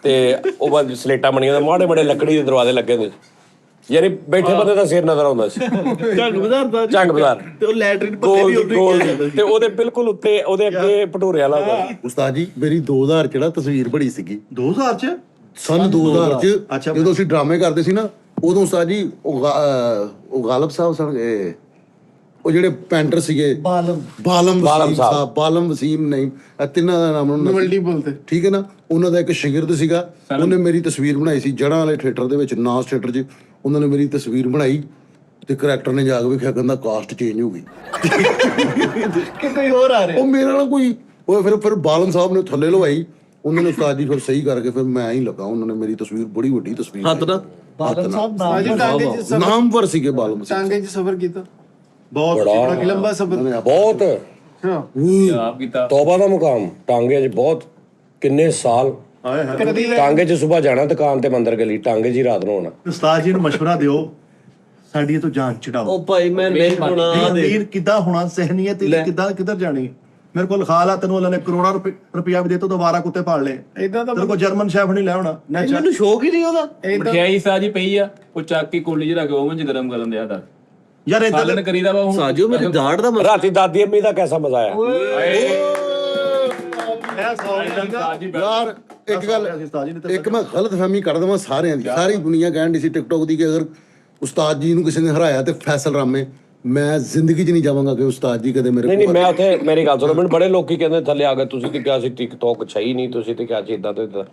ਤੇ ਉਹ ਬਾਅਦ ਸਲੇਟਾਂ ਬਣੀਆਂ ਮਾੜੇ ਮਾੜੇ ਲੱਕੜੀ ਦੇ ਦਰਵਾਜ਼ੇ ਲੱਗੇ ਹੁੰਦੇ ਸੀ ਯਾਨੀ ਬੈਠੇ ਬੰਦੇ ਦਾ ਸਿਰ ਨਜ਼ਰ ਆਉਂਦਾ ਸੀ। ਝੰਗ ਬਾਜ਼ਾਰ ਤੇ ਉਹ ਲੈਟਰਿਨ ਗੋਲ ਤੇ ਉਹਦੇ ਬਿਲਕੁਲ ਉੱਤੇ ਉਹਦੇ ਅੱਗੇ ਭਟੂਰੇ ਵਾਲਾ ਹੁੰਦਾ। ਉਸਤਾਦ ਜੀ ਮੇਰੀ 2000 ਚ ਨਾ ਤਸਵੀਰ ਬੜੀ ਸੀਗੀ 2000 ਚ ਸਨ 2000 ਚ ਜਦੋਂ ਅਸੀਂ ਡਰਾਮੇ ਕਰਦੇ ਸੀ ਨਾ ਉਦੋਂ ਉਸਤਾਦ ਜੀ ਉਹ ਗਾਲਬ ਸਾਹਿਬ ਸਨ, ਉਹ ਜਿਹੜੇ ਪੈਂਟਰ ਸੀਗੇ, ਬਾਲਮ ਵਸੀਮ ਸਾਹਿਬ, ਬਾਲਮ ਵਸੀਮ ਨਹੀਂ, ਇਹ ਤਿੰਨਾਂ ਦਾ ਨਾਮ ਉਹਨਾਂ ਨਵਲਡੀ ਬੋਲਦੇ, ਠੀਕ ਹੈ ਨਾ। ਉਹਨਾਂ ਦਾ ਇੱਕ ਸ਼ਾਗਿਰਦ ਸੀਗਾ, ਉਹਨੇ ਮੇਰੀ ਤਸਵੀਰ ਬਣਾਈ ਸੀ ਜੜ੍ਹਾਂ ਵਾਲੇ ਥੀਏਟਰ ਦੇ ਵਿੱਚ, ਨਾਸ ਥੀਏਟਰ 'ਚ। ਉਹਨਾਂ ਨੇ ਮੇਰੀ ਤਸਵੀਰ ਬਣਾਈ ਤੇ ਕਰੈਕਟਰ ਨੇ ਜਾ ਕੇ ਵੇਖਿਆ, ਕਹਿੰਦਾ ਕਾਸਟ ਚੇਂਜ ਹੋ ਗਈ ਕਿ ਕੋਈ ਹੋਰ ਆ ਰਿਹਾ। ਉਹ ਮੇਰੇ ਨਾਲ ਕੋਈ ਉਹ ਫਿਰ ਬਾਲਮ ਸਾਹਿਬ ਨੇ ਥੱਲੇ ਲਵਾਈ, ਉਹਨਾਂ ਨੇ ਉਸਤਾਦ ਜੀ ਫਿਰ ਸਹੀ ਕਰਕੇ ਫਿਰ ਮੈਂ ਹੀ ਲੱਗਾ। ਉਹਨਾਂ ਨੇ ਮੇਰੀ ਤਸਵੀਰ, ਬੜੀ ਵੱਡੀ ਤਸਵੀਰ, ਹੱਥ ਦਾ ਬਾਦਲ ਸਾਹਿਬ ਸਾਜੀ ਟਾਂਗੇ 'ਚ ਸਫ਼ਰ, ਨਾਮਵਰ ਸੀਗੇ ਬਾਲਮ ਸਿੰਘ। ਟਾਂਗੇ 'ਚ ਸਫ਼ਰ ਕੀਤਾ, ਬਹੁਤ ਲੰਬਾ ਸਫ਼ਰ। ਬਹੁਤ ਹਾਂ, ਆਪ ਕੀਤਾ। ਤੋਬਾ ਦਾ ਮੁਕਾਮ ਟਾਂਗੇ 'ਚ, ਬਹੁਤ ਕਿੰਨੇ ਸਾਲ ਆਏ ਹਾਏ। ਕਦੀ ਟਾਂਗੇ 'ਚ ਸਵੇਰ ਜਾਣਾ ਦੁਕਾਨ ਤੇ ਮੰਦਰ ਗਲੀ, ਟਾਂਗੇ 'ਚ ਹੀ ਰਾਤ ਨੂੰ ਆਉਣਾ। ਉਸਤਾਦ ਜੀ ਨੂੰ ਮਸ਼ਵਰਾ ਦਿਓ, ਸਾਡੀ ਇਹ ਤੋਂ ਜਾਨ ਛਡਾਓ। ਉਹ ਭਾਈ ਮੈਂ ਨਹੀਂ ਹੋਣਾ ਅਮੀਰ ਕਿੱਦਾਂ ਹੋਣਾ, ਸਹਿਨੀਅਤ ਕਿੱਧਰ ਜਾਣੀ। ਮੇਰੇ ਕੋਲ ਖਾਲਾ ਤੈਨੂੰ ਉਹਨਾਂ ਨੇ ਕਰੋੜਾਂ ਰੁਪਇਆ ਵੀ ਦੇ ਤਾ, ਦੁਬਾਰਾ ਕੁੱਤੇ ਪਾਲ ਲਏ। ਏਦਾਂ ਤਾਂ ਤੇਰੇ ਕੋਲ ਜਰਮਨ ਸ਼ੈਫ ਨਹੀਂ ਲੈ ਹੋਣਾ। ਮੈਨੂੰ ਸ਼ੌਕ ਹੀ ਨਹੀਂ ਉਹਦਾ। ਮਠਿਆਈ ਸਾਜੀ ਪਈ ਆ, ਉਹ ਚੱਕ ਕੇ ਕੋਲੀ 'ਚ ਰੱਖ ਕੇ ਓਵਨ 'ਚ ਗਰਮ ਕਰਨ ਦਿਆ ਦਾ ਯਾਰ ਇਦਾਂ ਸਾਲਨ ਕਰੀਦਾ ਵਾ ਹੁਣ। ਸਾਜੋ ਮੇਰੀ ਦਾੜ ਦਾ ਰਾਤੀ ਦਾਦੀ ਅੰਮੀ ਦਾ ਕੈਸਾ ਮਜ਼ਾ ਆਇਆ। ਯਾਰ ਇੱਕ ਗੱਲ, ਇੱਕ ਮੈਂ ਗਲਤਫਹਿਮੀ ਕਰ ਦੇਵਾਂ ਸਾਰਿਆਂ ਦੀ, ਸਾਰੀ ਦੁਨੀਆ ਕਹਿਣ ਦੀ ਸੀ ਟਿਕਟੋਕ ਦੀ ਕਿ ਅਗਰ ਉਸਤਾਦ ਜੀ ਨੂੰ ਕਿਸੇ ਨੇ ਹਰਾਇਆ ਤੇ ਫੈਸਲ ਰਾਮੇ। ਮੈਂ ਜ਼ਿੰਦਗੀ 'ਚ ਨਹੀਂ ਜਾਵਾਂਗਾ ਕਿ ਉਸਤਾਦ ਜੀ ਕਦੇ ਮੇਰੇ ਨਹੀਂ ਮੈਂ ਉੱਥੇ, ਮੇਰੀ ਗੱਲ ਸੁਣੋ, ਮੈਨੂੰ ਬੜੇ ਲੋਕੀ ਕਹਿੰਦੇ ਥੱਲੇ ਆ ਗਏ, ਤੁਸੀਂ ਤੇ ਕਿਹਾ ਸੀ ਟਿਕਟੋਕ ਛਈ ਨਹੀਂ, ਤੁਸੀਂ ਤੇ ਕਿਹਾ ਸੀ ਇਦਾਂ ਤੇ ਇਦਾਂ।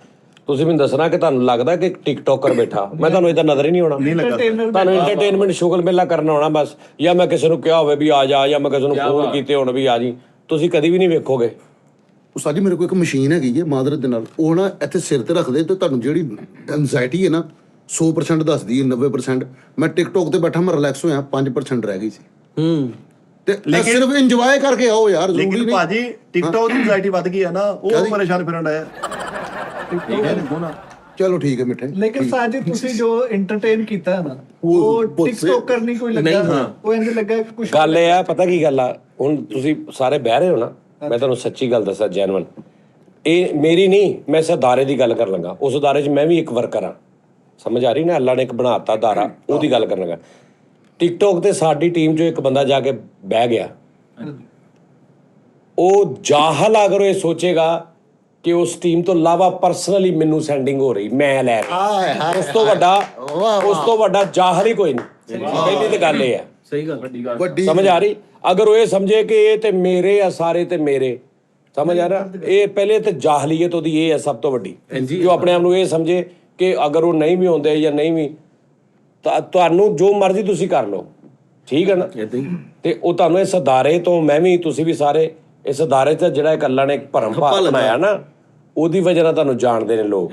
ਤੁਸੀਂ ਮੈਨੂੰ ਦੱਸਣਾ ਕਿ ਤੁਹਾਨੂੰ ਲੱਗਦਾ ਕਿ ਟਿਕਟੋਕਰ ਬੈਠਾ, ਮੈਂ ਤੁਹਾਨੂੰ ਇਦਾਂ ਨਜ਼ਰ ਹੀ ਨਹੀਂ ਆਉਣਾ। ਤੁਹਾਨੂੰ ਐਂਟਰਟੇਨਮੈਂਟ ਸ਼ੁਗਲ ਮੇਲਾ ਕਰਨਾ ਹੋਣਾ ਬਸ, ਜਾਂ ਮੈਂ ਕਿਸੇ ਨੂੰ ਕਿਹਾ ਹੋਵੇ ਵੀ ਆ ਜਾ, ਜਾਂ ਮੈਂ ਕਿਸੇ ਨੂੰ ਫੋਨ ਕੀਤੇ ਹੋਣ ਵੀ ਆ ਜੀ, ਤੁਸੀਂ ਕਦੀ ਵੀ ਨਹੀਂ ਵੇਖੋਗੇ। ਉਸਤਾਦ ਜੀ ਮੇਰੇ ਕੋਲ ਇੱਕ ਮਸ਼ੀਨ ਹੈਗੀ ਹੈ ਮਾਦਰਤ ਦੇ ਨਾਲ, ਉਹ ਨਾ ਇੱਥੇ ਸਿਰ ਤੇ ਰੱਖਦੇ ਤੇ ਤੁਹਾਨੂੰ ਜਿਹੜੀ ਐਂਜ਼ਾਈਟੀ ਹੈ ਨਾ 100% ਦੱਸਦੀ ਹੈ, 90%। ਮੈਂ ਟਿਕਟੋਕ ਤੇ ਬੈਠਾ, ਮੈਂ ਰਿਲੈਕਸ ਹੋਇਆ, 5% ਰਹਿ ਗਈ ਸੀ। ਤੇ ਸਿਰਫ ਇੰਜੋਏ ਕਰਕੇ ਆਓ ਯਾਰ, ਜ਼ਰੂਰੀ ਲੇਕਿਨ ਨਹੀਂ। ਭਾਜੀ ਟਿਕਟੌਕ ਦੀ ਐਂਜ਼ਾਈਟੀ ਵੱਧ ਗਈ ਹੈ ਨਾ, ਉਹ ਪਰੇਸ਼ਾਨ ਫਿਰਨ ਡਿਆ। ਚਲੋ ਠੀਕ ਹੈ ਮਿੱਠੇ। ਲੇਕਿਨ ਸਾਜੀ ਤੁਸੀਂ ਜੋ ਐਂਟਰਟੇਨ ਕੀਤਾ ਹੈ ਨਾ, ਉਹ ਟਿਕਟੋਕਰ ਨਹੀਂ ਕੋਈ ਲੱਗਾ, ਉਹ ਇੰਜ ਲੱਗਾ ਕਿ ਕੁਝ ਗੱਲ ਇਹ ਆ, ਪਤਾ ਕੀ ਗੱਲ ਆ, ਹੁਣ ਤੁਸੀਂ ਸਾਰੇ ਬਹਿ ਰਹੇ ਹੋ ਨਾ, ਮੈਂ ਤੁਹਾਨੂੰ ਸੱਚੀ ਗੱਲ ਦੱਸਾਂ, ਜੈਨੂਅਨ, ਇਹ ਮੇਰੀ ਨਹੀਂ, ਮੈਂ ਇਸ ਅਦਾਰੇ ਦੀ ਗੱਲ ਕਰਨ ਲੱਗਾ। ਉਸ ਅਦਾਰੇ 'ਚ ਮੈਂ ਵੀ ਇੱਕ ਵਰਕਰ ਹਾਂ, ਸਮਝ ਆ ਰਹੀ ਨਾ, ਅੱਲਾ ਨੇ ਇੱਕ ਬਣਾਤਾ ਅਦਾਰਾ, ਉਹਦੀ ਗੱਲ ਕਰਨ ਲੱਗਾ। ਟਿਕਟੋਕ ਤੇ ਸਾਡੀ ਟੀਮ 'ਚੋਂ ਇੱਕ ਬੰਦਾ ਜਾ ਕੇ ਬਹਿ ਗਿਆ, ਉਹ ਜਾਹਲ ਅਗਰ ਇਹ ਸੋਚੇਗਾ ਕਿ ਉਸ ਟੀਮ ਤੋਂ ਇਲਾਵਾ ਪਰਸਨਲੀ ਮੈਨੂੰ ਸੈਂਡਿੰਗ ਹੋ ਰਹੀ, ਮੈਂ ਲੈ ਰਿਹਾ, ਉਸ ਤੋਂ ਵੱਡਾ ਜਾਹਲ ਹੀ ਕੋਈ ਨਹੀਂ। ਪਹਿਲੀ ਤਾਂ ਗੱਲ ਇਹ ਹੈ, ਸਹੀ ਗੱਲ, ਵੱਡੀ ਸਮਝ ਆ ਰਹੀ। ਅਗਰ ਉਹ ਇਹ ਸਮਝੇ ਕਿ ਇਹ ਤੇ ਮੇਰੇ ਆ ਸਾਰੇ ਤੇ ਮੇਰੇ, ਸਮਝ ਆ ਰਿਹਾ, ਇਹ ਪਹਿਲੇ ਤੇ ਜਾਹਲੀਅਤ ਉਹਦੀ ਇਹ ਹੈ ਸਭ ਤੋਂ ਵੱਡੀ, ਜੋ ਆਪਣੇ ਆਪ ਨੂੰ ਇਹ ਸਮਝੇ ਕਿ ਅਗਰ ਉਹ ਨਹੀਂ ਵੀ ਹੁੰਦੇ ਜਾਂ ਨਹੀਂ ਵੀ, ਤਾਂ ਤੁਹਾਨੂੰ ਜੋ ਮਰਜ਼ੀ ਤੁਸੀਂ ਕਰ ਲਓ, ਠੀਕ ਹੈ ਨਾ। ਤੇ ਉਹ ਤੁਹਾਨੂੰ ਇਸ ਅਦਾਰੇ ਤੋਂ, ਮੈਂ ਵੀ, ਤੁਸੀਂ ਵੀ ਸਾਰੇ ਇਸ ਅਦਾਰੇ 'ਚ ਜਿਹੜਾ ਇੱਕ ਅੱਲਾ ਨੇ ਇੱਕ ਭਰਮ ਭਾਵ ਬਣਾਇਆ ਨਾ, ਉਹਦੀ ਵਜ੍ਹਾ ਨਾਲ ਤੁਹਾਨੂੰ ਜਾਣਦੇ ਨੇ ਲੋਕ,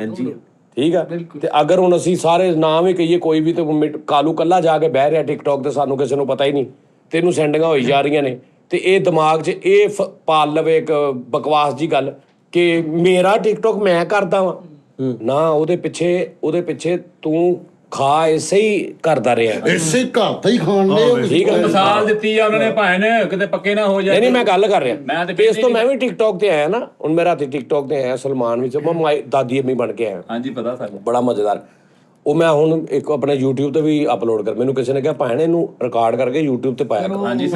ਠੀਕ ਆ। ਤੇ ਅਗਰ ਹੁਣ ਅਸੀਂ ਸਾਰੇ ਨਾਮ ਹੀ ਕਹੀਏ, ਕੋਈ ਵੀ ਤੇ ਕਾਲੂ ਕੱਲਾ ਜਾ ਕੇ ਬਹਿ ਰਿਹਾ ਟਿਕਟੋਕ ਤੇ, ਸਾਨੂੰ ਕਿਸੇ ਨੂੰ ਪਤਾ ਹੀ ਨਹੀਂ, ਤੇ ਇਹਨੂੰ ਸੈਂਡਿੰਗਾਂ ਹੋਈ ਜਾ ਰਹੀਆਂ ਨੇ, ਤੇ ਇਹ ਦਿਮਾਗ 'ਚ ਇਹ ਪਾਲ ਲਵੇ ਇੱਕ ਬਕਵਾਸ ਜੀ ਗੱਲ ਕਿ ਮੇਰਾ ਟਿਕਟੋਕ ਮੈਂ ਕਰਦਾ ਵਾਂ ਨਾ, ਉਹਦੇ ਪਿੱਛੇ ਤੂੰ ਖਾ ਇਸੇ ਹੀ ਕਰਦਾ ਰਿਹਾ, ਇਸੇ ਘਰ ਤਾਂ ਹੀ ਖਾਣ ਦੇ। ਠੀਕ ਹੈ। ਮਿਸਾਲ ਦਿੱਤੀ ਆ ਉਹਨਾਂ ਨੇ, ਭਾਵੇਂ ਨੇ ਕਿਤੇ ਪੱਕੇ ਨਾ ਹੋ ਜਾਏ। ਨਹੀਂ ਮੈਂ ਗੱਲ ਕਰ ਰਿਹਾ, ਮੈਂ ਤੇ ਇਸ ਤੋਂ ਮੈਂ ਵੀ ਟਿਕਟੋਕ ਤੇ ਆਇਆ ਨਾ, ਹੁਣ ਮੈਂ ਰਾਤੀ ਟਿਕਟੋਕ ਤੇ ਆਇਆ, ਸਲਮਾਨ ਵਿੱਚ ਮੈਂ ਦਾਦੀ ਅੰਮੀ ਬਣ ਕੇ ਆਇਆ, ਹਾਂਜੀ ਪਤਾ ਸਾਨੂੰ, ਬੜਾ ਮਜ਼ੇਦਾਰ। ਉਹ ਮੈਂ ਹੁਣ ਇੱਕ ਆਪਣੇ YouTube ਤੇ ਵੀ ਅਪਲੋਡ ਕਰ, ਮੈਨੂੰ ਕਿਸੇ ਨੇ ਕਿਹਾ ਭਾਣੇ ਇਹਨੂੰ ਰਿਕਾਰਡ ਕਰਕੇ YouTube ਤੇ ਪਾਇਆ ਕਰ। ਹਾਂਜੀ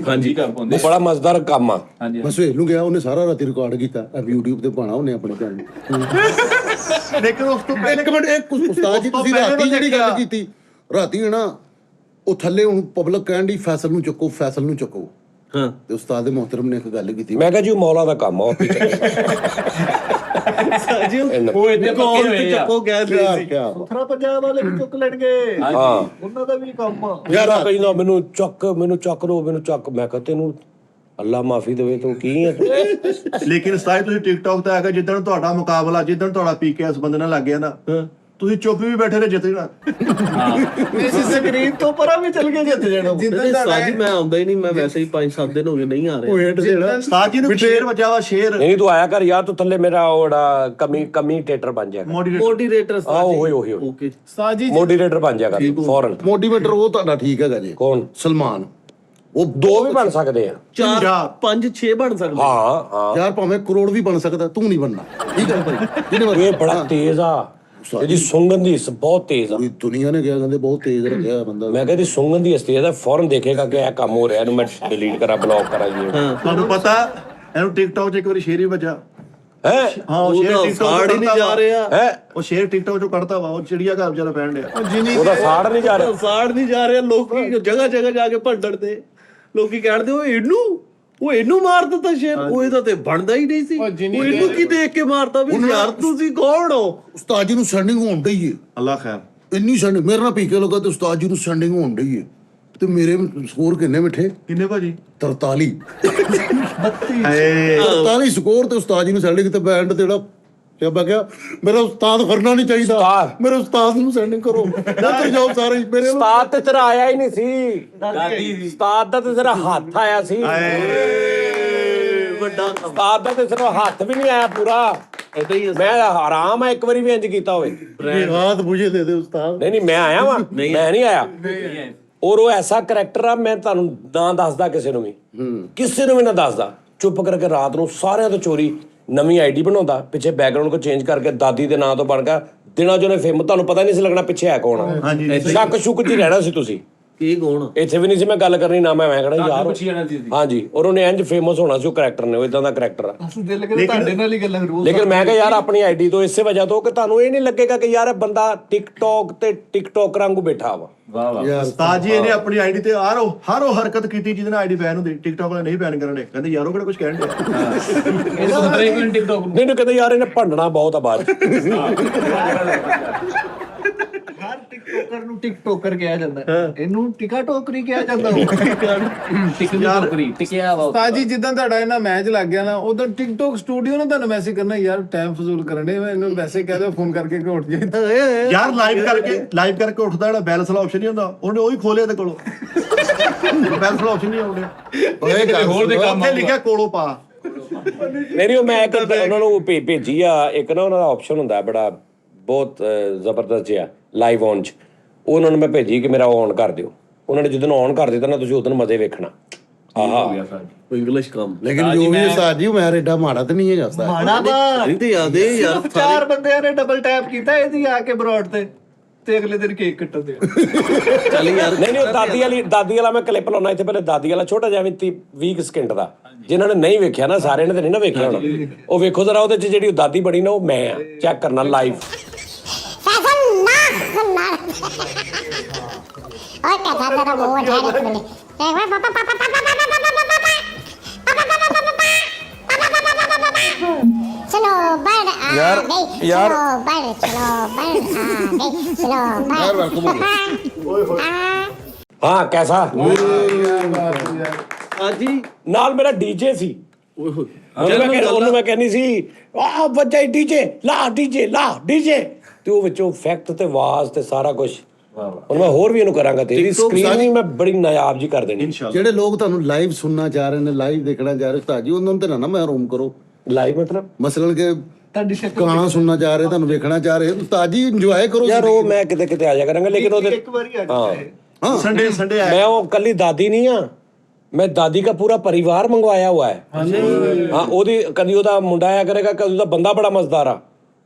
ਹਾਂਜੀ ਕਰ ਪਾਉਂਦੇ, ਉਹ ਬੜਾ ਮਜ਼ੇਦਾਰ ਕੰਮ ਆ। ਹਾਂਜੀ ਮੈਂ ਸਵੇਰ ਨੂੰ ਗਿਆ, ਉਹਨੇ ਸਾਰਾ ਰਾਤੀ ਰਿਕਾਰਡ ਕੀਤਾ, YouTube ਤੇ ਪਾਣਾ ਉਹਨੇ ਆਪਣੇ ਚੈਨਲ। ਲੇਕਿਨ ਉਸ ਤੋਂ ਇੱਕ ਮਿੰਟ, ਇੱਕ ਉਸਤਾਦ ਜੀ ਤੁਸੀਂ ਰਾਤੀ ਜਿਹੜੀ ਗੱਲ ਕੀਤੀ, ਰਾਤੀ ਨਾ ਉਹ ਥੱਲੇ ਹੁਣ ਪਬਲਿਕ ਕਹਿਣ ਦੀ ਫੈਸਲ ਨੂੰ ਚੁੱਕੋ, ਫੈਸਲ ਨੂੰ ਚੁੱਕੋ। ਹਾਂ, ਤੇ ਉਸਤਾਦ ਦੇ ਮੁਹਤਰਮ ਨੇ ਇੱਕ ਗੱਲ ਕੀਤੀ, ਮੈਂ ਕਿਹਾ ਜੀ ਉਹ ਮੌਲਾ ਦਾ ਕੰਮ ਆ, ਉਹ ਸਾਜੀ ਉਹ ਇੱਥੇ ਪੱਕੇ ਹੋਏ ਆ। ਚੱਕੋ ਕਹਿ ਰਹੇ ਸੀ। ਸੁਥਰਾ ਪੰਜਾਬ ਵਾਲੇ ਵੀ ਚੁੱਕ ਲੈਣਗੇ, ਹਾਂ ਉਹਨਾਂ ਦਾ ਵੀ ਕੰਮ ਆ। ਯਾਰ ਕਹਿੰਦਾ ਮੈਨੂੰ ਚੱਕ ਲੋ, ਮੈਨੂੰ ਚੱਕ। ਮੈਂ ਕਿਹਾ ਤੈਨੂੰ ਅੱਲਾ ਮਾਫੀ ਦੇਵੇ, ਤੂੰ ਕੀ ਹੈ? ਲੇਕਿਨ ਉਸਤਾਦ ਤੁਸੀਂ ਟਿਕਟੌਕ ਤੇ ਆ ਕੇ ਜਿੱਦਣ ਤੁਹਾਡਾ ਮੁਕਾਬਲਾ, ਜਿੱਦਣ ਤੁਹਾਡਾ ਪੀਕੇ ਬੰਦੇ ਨਾਲ ਲੱਗ ਗਿਆ ਨਾ, ਤੁਸੀਂ ਚੁੱਪ ਵੀ ਬੈਠੇ ਰਹੇ, ਜਿੱਤ ਜਾਣਾ। ਇਸ ਸਕਰੀਨ ਤੋਂ ਪਰਾਂ ਵੀ ਚੱਲ ਕੇ ਜਿੱਤ ਜਾਣਾ। ਸਾਜੀ ਮੈਂ ਆਉਂਦਾ ਹੀ ਨਹੀਂ, ਮੈਂ ਵੈਸੇ ਹੀ 5-7 ਦਿਨ ਹੋ ਗਏ ਨਹੀਂ ਆ ਰਿਹਾ। ਉਸਤਾਦ ਜੀ ਨੂੰ ਸ਼ੇਰ ਵਜਾ ਵਾ, ਸ਼ੇਰ ਨਹੀਂ ਤੂੰ ਆਇਆ ਕਰ ਯਾਰ, ਤੂੰ ਥੱਲੇ ਮੇਰਾ ਉਹੜਾ ਕਮੀਟੇਟਰ ਬਣ ਜਾ ਕਰ। ਮੋਟੀਵੇਟਰ ਉਹੀ ਓਕੇ ਸਾਜੀ ਮੋਟੀਵੇਟਰ ਬਣ ਜਾ ਕਰ ਫੌਰਨ। ਮੋਟੀਵੇਟਰ ਉਹ ਤੁਹਾਡਾ ਠੀਕ ਹੈਗਾ ਜੀ, ਕੌਣ? ਸਲਮਾਨ। ਉਹ ਦੋ ਵੀ ਬਣ ਸਕਦੇ ਆ, 4-5-6 ਬਣ ਸਕਦੇ। ਹਾਂ ਯਾਰ ਭਾਵੇਂ ਕਰੋੜ ਵੀ ਬਣ ਸਕਦਾ, ਤੂੰ ਨਹੀਂ ਬਣਨਾ, ਠੀਕ ਹੈ ਭਾਈ। ਇਹ ਬੜਾ ਤੇਜ਼ ਆ, ਇਹਦੀ ਸੁੰਗਣ ਦੀ ਬਹੁਤ ਤੇਜ਼ ਆ। ਪੂਰੀ ਦੁਨੀਆ ਨੇ ਕਿਹਾ ਕਹਿੰਦੇ ਬਹੁਤ ਤੇਜ਼ ਰੱਖਿਆ ਬੰਦਾ। ਮੈਂ ਕਹਿੰਦੀ ਸੁੰਗਣ ਦੀ ਤੇਜ਼ ਆ, ਫੌਰਨ ਦੇਖੇਗਾ ਕਿ ਇਹ ਕੰਮ ਹੋ ਰਿਹਾ, ਇਹਨੂੰ ਮੈਂ ਡਿਲੀਟ ਕਰਾਂ, ਬਲੌਕ ਕਰਾਂ। ਜੀ ਤੁਹਾਨੂੰ ਪਤਾ ਇਹਨੂੰ ਟਿਕਟੌਕ 'ਚ ਇੱਕ ਵਾਰੀ ਸ਼ੇਰ ਹੀ ਵਜਾ, ਹੈ ਹਾਂ ਉਹ ਸ਼ੇਰ ਉਹਦਾ ਟਿਕਟੌਕ ਸਾੜ ਹੀ ਨਹੀਂ ਜਾ ਰਿਹਾ ਹੈ ਉਹ ਸ਼ੇਰ ਟਿਕਟੌਕ ਚੋਂ ਕੱਢਤਾ ਵਾ, ਉਹ ਚਿੜੀਆ ਘਰ ਵਿਚਾਰਾ ਫੈਨ ਡਿਆ। ਉਹਦਾ ਸਾੜ ਨਹੀਂ ਜਾ ਰਿਹਾ। ਸਾੜ ਨਹੀਂ ਜਾ ਰਿਹਾ। ਲੋਕੀ ਜਗ੍ਹਾ ਜਗ੍ਹਾ ਜਾ ਕੇ ਭੰਡਣ ਤੇ ਲੋਕੀ ਕਹਿੰਦੇ ਉਹ ਇਹਨੂੰ ਮਾਰ ਦਿੱਤਾ ਸ਼ੇਰ। ਉਹ ਇਹਦਾ ਤੇ ਬਣਦਾ ਹੀ ਨਹੀਂ ਸੀ। ਉਹ ਇਹਨੂੰ ਕੀ ਦੇਖ ਕੇ ਮਾਰਤਾ ਵੀ ਯਾਰ ਤੁਸੀਂ ਕੌਣ ਹੋ? ਉਸਤਾਦ ਜੀ ਨੂੰ ਸੈਂਡਿੰਗ ਹੋਣ ਡਈ ਏ, ਅੱਲਾ ਖੈਰ। ਇੰਨੀ ਸੈਂਡਿੰਗ ਮੇਰੇ ਨਾਲ ਪੀਕੇ ਲੱਗਾ ਤੇ ਉਸਤਾਦ ਜੀ ਨੂੰ ਸੈਂਡਿੰਗ ਹੋਣ ਡਈ ਏ ਤੇ ਮੇਰੇ ਸਕੋਰ ਕਿੰਨੇ ਮਿੱਠੇ? ਕਿੰਨੇ ਭਾਜੀ? 43 ਹਾਏ 43 ਸਕੋਰ ਤੇ ਉਸਤਾਦ ਜੀ ਨੂੰ ਸੈਂਡਿੰਗ ਤੇ ਬੈਂਡ ਤੇ ਜਿਹੜਾ ਤੇ ਮੈਂ ਕਿਹਾ ਮੇਰਾ ਉਸਤਾਦ ਕਰਨਾ ਨਹੀਂ ਚਾਹੀਦਾ, ਉਸਤਾਦ। ਮੇਰੇ ਉਸਤਾਦ ਨੂੰ ਸੈਂਡਿੰਗ ਕਰੋ ਉੱਤਰ ਜਾਓ ਸਾਰੇ ਹੀ, ਮੇਰੇ ਵੱਲੋਂ। ਉਸਤਾਦ ਤੇ ਤੇਰਾ ਆਇਆ ਹੀ ਨਹੀਂ ਸੀ। ਉਸਤਾਦ ਦਾ ਤੇ ਤੇਰਾ ਹੱਥ ਆਇਆ ਸੀ। ਵੱਡਾ ਉਸਤਾਦ ਦਾ ਤੇ ਸਿਰਫ ਹੱਥ ਵੀ ਨਹੀਂ ਆਇਆ ਪੂਰਾ। ਏਦਾਂ ਹੀ ਮੈਂ ਆਰਾਮ ਆ ਇੱਕ ਵਾਰੀ ਵੀ ਇੰਜ ਕੀਤਾ ਹੋਵੇ। ਇਹ ਰਾਤ ਮੁਝੇ ਦੇ ਦੇ ਉਸਤਾਦ। ਨਹੀਂ ਮੈਂ ਆਇਆ ਵਾਂ, ਮੈਂ ਨਹੀਂ ਆਇਆ। ਔਰ ਉਹ ਐਸਾ ਕਰੈਕਟਰ ਆ, ਮੈਂ ਤੁਹਾਨੂੰ ਨਾ ਦੱਸਦਾ ਕਿਸੇ ਨੂੰ ਵੀ, ਕਿਸੇ ਨੂੰ ਵੀ ਨਾ ਦੱਸਦਾ। ਚੁੱਪ ਕਰਕੇ ਰਾਤ ਨੂੰ ਸਾਰਿਆਂ ਤੋਂ ਚੋਰੀ ਨਵੀਂ ਆਈਡੀ ਬਣਾਉਂਦਾ, ਪਿੱਛੇ ਬੈਕਗ੍ਰਾਉਂਡ ਕੋ ਚੇਂਜ ਕਰਕੇ ਦਾਦੀ ਦੇ ਨਾਂ ਤੋਂ ਬਣ ਗਿਆ। ਦਿਨਾਂ ਚ ਉਹਨੇ ਫੇਮ, ਤੁਹਾਨੂੰ ਪਤਾ ਨਹੀਂ ਸੀ ਲੱਗਣਾ ਪਿੱਛੇ ਹੈ ਕੌਣ ਆ। ਸ਼ੱਕ ਸ਼ੁਕ ਚ ਰਹਿਣਾ ਸੀ ਤੁਸੀਂ। ਕੀ ਕੌਣ? ਇੱਥੇ ਵੀ ਨਹੀਂ ਸੀ ਮੈਂ ਗੱਲ ਕਰਨੀ, ਨਾ ਮੈਂ ਕਹਿਣਾ ਯਾਰ। ਹਾਂਜੀ, ਔਰ ਉਹਨੇ ਇੰਜ ਫੇਮਸ ਹੋਣਾ ਸੀ ਉਹ ਕਰੈਕਟਰ ਨੇ, ਉਹ ਇਦਾਂ ਦਾ ਕਰੈਕਟਰ ਆ। ਅਸੀਂ ਦਿਲ ਕਰੇ ਤੁਹਾਡੇ ਨਾਲ ਹੀ ਗੱਲਾਂ ਰੋਜ਼। ਲੇਕਿਨ ਮੈਂ ਕਿਹਾ ਯਾਰ ਆਪਣੀ ਆਈਡੀ ਤੋਂ ਇਸੇ ਵਜ੍ਹਾ ਤੋਂ ਕਿ ਤੁਹਾਨੂੰ ਇਹ ਨਹੀਂ ਲੱਗੇਗਾ ਕਿ ਯਾਰ ਇਹ ਬੰਦਾ ਟਿਕਟੌਕ ਤੇ ਟਿਕਟੌਕਰ ਵਾਂਗੂ ਬੈਠਾ ਵਾ। ਵਾਹ ਵਾਹ। ਉਸਤਾਦ ਜੀ ਇਹਨੇ ਆਪਣੀ ਆਈਡੀ ਤੇ ਹਰ ਉਹ ਹਰਕਤ ਕੀਤੀ ਜਿਹਦੇ ਨਾਲ ਆਈਡੀ ਬੈਨ ਹੁੰਦੀ। ਟਿਕਟੌਕ ਵਾਲੇ ਨਹੀਂ ਬੈਨ ਕਰਨ ਦੇ, ਕਹਿੰਦੇ ਯਾਰ ਉਹ ਕਿਹੜਾ ਕੁਝ ਕਹਿਣ ਡਿਆ। ਇਹ ਤਾਂ ਇੱਕ ਮਿੰਟ ਟਿਕਟੌਕ ਨਹੀਂ ਕਹਿੰਦੇ ਯਾਰ ਇਹਨੇ ਭੰਡਣਾ ਬਹੁਤ ਆ ਬਾਅਦ ਚ। ਹਰ ਟਿਕਟੋਕਰ ਨੂੰ ਟਿਕਟੋਕਰ ਕਿਹਾ ਜਾਂਦਾ ਹੈ, ਇਹਨੂੰ ਟਿਕਾ ਟੋਕਰੀ ਕਿਹਾ ਜਾਂਦਾ। ਟਿਕਿਆ ਵਾ। ਉਸਤਾਦ ਜੀ ਜਿੱਦਾਂ ਤੁਹਾਡਾ ਇਹਨਾਂ ਮੈਚ ਲੱਗ ਗਿਆ ਨਾ, ਉਦੋਂ ਟਿਕਟੋਕ ਸਟੂਡੀਓ ਨੇ ਤੁਹਾਨੂੰ ਮੈਸੇਜ ਕਰਨਾ ਯਾਰ ਟਾਈਮ ਫਜ਼ੂਲ ਕਰਨੇ, ਮੈਨੂੰ ਵੈਸੇ ਕਹਿ ਦਿਓ ਫੋਨ ਕਰਕੇ ਕਿ ਉੱਠ ਜਾਈਦਾ। ਯਾਰ ਲਾਈਵ ਕਰਕੇ ਉੱਠਦਾ ਜਿਹੜਾ ਬੈਲੈਂਸ ਵਾਲਾ ਆਪਸ਼ਨ ਨਹੀਂ ਹੁੰਦਾ, ਉਹਨੇ ਉਹੀ ਖੋਲਿਆ ਤੇ ਕੋਲੋਂ ਬੈਲੈਂਸ ਵਾਲਾ ਆਪਸ਼ਨ ਨਹੀਂ ਆਉਂਦਾ। ਹੋਰ ਦੇ ਕੰਮ ਉੱਥੇ ਲਿਖਿਆ ਕੋਲੋਂ ਪਾ। ਨਹੀਂ ਉਹ ਮੈਂ ਇੱਕ ਉਹਨਾਂ ਨੂੰ ਭੇਜੀ ਆ, ਇੱਕ ਨਾ ਉਹਨਾਂ ਦਾ ਆਪਸ਼ਨ ਹੁੰਦਾ ਬੜਾ ਬਹੁਤ ਜ਼ਬਰਦਸਤ ਜਿਹਾ ਲਾਈਵ ਔਨ ਚ। ਉਹਨਾਂ ਨੂੰ ਮੈਂ ਭੇਜੀ ਕਿ ਮੇਰਾ ਔਨ ਕਰ ਦਿਓ। ਉਹਨਾਂ ਨੇ ਜਦੋਂ ਔਨ ਕਰ ਦਿੱਤਾ ਨਾ, ਤੁਸੀਂ ਉਦੋਂ ਮਜ਼ੇ ਵੇਖਣਾ। ਆਹਾ ਇੰਗਲਿਸ਼ ਕੰਮ। ਲੇਕਿਨ ਜੋ ਵੀ ਉਸਤਾਦ ਜੀ ਮੈਂ ਐਡਾ ਮਾੜਾ ਤੇ ਨਹੀਂ ਹੈਗਾ ਉਸਤਾਦ। ਮਾੜਾ ਬਾ ਨਹੀਂ ਤੇ ਯਾਦ ਹੈ ਯਾਰ ਸਿਰਫ 4 ਬੰਦਿਆਂ ਨੇ ਡਬਲ ਟੈਪ ਕੀਤਾ ਇਹਦੀ ਆ ਕੇ ਬਰੋਡ ਤੇ ਅਗਲੇ ਦਿਨ ਕੇਕ ਕੱਟਣ ਦੇ। ਚੱਲ ਯਾਰ। ਨਹੀਂ ਉਹ ਦਾਦੀ ਵਾਲਾ ਮੈਂ ਕਲਿੱਪ ਲਾਉਣਾ ਇੱਥੇ। ਪਹਿਲੇ ਦਾਦੀ ਵਾਲਾ ਛੋਟਾ ਜਿਹਾ ਵੀ 20 ਸਕਿੰਟ ਦਾ, ਜਿਨ੍ਹਾਂ ਨੇ ਨਹੀਂ ਵੇਖਿਆ ਨਾ, ਸਾਰਿਆਂ ਨੇ ਤਾਂ ਨਹੀਂ ਨਾ ਵੇਖਿਆ ਹੋਣਾ, ਉਹ ਵੇਖੋ ਜ਼ਰਾ। ਉਹਦੇ ਚ ਜਿਹੜੀ ਉਹ ਦਾਦੀ ਬਣੀ ਨਾ, ਉਹ ਮੈਂ ਆ। ਚੈੱਕ ਕਰਨਾ ਲਾਈਵ। हाँ कैसा ਆਜੀ नाल मेरा डीजे सी। ਓਏ ਹੋਏ। ਉਹਨੂੰ ਮੈਂ ਕਹਿੰਦੀ ਸੀ ਆ ਵੱਜਾ ਡੀਜੇ ਲਾ ਡੀਜੇ ਤੇ ਉਹ ਵਿੱਚੋਂ ਇਫੈਕਟ ਤੇ ਆਵਾਜ਼ ਤੇ ਸਾਰਾ ਕੁਝ। ਹੁਣ ਮੈਂ ਹੋਰ ਵੀ ਇਹਨੂੰ ਕਰਾਂਗਾ ਤੇ ਇਹਦੀ ਸਕਰੀਨ ਵੀ ਮੈਂ ਬੜੀ ਨਾਯਾਬ ਜੀ ਕਰ ਦੇਣੀ। ਜਿਹੜੇ ਲੋਕ ਤੁਹਾਨੂੰ ਲਾਈਵ ਸੁਣਨਾ ਚਾਹ ਰਹੇ ਨੇ, ਲਾਈਵ ਦੇਖਣਾ ਚਾਹ ਰਹੇ ਉਸਤਾਦ ਜੀ, ਉਹਨਾਂ ਨੂੰ ਤੇ ਨਾ ਮਹਿਰੂਮ ਕਰੋ। ਲਾਈਵ ਮਤਲਬ ਮਸਲਨ ਕਿ ਤੁਹਾਡੀ ਸ਼ਕਲ ਗਾਣਾ ਸੁਣਨਾ ਚਾਹ ਰਹੇ, ਤੁਹਾਨੂੰ ਵੇਖਣਾ ਚਾਹ ਰਹੇ, ਉਸਤਾਦ ਜੀ ਇੰਜੋਏ ਕਰੋ। ਯਾਰ ਉਹ ਮੈਂ ਕਿਤੇ ਕਿਤੇ ਆ ਜਾ ਕਰਾਂਗਾ, ਲੇਕਿਨ ਉਹਦੇ ਇੱਕ ਵਾਰੀ ਆ ਜਾਏ। ਹਾਂ संडे आया। मैं वो कली दादी नहीं हाँ, मैं दादी का पूरा परिवार मंगवाया हुआ है। हाँ ओदी कदी ओदा मुंडा आया करेगा, कदी ओदा बंदा बड़ा मजेदार आ।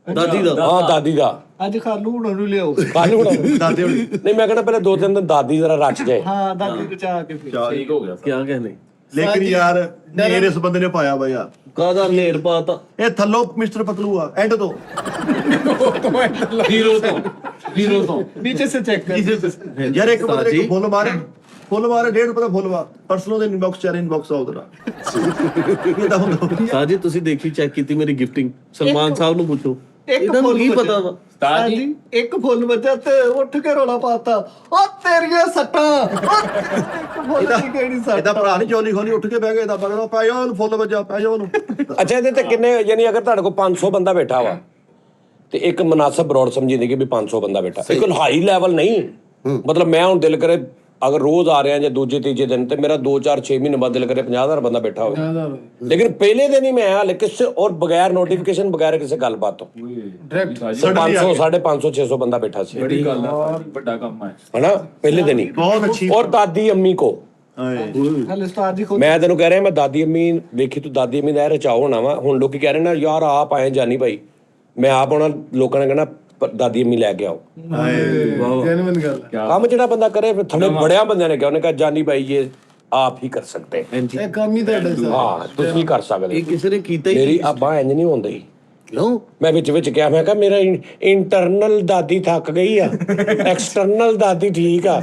ਦਾਦੀ ਦਾ। हाँ दादी दा ਅੱਜ ਖਾਲੂ ਹੁਣਾਂ ਨੂੰ ਲਿਆਓ। कालू बड़ा नहीं, मैं कहना पहले 2-3 दिन दादी जरा रच जाए। ਹਾਂ ਦਾਦੀ ਬਚਾ ਕੇ ਫਿਰ ਠੀਕ ਹੋ ਗਿਆ। ਕਿਆ ਕਹਿੰਦੇ? लेकिन यार नेर इस बंदे ने पाया भाई यार। ਕਾਦਾ ਨੇਰ ਪਾਤਾ? ये थल्लो मिस्टर पतलू आ एंड तो ਹੀਰੋ ਤੋਂ नीचे से चेक कर। यार एक बंदे ने फुल मारे 1.5 ਪਤਾ ਫੁੱਲ ਮਾਰ ਪਰਸਨਲ ਦੇ ਇਨਬਾਕਸ ਚਾਰ ਇਨਬਾਕਸ ਆ ਉਧਰ ਇਹ ਤਾਂ ਹੁੰਦਾ। ਸਾਜੀ ਤੁਸੀਂ ਦੇਖੀ ਚੈੱਕ ਕੀਤੀ ਮੇਰੀ ਗਿਫਟਿੰਗ? ਸਲਮਾਨ ਸਾਹਿਬ ਨੂੰ ਪੁੱਛੋ, ਇੱਕ ਇਹਨਾਂ ਨੂੰ ਫੁੱਲ ਕੀ ਬੱਚਾ। ਪਤਾ ਵਾ? ਉਸਤਾਦ ਜੀ ਇੱਕ ਫੁੱਲ ਵੱਜਾ ਤੇ ਉੱਠ ਕੇ ਰੋਲਾ ਪਾਤਾ, ਉਹ ਤੇਰੀਆਂ ਸੱਟਾਂ। ਇੱਕ ਫੁੱਲ ਦੀ ਕਿਹੜੀ ਸੱਟ? ਇਹਦਾ ਭਰਾ ਨਹੀਂ ਚੋਲੀ ਖੋਲੀ ਉੱਠ ਕੇ ਬਹਿ ਗਿਆ, ਇਹਦਾ ਪਕੜੋ ਪੈ ਜਾ ਉਹਨੂੰ ਫੁੱਲ ਵੱਜਾ, ਪੈ ਜਾ ਉਹਨੂੰ। अच्छा ਇਹਦੇ ਤੇ ਕਿੰਨੇ, ਯਾਨੀ ਅਗਰ ਤੁਹਾਡੇ ਕੋਲ 500 ਬੰਦਾ ਬੈਠਾ ਵਾ ਤੇ ਇੱਕ ਮੁਨਾਸਬ ਬਰੋਡ ਸਮਝੀਦੀ ਕਿ ਵੀ 500 ਬੰਦਾ ਬੈਠਾ, ਇੱਕ ਹਾਈ ਲੈਵਲ ਨਹੀਂ। ਮਤਲਬ ਮੈਂ ਹੁਣ ਦਿਲ ਕਰੇ ਅਗਰ ਰੋਜ਼ ਆ ਰਿਹਾ ਜਾਂ ਦੂਜੇ ਤੀਜੇ ਦਿਨ ਤੇ ਮੇਰਾ 2-4-6 ਮਹੀਨੇ ਬਾਅਦ ਦਿਲ ਕਰੇ 50,000 ਬੰਦਾ ਬੈਠਾ ਹੋਵੇ, ਲੇਕਿਨ ਪਹਿਲੇ ਦਿਨ ਹੀ ਮੈਂ ਹਾਲੇ ਕਿਸੇ ਔਰ ਬਗੈਰ ਨੋਟੀਫਿਕੇਸ਼ਨ ਬਗੈਰ ਕਿਸੇ ਗੱਲਬਾਤ ਤੋਂ ਡਾਇਰੈਕਟ 500 550 600 ਬੰਦਾ ਬੈਠਾ ਸੀ, ਬੜੀ ਗੱਲ ਆ, ਵੱਡਾ ਕੰਮ ਹੈ। ਹਨਾ ਪਹਿਲੇ ਦਿਨ ਹੀ। ਬਹੁਤ ਅੱਛੀ। ਔਰ ਦਾਦੀ ਅੰਮੀ ਕੋ ਹਲੇ ਉਸਤਾਦ ਜੀ ਖੁਦ ਮੈਂ ਤੈਨੂੰ ਕਹਿ ਰਿਹਾ, ਮੈਂ ਦਾਦੀ ਅੰਮੀ ਵੇਖੀ, ਤੂੰ ਦਾਦੀ ਅੰਮੀ ਦਾ ਇਹ ਰਚਾਓ ਹੋਣਾ ਵਾ। ਹੁਣ ਲੋਕੀ ਕਹਿ ਰਹੇ ਨਾ ਯਾਰ ਆਪ ਆਏ ਜਾਨੀ ਭਾਈ, ਮੈਂ ਆਪ ਆਉਣਾ, ਲੋਕਾਂ ਨੇ ਕਹਿਣਾ ਦਾਦੀ ਅੰਮੀ ਲੈ ਕੇ ਆਓ। ਜੈਨੂਇਨ ਗੱਲ ਹੈ। ਕੰਮ ਜਿਹੜਾ ਬੰਦਾ ਕਰੇ, ਫਿਰ ਥੜੇ ਬੜਿਆ ਬੰਦਿਆਂ ਨੇ ਕਿਹਾ, ਉਹਨੇ ਕਹਾ ਜਾਨੀ ਭਾਈ ਇਹ आप ही कर सकते हैं। ਇਹ ਕੰਮ ਹੀ ਤੁਹਾਡਾ ਸਰ हाँ ਤੁਸੀਂ ਕਰ ਸਕਦੇ ਇਹ ਕਿਸੇ ਨੇ ਕੀਤਾ ਹੀ ਮੇਰੀ ਆ ਬਾਂਹ ਇੰਜ ਨਹੀਂ ਹੁੰਦੀ। ਕਿਉਂ? ਮੈਂ ਵਿੱਚ ਕਿਹਾ ਮੈਂ ਕਿਹਾ ਮੇਰਾ ਇੰਟਰਨਲ ਦਾਦੀ ਥੱਕ ਗਈ ਆ, ਐਕਸਟਰਨਲ ਦਾਦੀ ਠੀਕ ਆ।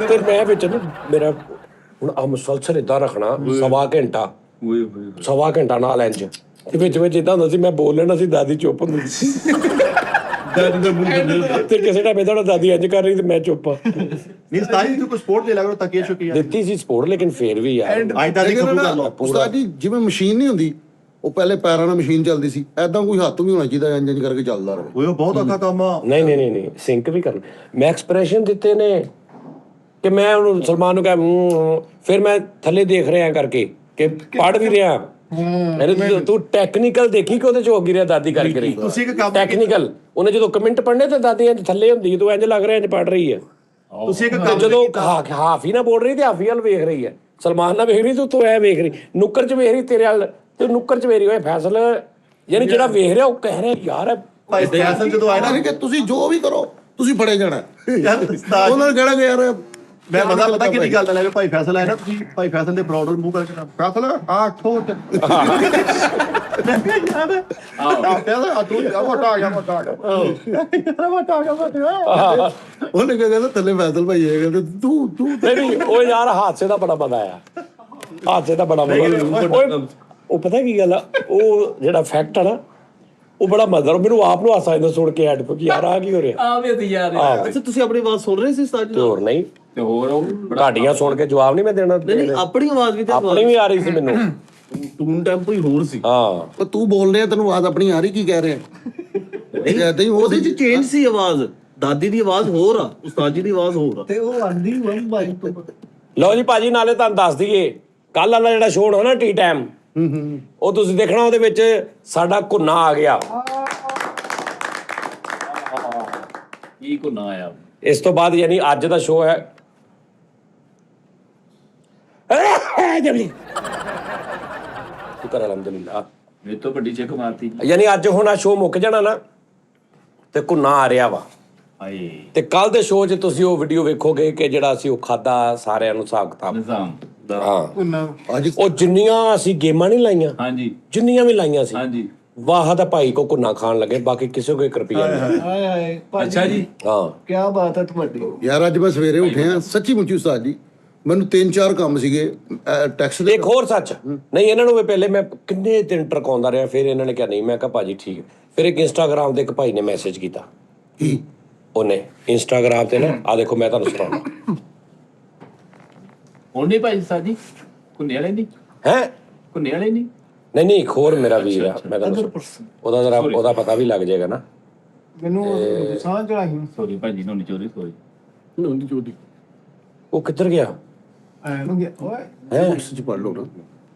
ਤੇ ਮੈਂ ਵਿੱਚ ਨਾ ਮੇਰਾ ਹੁਣ ਆ ਮੁਸਲਸਲ ਏਦਾਂ ਰੱਖਣਾ ਸਵਾ ਘੰਟਾ ਨਾਲ ਇੰਜ ਤੇ ਵਿੱਚ ਇਦਾਂ ਹੁੰਦਾ ਸੀ ਮੈਂ ਬੋਲ ਲੈਣਾ ਸੀ, ਦਾਦੀ ਚੁੱਪ ਹੁੰਦੀ ਸੀ। ਤੇ ਕਿਸੇ ਟਾਈਮ ਏਦਾਂ ਹੋਣਾ ਦਾਦੀ ਇੰਜ ਕਰ ਰਹੀ ਤੇ ਮੈਂ ਚੁੱਪ ਆ। ਨਹੀਂ ਉਸਤਾਦ ਜੀ, ਤੂੰ ਕੋਈ ਸਪੋਰਟ ਲੈ ਲਾ ਕਰੋ, ਤਕੀਏ ਸ਼ੁਕੀਆ ਦਿੱਤੀ ਸੀ ਸਪੋਰਟ ਲੇਕਿਨ ਫੇਰ ਵੀ ਯਾਰ ਅੱਜ ਤਾਂ ਦੀ ਖਬਰ ਕਰ ਲਓ। ਉਸਤਾਦ ਜੀ ਜਿਵੇਂ ਮਸ਼ੀਨ ਨਹੀਂ ਹੁੰਦੀ, ਉਹ ਪਹਿਲੇ ਪੈਰਾਂ ਨਾਲ ਮਸ਼ੀਨ ਚੱਲਦੀ ਸੀ, ਐਦਾਂ ਕੋਈ ਹੱਥ ਵੀ ਹੋਣਾ ਚਾਹੀਦਾ ਇੰਜ ਕਰਕੇ ਚੱਲਦਾ ਰਹੇ। ਉਹ ਬਹੁਤ ਔਖਾ ਕੰਮ ਆ। ਨਹੀਂ ਸਿੰਕ ਵੀ ਕਰਨਾ। ਮੈਂ ਐਕਸਪ੍ਰੈਸ਼ਨ ਦਿੱਤੇ ਨੇ ਕਿ ਮੈਂ ਉਹਨੂੰ ਸਲਮਾਨ ਨੂੰ ਕਿਹਾ ਫਿਰ ਮੈਂ ਥੱਲੇ ਦੇਖ ਰਿਹਾ ਕਰਕੇ ਕਿ ਪੜ ਵੀ ਰਿਹਾ। ਤੂੰ ਟੈਕਨੀਕਲ ਦੇਖੀ ਕਿ ਉਹਦੇ ਚ ਹੋ ਗਈ ਰਿਹਾ ਦਾਦੀ ਕਰਕੇ ਰਹੀ। ਤੁਸੀਂ ਇੱਕ ਕੰਮ ਟੈਕਨੀਕਲ ਉਹਨੇ ਜਦੋਂ ਕਮੈਂਟ ਪੜਨੇ ਤੇ ਦਾਦੀ ਇੰਜ ਥੱਲੇ ਹੁੰਦੀ, ਤੂੰ ਇੰਜ ਲੱਗ ਰਿਹਾ ਇੰਜ ਪੜ ਰਹੀ ਹੈ। ਤੁਸੀਂ ਇੱਕ ਤੇ ਕੰਮ ਜਦੋਂ ਹਾਫ ਹੀ ਨਾ ਬੋਲ ਰਹੀ ਤੇ ਹਾਫ ਹੀ ਵੱਲ ਵੇਖ ਰਹੀ ਹੈ। ਸਲਮਾਨ ਨਾਲ ਵੇਖ ਰਹੀ ਤੂੰ ਐ ਵੇਖ ਰਹੀ, ਨੁੱਕਰ ਚ ਵੇਖ ਰਹੀ ਤੇਰੇ ਵੱਲ ਤੇ ਨੁੱਕਰ ਚ ਵੇਖ ਰਹੀ ਹੋਏ ਫੈਸਲ, ਯਾਨੀ ਜਿਹੜਾ ਵੇਖ ਰਿਹਾ ਉਹ ਕਹਿ ਰਿਹਾ ਯਾਰ ਭਾਈ ਫੈਸਲ ਜਦੋਂ ਆਇਆ ਨਾ ਯਾਨੀ ਕਿ ਤੁਸੀਂ ਜੋ ਵੀ ਕਰੋ ਤੁਸੀਂ ਫੜੇ ਜਾਣਾ। ਯਾਰ ਉਸਤਾਦ ਉਹਨਾਂ ਨੇ ਕਹਿਣਾ ਕਿ ਯਾਰ ਮੈਂ ਬੰਦਾ ਪਤਾ ਕਿਹਦੀ ਗੱਲ ਦਾ ਲੈ ਭਾਈ ਫੈਸਲ ਆਇਆ ਨਾ, ਤੁਸੀਂ ਭਾਈ ਫੈਸਲ ਦੇ ਪ੍ਰੋਡਕਟ ਮੂੰਹ ਕਰਕੇ ਨਾ ਫੈਸਲ ਆ ਠੋਟ ਉਹਨੇ ਕਹਿੰਦਾ ਥੱਲੇ ਫੈਸਲ ਭਾਈ ਇਹ ਕਹਿੰਦੇ ਤੂੰ ਨਹੀਂ ਉਹ ਯਾਰ ਹਾਦਸੇ ਦਾ ਬੜਾ ਮਜ਼ਾ ਆਇਆ, ਹਾਦਸੇ ਦਾ ਬੜਾ ਮਜ਼ਾ। ਉਹ ਪਤਾ ਕੀ ਗੱਲ ਆ, ਉਹ ਜਿਹੜਾ ਫੈਕਟ ਆ ਨਾ ਉਹ ਬੜਾ ਮਜ਼ਾ, ਮੈਨੂੰ ਆਪ ਨੂੰ ਹਾਸਾ ਆਉਂਦਾ ਸੁਣ ਕੇ ਐਡ ਕਿ ਯਾਰ ਆ ਕੀ ਹੋ ਰਿਹਾ। ਆ ਵੀ ਯਾਰ ਅੱਛਾ ਤੁਸੀਂ ਆਪਣੀ ਆਵਾਜ਼ ਸੁਣ ਰਹੇ ਸੀ ਉਸਤਾਦ ਜੀ? ਤੇ ਹੋਰ ਨਹੀਂ ਤੇ ਹੋਰ ਉਹ ਤੁਹਾਡੀਆਂ ਸੁਣ ਕੇ ਜਵਾਬ ਨਹੀਂ ਮੈਂ ਦੇਣਾ। ਨਹੀਂ ਆਪਣੀ ਆਵਾਜ਼ ਵੀ ਤੇ ਆਪਣੀ ਵੀ ਆ ਰਹੀ ਸੀ ਮੈਨੂੰ। ਟੂਨ ਟੈਂਪੋ ਹੀ ਹੋਰ ਸੀ। ਹਾਂ ਪਰ ਤੂੰ ਬੋਲ ਰਿਹਾ ਤੈਨੂੰ ਆਵਾਜ਼ ਆਪਣੀ ਆ ਰਹੀ ਕੀ ਕਹਿ ਰਿਹਾ? ਏਦਾਂ ਹੀ ਉਹਦੇ ਚ ਚੇਂਜ ਸੀ ਆਵਾਜ਼, ਦਾਦੀ ਦੀ ਆਵਾਜ਼ ਹੋਰ ਆ, ਉਸਤਾਦ ਜੀ ਦੀ ਆਵਾਜ਼ ਹੋਰ ਆ। ਤੇ ਉਹ ਆਂਦੀ ਵੰ ਬਾਈ ਤੋਂ ਲਓ ਜੀ ਭਾਜੀ, ਨਾਲੇ ਤੁਹਾਨੂੰ ਦੱਸ ਦਈਏ ਕੱਲ ਵਾਲਾ ਜਿਹੜਾ ਸ਼ੋਅ ਹੋਣਾ ਨਾ ਟੀ ਟਾਈਮ, ਉਹ ਤੁਸੀਂ ਦੇਖਣਾ, ਉਹਦੇ ਵਿੱਚ ਸਾਡਾ ਘੁੰਨਾ ਆ ਗਿਆ। ਕੀ ਕੋ ਨਾ ਆਇਆ। ਇਸ ਤੋਂ ਬਾਅਦ ਯਾਨੀ ਅੱਜ ਦਾ ਸ਼ੋਅ ਹੈ ਸ਼ੁਕਰ ਅਲਹਮਦੁਲਿਲਾ, ਮੇਰੇ ਤੋਂ ਵੱਡੀ ਚੈੱਕ ਮਾਰਤੀ ਯਾਨੀ ਅੱਜ ਹੁਣ ਆ ਸ਼ੋਅ ਮੁੱਕ ਜਾਣਾ ਨਾ ਤੇ ਘੁੰਨਾ ਆ ਰਿਹਾ ਵਾ। ਆਏ ਤੇ ਕੱਲ ਦੇ ਸ਼ੋਅ 'ਚ ਤੁਸੀਂ ਉਹ ਵੀਡੀਓ ਵੇਖੋਗੇ ਕਿ ਜਿਹੜਾ ਅਸੀਂ ਉਹ ਖਾਦਾ ਸਾਰਿਆਂ ਨੂੰ ਹਿਸਾਬ ਕਿਤਾਬ। ਨਿਜ਼ਾਮ ਹਾਂ ਅੱਜ ਉਹ ਜਿੰਨੀਆਂ ਅਸੀਂ ਗੇਮਾਂ ਨਹੀਂ ਲਾਈਆਂ, ਹਾਂਜੀ ਜਿੰਨੀਆਂ ਵੀ ਲਾਈਆਂ ਸੀ, ਹਾਂਜੀ ਵਾਹ ਦਾ ਭਾਈ ਕੋ ਘੁੰਨਾ ਖਾਣ ਲੱਗੇ, ਬਾਕੀ ਕਿਸੇ ਕੋ 1 ਰੁਪਿਆ ਨਹੀਂ। ਹਾਏ ਹਾਏ ਭਾਜੀ, ਅੱਛਾ ਜੀ ਹਾਂ ਕੀ ਬਾਤ ਹੈ ਤੁਹਾਡੀ। ਯਾਰ ਅੱਜ ਮੈਂ ਸਵੇਰੇ ਉੱਠਿਆ ਸੱਚੀ ਮੁੱਚੀ ਉਸਤਾਦ ਜੀ, ਮੈਨੂੰ 3-4 ਕੰਮ ਸੀਗੇ ਟੈਕਸ ਦੇ। ਇੱਕ ਹੋਰ ਸੱਚ ਨਹੀਂ, ਇਹਨਾਂ ਨੂੰ ਵੀ ਪਹਿਲੇ ਮੈਂ ਕਿੰਨੇ ਦਿਨ ਟਰਕਾਉਂਦਾ ਰਿਹਾ, ਫਿਰ ਇਹਨਾਂ ਨੇ ਕਿਹਾ ਨਹੀਂ। ਮੈਂ ਕਿਹਾ ਭਾਜੀ ਠੀਕ ਹੈ। ਫਿਰ ਇੱਕ ਇੰਸਟਾਗ੍ਰਾਮ ਦੇ ਇੱਕ ਭਾਈ ਨੇ ਮੈਸੇਜ ਕੀਤਾ, ਕੀ ਉਹਨੇ ਇੰਸਟਾਗ੍ਰਾਮ ਤੇ ਨਾ ਆ ਦੇਖੋ ਮੈਂ ਤੁਹਾਨੂੰ ਸੁਣਾਉਣਾ ਹੁਣ ਨਹੀਂ ਭਾਈ ਸਾਜੀ ਕੁੰਨੇ ਵਾਲੇ ਨਹੀਂ ਹੈ। ਕੁੰਨੇ ਵਾਲੇ ਨਹੀਂ ਨਹੀਂ ਇੱਕ ਹੋਰ ਮੇਰਾ ਵੀਰ ਆ, ਮੈਂ ਤੁਹਾਨੂੰ ਉਹਦਾ ਜ਼ਰਾ ਉਹਦਾ ਪਤਾ ਵੀ ਲੱਗ ਜਾਏਗਾ ਨਾ। ਮੈਨੂੰ ਸਾਹ ਚੜਾਈ ਸੋਰੀ ਭਾਜੀ ਨੂੰ ਨਹੀਂ ਚੋਰੀ ਸੋਰੀ ਨੋਂਦੀ ਚੋਦੀ ਉਹ ਕਿੱਧਰ ਗਿਆ ਐ ਨੂੰ ਗਿਆ ਓਏ ਹੈ, ਸੱਚ ਪੜ ਲਓ ਨਾ।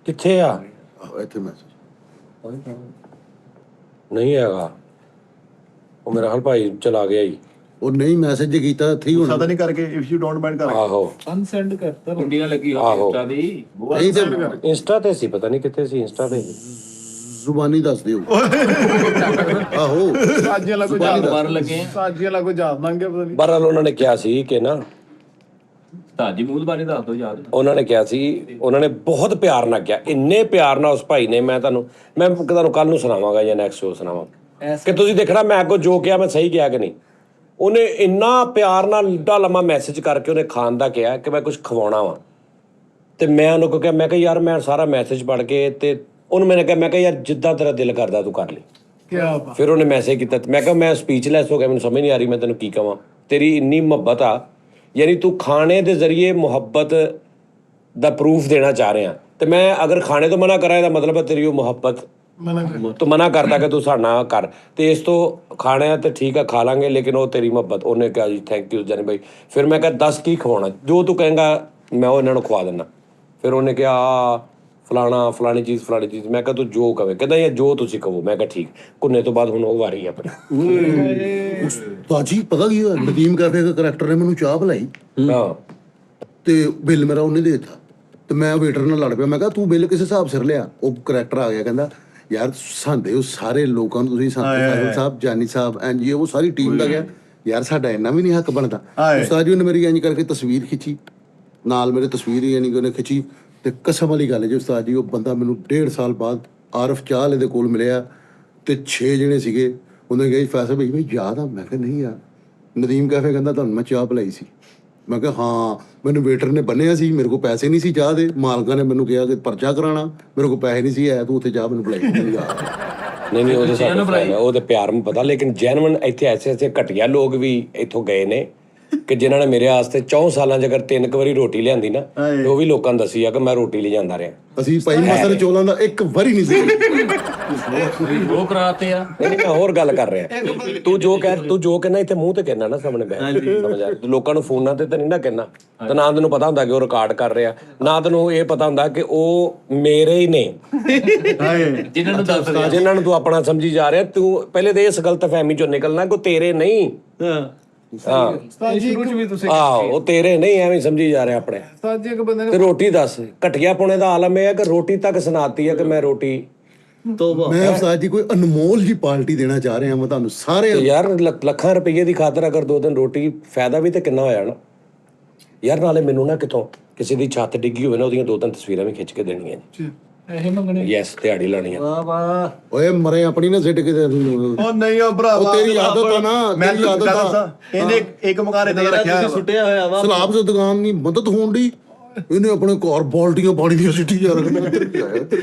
ਕਿੱਥੇ ਆ? ਆਹੋ ਇੱਥੇ ਮੈਸੇਜ ਨਹੀਂ ਹੈਗਾ ਉਹ, ਮੇਰਾ ਹਾਲ ਭਾਈ ਚਲਾ ਗਿਆ ਹੀ। ਉਹ ਨਹੀਂ ਮੈਸੇਜ ਜੇ ਕੀਤਾ ਇੱਥੇ ਹੀ ਹੋਣਾ। ਸਾਦਾ ਨਹੀਂ ਕਰਕੇ ਇਫ ਯੂ ਡੋਨਟ ਮਾਈਂਡ ਕਰ ਆਹੋ ਅਨਸੈਂਡ ਕਰਤਾ ਕੁੰਡੀ ਨਾਲ ਲੱਗੀ ਆਹੋ। ਹੋਈ ਇੰਸਟਾ ਦੀ ਬੂਹਾ ਨਹੀਂ ਤੇ ਇੰਸਟਾ ਤੇ ਸੀ, ਪਤਾ ਨਹੀਂ ਕਿੱਥੇ ਸੀ ਇੰਸਟਾ ਤੇ। ਜ਼ੁਬਾਨੀ ਦੱਸ ਦਿਓ। ਆਹੋ ਸਾਜੀਆਂ ਲਾ ਕੋ ਜ਼ੁਬਾਨੀ ਦੱਸ ਮਾਰਨ ਲੱਗੇ ਸਾਜੀਆਂ ਲਾ ਕੋ ਜਾਦ ਮੰਗੇ ਪਤਾ ਨਹੀਂ। ਬਹਰਹਾਲ ਉਹਨਾਂ ਨੇ ਕਿਹਾ ਸੀ ਕਿ ਨਾ, ਤਾਜੀ ਮੂਲ ਬਾਰੇ ਦੱਸ ਦੋ ਯਾਦ ਉਹਨਾਂ ਨੇ ਕਿਹਾ ਸੀ, ਉਹਨਾਂ ਨੇ ਬਹੁਤ ਪਿਆਰ ਨਾਲ ਕਿਹਾ, ਇੰਨੇ ਪਿਆਰ ਨਾਲ ਉਸ ਭਾਈ ਨੇ, ਮੈਂ ਤੁਹਾਨੂੰ ਕੱਲ ਨੂੰ ਸੁਣਾਵਾਂਗਾ ਜਾਂ ਨੈਕਸਟ ਸ਼ੋ ਸੁਣਾਵਾਂ ਕਿ ਤੁਸੀਂ ਦੇਖਣਾ ਮੈਂ ਅੱਗੋਂ ਜੋ ਕਿਹਾ ਮੈਂ ਸਹੀ ਕਿਹਾ ਕਿ ਨਹੀਂ। ਉਹਨੇ ਇੰਨਾ ਪਿਆਰ ਨਾਲ ਏਡਾ ਲੰਮਾ ਮੈਸੇਜ ਕਰਕੇ ਉਹਨੇ ਖਾਣ ਦਾ ਕਿਹਾ ਕਿ ਮੈਂ ਕੁਝ ਖਵਾਉਣਾ ਵਾ। ਤੇ ਮੈਂ ਉਹਨੂੰ ਕਿਹਾ, ਮੈਂ ਕਿਹਾ ਯਾਰ ਮੈਂ ਸਾਰਾ ਮੈਸੇਜ ਪੜ੍ਹ ਕੇ ਤੇ ਉਹਨੂੰ ਮੈंने ਕਿਹਾ, ਮੈਂ ਕਿਹਾ ਯਾਰ ਜਿੱਦਾਂ ਤੇਰਾ ਦਿਲ ਕਰਦਾ ਤੂੰ ਕਰ ਲੈ। ਕੀ ਬਾਤ। ਫਿਰ ਉਹਨੇ ਮੈਸੇਜ ਕੀਤਾ, ਮੈਂ ਕਿਹਾ ਮੈਂ ਸਪੀਚਲੈਸ ਹੋ ਗਿਆ, ਮੈਨੂੰ ਸਮਝ ਨਹੀਂ ਆ ਰਹੀ ਮੈਂ ਤੈਨੂੰ ਕੀ ਕਵਾਂ। ਤੇਰੀ ਇੰਨੀ ਮੁਹੱਬਤ ਆ, ਯਾਨੀ ਤੂੰ ਖਾਣੇ ਦੇ ਜ਼ਰੀਏ ਮੁਹੱਬਤ ਦਾ ਪ੍ਰੂਫ ਦੇਣਾ ਚਾਹ ਰਿਹਾ, ਤੇ ਮੈਂ ਅਗਰ ਖਾਣੇ ਤੋਂ ਮਨਾ ਕਰਾਂ ਇਹਦਾ ਮਤਲਬ ਹੈ ਤੇਰੀ ਉਹ ਮੁਹੱਬਤ ਤੂੰ ਮਨਾ ਕਰਦਾ ਕਿ ਤੂੰ ਸਾਡਾ ਕਰ, ਤੇ ਇਸ ਤੋਂ ਖਾਣਾ ਤੇ ਠੀਕ ਆ ਖਾ ਲਾਂਗੇ, ਲੇਕਿਨ ਉਹ ਤੇਰੀ ਮੁਹੱਬਤ। ਉਹਨੇ ਕਿਹਾ ਜੀ ਥੈਂਕ ਯੂ ਜਾਨੀ ਭਾਈ। ਫਿਰ ਮੈਂ ਕਿਹਾ ਦੱਸ ਕੀ ਖਵਾਉਣਾ, ਜੋ ਤੂੰ ਕਹੇਂਗਾ ਮੈਂ ਉਹ ਇਹਨਾਂ ਨੂੰ ਖਵਾ ਦਿੰਦਾ। ਫਿਰ ਉਹਨੇ ਕਿਹਾ ਫਲਾਣੀ ਚੀਜ਼। ਮੈਂ ਕਿਹਾ ਤੂੰ ਜੋ ਕਹੇ, ਕਹਿੰਦਾ ਯਾਰ ਜੋ ਤੁਸੀਂ ਕਹੋ। ਮੈਂ ਕਿਹਾ ਠੀਕ। ਕੁੰਨੇ ਤੋਂ ਬਾਅਦ ਹੁਣ ਉਹ ਵਾਰੀ ਆਪਣੀ। ਬਾਜੀ ਪਤਾ ਕੀ ਹੋਇਆ, ਨਦੀਮ ਕੈਫੇ ਦਾ ਕਰੈਕਟਰ ਨੇ ਮੈਨੂੰ ਚਾਹ ਪਿਲਾਈ ਹਾਂ ਤੇ ਬਿੱਲ ਮੇਰਾ ਉਹਨੇ ਦੇ ਦਿੱਤਾ, ਤੇ ਮੈਂ ਵੇਟਰ ਨਾਲ ਲੜ ਪਿਆ। ਮੈਂ ਕਿਹਾ ਤੂੰ ਬਿੱਲ ਕਿਸ ਹਿਸਾਬ ਸਿਰ ਲਿਆ? ਉਹ ਕਰੈਕਟਰ ਆ ਗਿਆ, ਕਹਿੰਦਾ ਯਾਰ ਸਾਂਦੇ ਉਹ ਸਾਰੇ ਲੋਕਾਂ ਨੂੰ ਤੁਸੀਂ ਸਾਂਦੇ ਸਾਹਿਬ, ਜਾਨੀ ਸਾਹਿਬ, ਐਨਜੀ ਉਹ ਸਾਰੀ ਟੀਮ ਦਾ ਗਿਆ ਯਾਰ, ਸਾਡਾ ਇੰਨਾ ਵੀ ਨਹੀਂ ਹੱਕ ਬਣਦਾ। ਉਸਤਾਦ ਜੀ ਨੇ ਮੇਰੀ ਇੰਜ ਕਰਕੇ ਤਸਵੀਰ ਖਿੱਚੀ, ਨਾਲ ਮੇਰੇ ਤਸਵੀਰ ਹੀ ਯਾਨੀ ਕਿ ਉਹਨੇ ਖਿੱਚੀ। ਤੇ ਕਸਮ ਵਾਲੀ ਗੱਲ ਹੈ ਜੀ ਉਸਤਾਦ ਜੀ, ਉਹ ਬੰਦਾ ਮੈਨੂੰ 1.5 ਸਾਲ ਬਾਅਦ ਆਰਫ ਚਾਹ ਵਾਲੇ ਦੇ ਕੋਲ ਮਿਲਿਆ ਤੇ 6 ਜਣੇ ਸੀਗੇ। ਉਹਨੇ ਕਿਹਾ ਜੀ ਫੈਸਲ ਬਈ ਯਾਦ ਆ? ਮੈਂ ਕਿਹਾ ਨਹੀਂ ਯਾਰ। ਨਦੀਮ ਕੈਫੇ ਕਹਿੰਦਾ ਤੁਹਾਨੂੰ ਮੈਂ ਚਾਹ ਪਿਲਾਈ ਸੀ। ਮੈਂ ਕਿਹਾ ਹਾਂ, ਮੈਨੂੰ ਵੇਟਰ ਨੇ ਬੰਨਿਆ ਸੀ, ਮੇਰੇ ਕੋਲ ਪੈਸੇ ਨਹੀਂ ਸੀ ਚਾਹ ਦੇ, ਮਾਲਕਾਂ ਨੇ ਮੈਨੂੰ ਕਿਹਾ ਕਿ ਪਰਚਾ ਕਰਾਉਣਾ, ਮੇਰੇ ਕੋਲ ਪੈਸੇ ਨਹੀਂ ਸੀ ਹੈ, ਤੂੰ ਉੱਥੇ ਚਾਹ ਮੈਨੂੰ ਪਿਲਾਈ ਨਹੀਂ ਯਾਰ। ਨਹੀਂ ਉਹਦੇ ਸਾਨੂੰ ਉਹ ਤੇ ਪਿਆਰ ਨੂੰ ਪਤਾ, ਲੇਕਿਨ ਜੈਨੂਇਨ ਇੱਥੇ ਐਸੇ ਘਟੀਆ ਲੋਕ ਵੀ ਇੱਥੋਂ ਗਏ ਨੇ ਕਿ ਜਿਨ੍ਹਾਂ ਨੇ ਮੇਰੇ ਵਾਸਤੇ 4 ਸਾਲਾਂ 'ਚ ਅਗਰ 3 ਵਾਰੀ ਰੋਟੀ ਲਿਆਂਦੀ ਨਾ, ਤੇ ਉਹ ਵੀ ਲੋਕਾਂ ਨੂੰ ਦੱਸੀ ਆ ਕਿ ਮੈਂ ਰੋਟੀ ਲਈ ਜਾਂਦਾ ਰਿਹਾ। ਅਸੀਂ ਭਾਈ ਮਸਰ ਚੋਲਾਂ ਦਾ ਇੱਕ ਵਾਰੀ ਨਹੀਂ ਸੀ। ਉਹ ਕਰਾਤੇ ਆ। ਨਹੀਂ ਮੈਂ ਹੋਰ ਗੱਲ ਕਰ ਰਿਹਾ। ਤੂੰ ਜੋ ਕਹਿਣਾ ਇੱਥੇ ਮੂੰਹ ਤੇ ਕਹਿਣਾ ਨਾ, ਸਾਹਮਣੇ ਬੈਠ ਸਮਝ ਆ। ਲੋਕਾਂ ਨੂੰ ਫੋਨਾਂ ਤੇ ਤਾਂ ਨਹੀਂ ਨਾ ਕਹਿਣਾ, ਤੇ ਨਾ ਤੈਨੂੰ ਪਤਾ ਹੁੰਦਾ ਕਿ ਉਹ ਰਿਕਾਰਡ ਕਰ ਰਿਹਾ, ਨਾ ਤੈਨੂੰ ਇਹ ਪਤਾ ਹੁੰਦਾ ਕਿ ਉਹ ਮੇਰੇ ਹੀ ਨੇ ਜਿਨ੍ਹਾਂ ਨੂੰ ਤੂੰ ਆਪਣਾ ਸਮਝੀ ਜਾ ਰਿਹਾ। ਤੂੰ ਪਹਿਲੇ ਤਾਂ ਇਸ ਗਲਤਫਹਿਮੀ ਚੋਂ ਨਿਕਲਣਾ ਕਿ ਉਹ ਤੇਰੇ ਨਹੀਂ। ਸ਼ੁਰੂ ਚ ਵੀ ਤੁਸੀਂ ਆਹੋ ਉਹ ਤੇਰੇ ਨਹੀਂ, ਐਵੇਂ ਸਮਝੀ ਜਾ ਰਿਹਾ ਆਪਣੇ। ਸਾਜੀ ਇੱਕ ਬੰਦੇ ਨੇ ਤੇ ਰੋਟੀ ਦੱਸ, ਘਟੀਆ ਪੁਣੇ ਦਾ ਆਲਮ ਇਹ ਹੈ ਕਿ ਰੋਟੀ ਤੱਕ ਸੁਣਾਤੀ ਹੈ ਕਿ ਮੈਂ ਰੋਟੀ। ਮੈਂ ਉਸਤਾਦ ਜੀ ਕੋਈ ਅਨਮੋਲ ਜੀ ਪਾਰਟੀ ਦੇਣਾ ਚਾਹ ਰਿਹਾ ਮੈਂ ਤੁਹਾਨੂੰ ਸਾਰੇ। ਤੇ ਯਾਰ ਲੱਖਾਂ ਰੁਪਏ ਦੀ ਖਾਤਰ ਅਗਰ 2 ਦਿਨ ਰੋਟੀ, ਫਾਇਦਾ ਵੀ ਤੇ ਕਿੰਨਾ ਹੋਇਆ ਨਾ ਯਾਰ। ਨਾਲੇ ਮੈਨੂੰ ਨਾ ਕਿਥੋਂ ਕਿਸੇ ਦੀ ਛੱਤ ਡਿੱਗੀ ਹੋਵੇ ਨਾ, ਉਹਦੀਆਂ 2-3 ਤਸਵੀਰਾਂ ਵੀ ਖਿੱਚ ਕੇ ਦੇਣੀਆਂ ਜੀ। ਇਹ ਮੰਗਣੇ ਯੈਸ, ਦਿਹਾੜੀ ਲਾਣੀ ਆ। ਵਾਹ ਵਾਹ। ਓਏ ਮਰੇ ਆਪਣੀ ਨਾ ਸਿੱਟ ਕੇ ਉਹ ਨਹੀਂ ਉਹ ਭਰਾਵਾ, ਉਹ ਤੇਰੀ ਆਦਤ ਆ ਨਾ, ਮੈਂ ਤੇਰੀ ਆਦਤ ਆ। ਇਹਨੇ ਇੱਕ ਮਕਾਨ ਇਦਾਂ ਰੱਖਿਆ ਤੁਸੀਂ ਸੁੱਟਿਆ ਹੋਇਆ ਵਾ। ਸਲਾਬ ਦੀ ਦੁਕਾਨ ਨਹੀਂ ਮਦਦ ਹੋਣ ਦੀ, ਇਹਨੇ ਆਪਣੇ ਘਰ ਬਾਲਟੀਆਂ ਪਾਣੀ ਦੀਆਂ ਸਿੱਟੀ ਜਾ ਰਿਹਾ।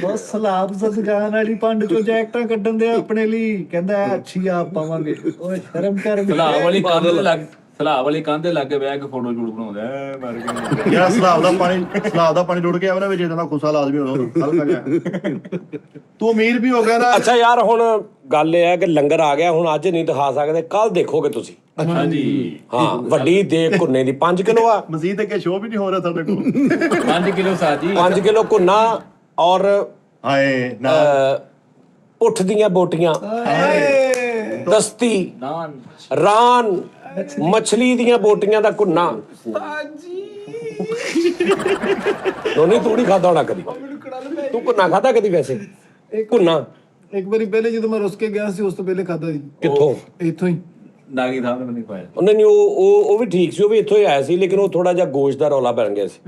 ਬਸ ਸਲਾਬ ਸਦਗਾਨ ਵਾਲੀ ਪੰਡ ਚੋਂ ਜੈਕਟਾਂ ਕੱਢਣ ਦੇ ਆਪਣੇ ਲਈ, ਕਹਿੰਦਾ ਅੱਛੀ ਆਪ ਪਾਵਾਂਗੇ। ਓਏ ਸ਼ਰਮ ਕਰ। ਸਲਾਬ ਵਾਲੀ ਕੰਧ ਦੇ ਲਾਗੇ ਬਹਿ ਕੇ ਫੋਟੋ ਸ਼ੂਟ ਬਣਾਉਂਦਾ ਐ ਮਾਰ ਕੇ। ਯਾਰ ਸਲਾਬ ਦਾ ਪਾਣੀ ਰੁੜ ਗਿਆ ਉਹਨਾਂ ਵਿੱਚ, ਇਹਦਾ ਖੁੱਸਾ ਲਾਜ਼ਮੀ ਹੋਣਾ ਹਲਕਾ ਜਿਹਾ। ਤੂੰ ਅਮੀਰ ਵੀ ਹੋ ਗਿਆ ਨਾ। ਅੱਛਾ ਯਾਰ, ਹੁਣ ਗੱਲ ਇਹ ਹੈ ਕਿ ਲੰਗਰ ਆ ਗਿਆ, ਹੁਣ ਅੱਜ ਨਹੀਂ ਦਿਖਾ ਸਕਦੇ, ਕੱਲ ਦੇਖੋਗੇ ਤੁਸੀਂ। ਹਾਂਜੀ ਹਾਂ, ਵੱਡੀ ਦੇਗ ਘੁੰਨੇ ਦੀ 5 ਕਿਲੋ ਆ। ਮਜ਼ੀਦ ਅੱਗੇ ਸ਼ੋਅ ਵੀ ਨਹੀਂ ਹੋ ਰਿਹਾ ਤੁਹਾਡੇ ਕੋਲ। 5 ਕਿਲੋ ਸਾਜੀ, 5 ਕਿਲੋ ਘੁੰਨਾ ਔਰ ਹਾਏ ਨਾ ਪੁੱਠ ਦੀਆਂ ਬੋਟੀਆਂ, ਦਸਤੀ, ਰਾਨ, ਮਛਲੀ ਦੀਆਂ ਬੋਟੀਆਂ ਦਾ ਘੁੰਨਾ। ਨਹੀਂ ਤੂੰ ਨਹੀਂ ਖਾਦਾ ਹੋਣਾ ਕਦੀ? ਤੂੰ ਘੁੰਨਾ ਖਾਦਾ ਕਦੀ? ਵੈਸੇ ਘੁੰਨਾ ਇੱਕ ਵਾਰੀ ਪਹਿਲੇ ਜਦੋਂ ਮੈਂ ਰੁੱਸ ਕੇ ਗਿਆ ਸੀ, ਉਸ ਤੋਂ ਪਹਿਲੇ ਖਾਦਾ ਸੀ। ਕਿੱਥੋਂ? ਇੱਥੋਂ ਹੀ ਨਾਗੀ ਥਾਂ ਤੇ ਨਹੀਂ ਪਾਇਆ। ਉਹਨੇ ਨਹੀਂ, ਉਹ ਵੀ ਠੀਕ ਸੀ, ਉਹ ਵੀ ਇੱਥੋਂ ਹੀ ਆਇਆ ਸੀ, ਲੇਕਿਨ ਉਹ ਥੋੜਾ ਜਿਹਾ ਗੋਸ਼ਤ ਦਾ ਰੌਲਾ ਬਣ ਗਿਆ ਸੀ।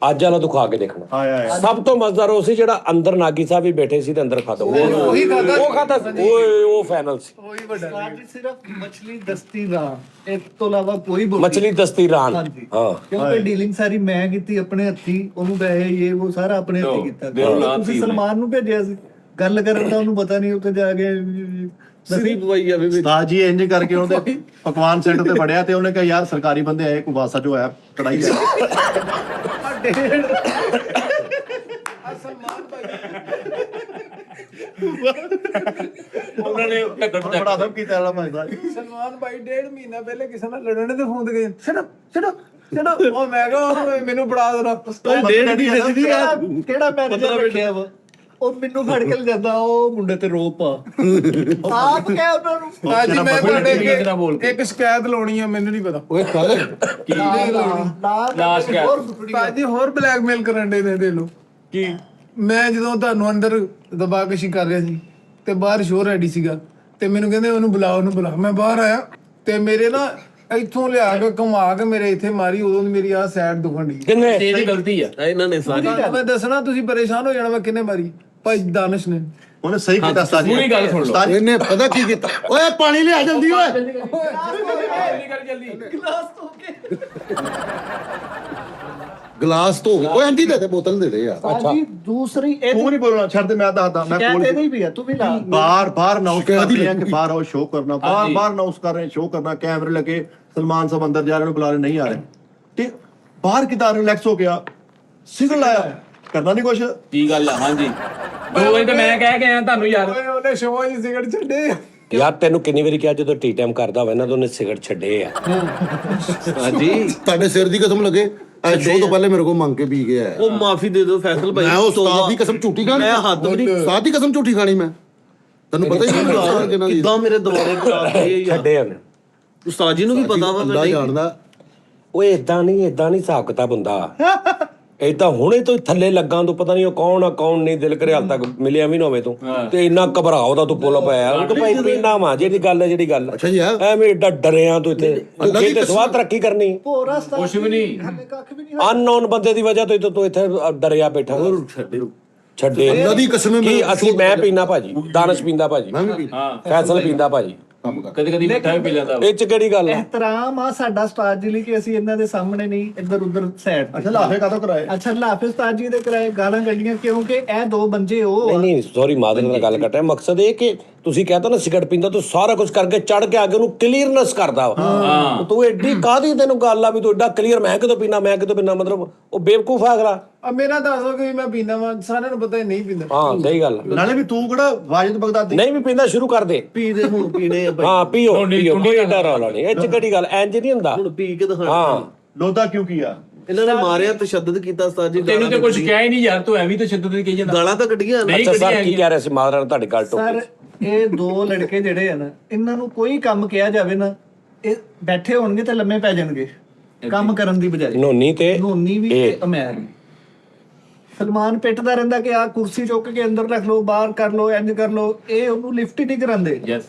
ਅੱਜ ਵਾਲਾ ਤੂੰ ਖਾ ਕੇ ਦੇਖਣਾ। ਹਾਏ ਸਭ ਤੋਂ ਮਜ਼ੇਦਾਰ ਉਹ ਸੀ ਜਿਹੜਾ ਅੰਦਰ ਨਾਗੀ ਸਾਹਿਬ ਵੀ ਬੈਠੇ ਸੀ ਤੇ ਅੰਦਰ ਖਾਦਾ। ਉਹੀ ਖਾਦਾ, ਉਹ ਖਾਦਾ ਓਏ, ਉਹ ਫਾਈਨਲ ਸੀ। ਉਹੀ ਵੱਡਾ ਸਾਡੀ ਸਿਰਫ ਮਛਲੀ ਦਸਤੀ ਦਾ, ਇਸ ਤੋਂ ਇਲਾਵਾ ਕੋਈ ਬੋਲ ਮਛਲੀ ਦਸਤੀ ਰਾਨ। ਹਾਂਜੀ। ਹਾਂ, ਕਿਉਂਕਿ ਡੀਲਿੰਗ ਸਾਰੀ ਮੈਂ ਕੀਤੀ ਆਪਣੇ ਹੱਥੀ, ਉਹਨੂੰ ਪੈਸੇ ਇਹ ਉਹ ਸਾਰਾ ਆਪਣੇ ਹੱਥੀ ਕੀਤਾ। ਤੁਸੀਂ ਸਲਮਾਨ ਨੂੰ ਭੇਜਿਆ ਸੀ ਗੱਲ ਕਰਨ ਦਾ, ਉਹਨੂੰ ਪਤਾ ਨਹੀਂ ਉੱਥੇ ਜਾ ਕੇ ਸਿਰੀ ਪਵਾਈ ਜਾਵੇ ਵਿੱਚ। ਉਸਤਾਦ ਜੀ ਇੰਜ ਕਰਕੇ ਉਹਦੇ ਪਕਵਾਨ ਸੈਂਟਰ ਤੇ ਫੜਿਆ ਤੇ ਉਹਨੇ ਕਿਹਾ ਯਾਰ ਸਰਕਾਰੀ ਬੰਦੇ ਆਏ, ਕੋਈ ਵਾਸਾ ਜੋ ਆਇਆ ਕੜਾਈ ਲੈ। ਉਹਨਾਂ ਨੇ ਬੜਾ ਸਭ ਕੀਤਾ ਵਾਲਾ ਭਾਈਦਾ। ਸਲਮਾਨ ਭਾਈ 1.5 ਮਹੀਨਾ ਪਹਿਲੇ ਕਿਸੇ ਨਾਲ ਲੜਨ ਤੇ ਫੋਨ ਤੇ ਗਏ, ਛੱਡੋ ਉਹ ਮੈਂ ਕਿਹਾ ਮੈਨੂੰ ਬੜਾ ਦੇਣਾ। ਕਿਹੜਾ ਮੈਨੇਜਰ ਰੱਖਿਆ ਵਾ? ਉਹ ਮੈਨੂੰ ਫੜ ਕੇ ਜਾਂਦਾ, ਉਹ ਮੁੰਡੇ ਤੇ ਰੋਪ ਆ ਆਪ ਕਹਿ ਉਹਨਾਂ ਨੂੰ। ਸਾਜੀ ਮੈਂ ਤੁਹਾਡੇ ਅੱਗੇ ਇੱਕ ਸ਼ਿਕਾਇਤ ਲਾਉਣੀ ਆ, ਮੈਨੂੰ ਨਹੀਂ ਪਤਾ ਓਏ ਕੱਲ ਲਾਸ਼ ਕਿਆ? ਸਾਜੀ ਹੋਰ ਬਲੈਕਮੇਲ ਕਰਨ ਦੇ ਨੇ, ਦੇ ਲੋ ਕੀ ਮੈਂ ਜਦੋਂ ਤੁਹਾਨੂੰ ਅੰਦਰ ਦਬਾਕਸ਼ੀ ਕਰ ਰਿਹਾ ਸੀ ਤੇ ਬਾਹਰ ਸ਼ੋਰ ਰੈਡੀ ਸੀਗਾ, ਤੇ ਮੈਨੂੰ ਕਹਿੰਦੇ ਉਹਨੂੰ ਬੁਲਾਓ, ਉਹਨੂੰ ਬੁਲਾ। ਮੈਂ ਬਾਹਰ ਆਇਆ ਤੇ ਮੇਰੇ ਨਾ ਇੱਥੋਂ ਲਿਆ ਕੇ ਘੁਮਾ ਕੇ ਮੇਰੇ ਇੱਥੇ ਮਾਰੀ, ਉਦੋਂ ਦੀ ਮੇਰੀ ਆਹ ਸਾਈਡ ਦੁਖਣ ਦੀ। ਕਿੰਨੇ? ਤੇਰੀ ਗਲਤੀ ਆ। ਇਹਨਾਂ ਨੇ ਸਾਰੀ ਮੈਂ ਦੱਸਣਾ, ਤੁਸੀਂ ਪਰੇਸ਼ਾਨ ਹੋ ਜਾਣਾ ਮੈਂ ਕਿੰਨੇ ਮਾਰੀ। ਭਾਈ ਦਾਨਿਸ਼ ਨੇ। ਉਹਨੇ ਸਹੀ ਕੀਤਾ ਉਸਤਾਦ ਜੀ। ਪੂਰੀ ਗੱਲ ਸੁਣ ਲਓ। ਉਸਤਾਦ ਜੀ, ਇਹਨੇ ਪਤਾ ਕੀ ਕੀਤਾ? ਓਏ ਪਾਣੀ ਲਿਆ ਜਲਦੀ ਓਏ। ਗਲਾਸ ਧੋ ਕੇ ਓਏ ਆਂਟੀ ਦੇ ਬੋਤਲ ਦੇ ਦੇ ਯਾਰ। ਸਾਜੀ ਦੂਸਰੀ ਇਹ ਤੂੰ ਨਹੀਂ ਬੋਲਣਾ, ਛੱਡ ਦੇ, ਮੈਂ ਦੱਸਦਾ। ਮੈਂ ਸ਼ਿਕਾਇਤ ਕੋਲ ਇਹਦੀ ਵੀ ਆ, ਤੂੰ ਵੀ ਲਾ। ਬਾਰ ਅਨਾਉਂਸ ਕਰ ਰਹੇ हैं कि बाहर आओ शो करना, बार अनाउंस कर रहे हैं शो करना, कैमरे लगे, सलमान साहब अंदर जा रहे हैं, बुला रहे नहीं आ रहे, ते बाहर कितना रिलैक्स हो गया, सिग्नल आया, करना नहीं कुछ। ਕੀ ਗੱਲ ਆ? ਹਾਂਜੀ 2 ਵਜੇ ਤੇ ਮੈਂ ਕਹਿ ਕੇ ਆਇਆ ਤੁਹਾਨੂੰ ਯਾਰ। ਓਏ ਉਹਨੇ ਸ਼ੋਅ 'ਚ ਸਿਗਰਟ ਛੱਡੇ। ਯਾਰ ਤੈਨੂੰ ਕਿੰਨੀ ਵਾਰੀ ਕਿਹਾ ਜਦੋਂ ਟੀ ਟਾਈਮ ਕਰਦਾ ਹੋਵੇ ਨਾ, ਤਾਂ ਉਹਨੇ ਸਿਗਰਟ ਛੱਡੇ ਆ। ਹਾਂਜੀ ਤੁਹਾਡੇ ਸਿਰ ਦੀ ਕਸਮ ਲੱਗੇ, ਇਹ ਸ਼ੋਅ ਤੋਂ ਪਹਿਲੇ ਮੇਰੇ ਕੋਲ ਮੰਗ ਕੇ ਪੀ ਗਿਆ। ਉਹ ਮਾਫੀ ਦੇ ਦਿਓ ਫੈਸਲ ਭਾਈ। ਮੈਂ ਉਸਤਾਦ ਦੀ ਕਸਮ ਝੂਠੀ ਖਾਣੀ? ਮੈਂ ਹੱਦ ਵੀ ਨਹੀਂ। ਉਸਤਾਦ ਦੀ ਕਸਮ ਝੂਠੀ ਖਾਣੀ ਮੈਂ? ਤੈਨੂੰ ਪਤਾ ਹੀ ਨਹੀਂ ਕਿੱਦਾਂ ਮੇਰੇ ਦੁਆਲੇ ਕਰਾਤੇ ਯਾਰ। ਛੱਡੇ ਉਹਨੇ। ਉਸਤਾਦ ਜੀ ਨੂੰ ਵੀ ਪਤਾ ਵਾ ਅੱਲਾ ਜਾਣਦਾ। ਓਏ ਇਦਾਂ ਨਹੀਂ ਹਿਸਾਬ ਕਿਤਾਬ ਹੁੰਦਾ। ਏਦਾਂ ਹੁਣੇ ਤੋਂ ਹੀ ਥੱਲੇ ਲੱਗਾ ਤੂੰ ਪਤਾ ਨਹੀਂ ਉਹ ਕੌਣ ਆ ਕੌਣ ਨਹੀਂ, ਦਿਲ ਕਰੇ ਹਾਲ ਤੱਕ ਮਿਲਿਆ ਵੀ ਨਾ ਹੋਵੇ ਤੂੰ, ਤੇ ਇੰਨਾ ਘਬਰਾਓ ਦਾ ਤੂੰ ਪੁੱਲ ਪਾਇਆ ਉਹ ਕਿ ਭਾਈ ਪੀਣਾ ਵਾ ਜਿਹੜੀ ਗੱਲ ਹੈ ਜਿਹੜੀ ਗੱਲ ਅੱਛਾ ਜੀ ਆ ਐਵੇਂ ਏਡਾ ਡਰਿਆ ਤੂੰ ਇੱਥੇ ਤੂੰ ਕਿਤੇ ਸਵਾਦ ਤਰੱਕੀ ਕਰਨੀ ਹੋਰ ਰਸਤਾ ਕੁਛ ਵੀ ਨਹੀਂ। ਹਲੇ ਕੱਖ ਵੀ ਨਹੀਂ ਅਨਨੋਨ ਬੰਦੇ ਦੀ ਵਜ੍ਹਾ ਤੋਂ ਤੂੰ ਇੱਥੇ ਡਰਿਆ ਬੈਠਾ ਛੱਡੇ ਅੱਲਾ ਦੀ ਕਸਮ ਕੀ ਅਸੀਂ ਮੈਂ ਪੀਣਾ ਭਾਜੀ, ਦਾਨਸ਼ ਪੀਂਦਾ ਭਾਜੀ, ਮੈਂ ਵੀ ਹਾਂ ਫੈਸਲ ਪੀਂਦਾ ਭਾਜੀ, ਕਦੀ ਕਦੀ ਮਿੱਠਾ ਵੀ ਪੀ ਲੈਂਦਾ ਵਾ। ਇਹ ਚ ਕਿਹੜੀ ਗੱਲ ਹੈ? ਇਹਤਰਾਮ ਆ ਸਾਡਾ ਉਸਤਾਦ ਜੀ ਲਈ ਕਿ ਅਸੀਂ ਇਹਨਾਂ ਦੇ ਸਾਹਮਣੇ ਨਹੀਂ ਇੱਧਰ ਉੱਧਰ ਸਾਈਡ ਅੱਛਾ ਲਾਫੇ ਕਾਹਤੋਂ ਕਰਾਏ? ਅੱਛਾ ਲਾਫੇ ਉਸਤਾਦ ਜੀ ਦੇ ਕਰਾਏ ਗਾਲਾਂ ਕੱਢੀਆਂ ਕਿਉਂਕਿ ਇਹ ਦੋ ਬੰਦੇ ਉਹ ਨਹੀਂ ਨਹੀਂ ਸੌਰੀ ਮਾਦਰ ਨਾਲ ਗੱਲ ਕਰ ਰਿਹਾ, ਮਕਸਦ ਇਹ ਕਿ ਤੁਸੀਂ ਕਹਤਾ ਨਾ ਸਿਗਰਟ ਪੀਂਦਾ ਤੂੰ ਸਾਰਾ ਕੁਝ ਕਰਕੇ ਚੜ ਕੇ ਅੱਗੇ ਉਹਨੂੰ ਕਲੀਅਰਨੈਸ ਕਰਦਾ ਵਾ, ਤੂੰ ਐਡੀ ਕਾਹਦੀ ਤੈਨੂੰ ਗੱਲ ਆ ਵੀ ਤੂੰ ਐਡਾ ਕਲੀਅਰ ਮੈਂ ਕਿਦੋਂ ਪੀਣਾ ਮਤਲਬ ਉਹ ਬੇਵਕੂਫ ਆ ਅਗਲਾ। ਆ ਮੇਰਾ ਦੱਸੋ ਕਿ ਮੈਂ ਪੀਂਦਾ ਵਾਂ, ਸਾਰਿਆਂ ਨੂੰ ਪਤਾ ਹੀ ਨਹੀਂ ਪੀਂਦਾ। ਹਾਂ ਸਹੀ ਗੱਲ ਨਾਲੇ ਵੀ ਤੂੰ ਕਿਹੜਾ ਵਾਜਦ ਬਗਦਾਦੀ? ਨਹੀਂ ਵੀ ਪੀਂਦਾ ਸ਼ੁਰੂ ਕਰ ਦੇ, ਪੀਣੇ ਹੁਣ ਪੀਣੇ ਆ ਬਾਈ, ਹਾਂ ਪੀਓ ਕੋਈ ਏਡਾ ਰੌਲਾ ਨਹੀਂ, ਇਹ ਚ ਕਿਹੜੀ ਗੱਲ ਇੰਜ ਨਹੀਂ ਹੁੰਦਾ। ਹੁਣ ਪੀ ਕੇ ਦਿਖਾਣਾ। ਹਾਂ ਲੋਦਾ ਕਿਉਂ ਕੀਆ? ਇਹਨਾਂ ਨੇ ਮਾਰਿਆ, ਤਸ਼ੱਦਦ ਕੀਤਾ ਉਸਤਾਦ ਜੀ, ਤੈਨੂੰ ਤੇ ਕੁਝ ਕਿਹਾ ਹੀ ਨਹੀਂ ਯਾਰ, ਤੂੰ ਐਵੇਂ ਤਾਂ ਸ਼ੱਦਤ ਕਹੀ ਜਾਂਦਾ। ਗਾਲਾਂ ਤਾਂ ਕੱਢੀਆਂ ਨਾ। ਅੱਛਾ ਸਰ ਕੀ ਕਹਿ ਰਹੇ ਸੀ ਮਾਦਰ ਨਾਲ ਤੁਹਾਡੀ ਗੱਲ ਸਰ ਟੋਕੀ? ਇਹ ਦੋ ਲੜਕੇ ਜਿਹੜੇ ਆ ਨਾ ਇਹਨਾਂ ਨੂੰ ਕੋਈ ਕੰਮ ਕਿਹਾ ਜਾਵੇ ਨਾ ਇਹ ਬੈਠੇ ਹੋਣਗੇ ਤੇ ਲੰਮੇ ਪੈ ਜਾਣਗੇ ਕੰਮ ਕਰਨ ਦੀ ਬਜਾਏ। ਨੋਨੀ ਤੇ ਨੋਨੀ ਵੀ ਤੇ ਅਮੈਰ ਵੀ। ਸਲਮਾਨ ਪਿੱਟਦਾ ਰਹਿੰਦਾ ਕਿ ਆ ਕੁਰਸੀ ਚੁੱਕ ਕੇ ਅੰਦਰ ਰੱਖ ਲਓ, ਬਾਹਰ ਕਰ ਲਓ, ਇੰਜ ਕਰ ਲਓ, ਇਹ ਉਹਨੂੰ ਲਿਫਟ ਹੀ ਨਹੀਂ ਕਰਾਉਂਦੇ। ਯੈਸ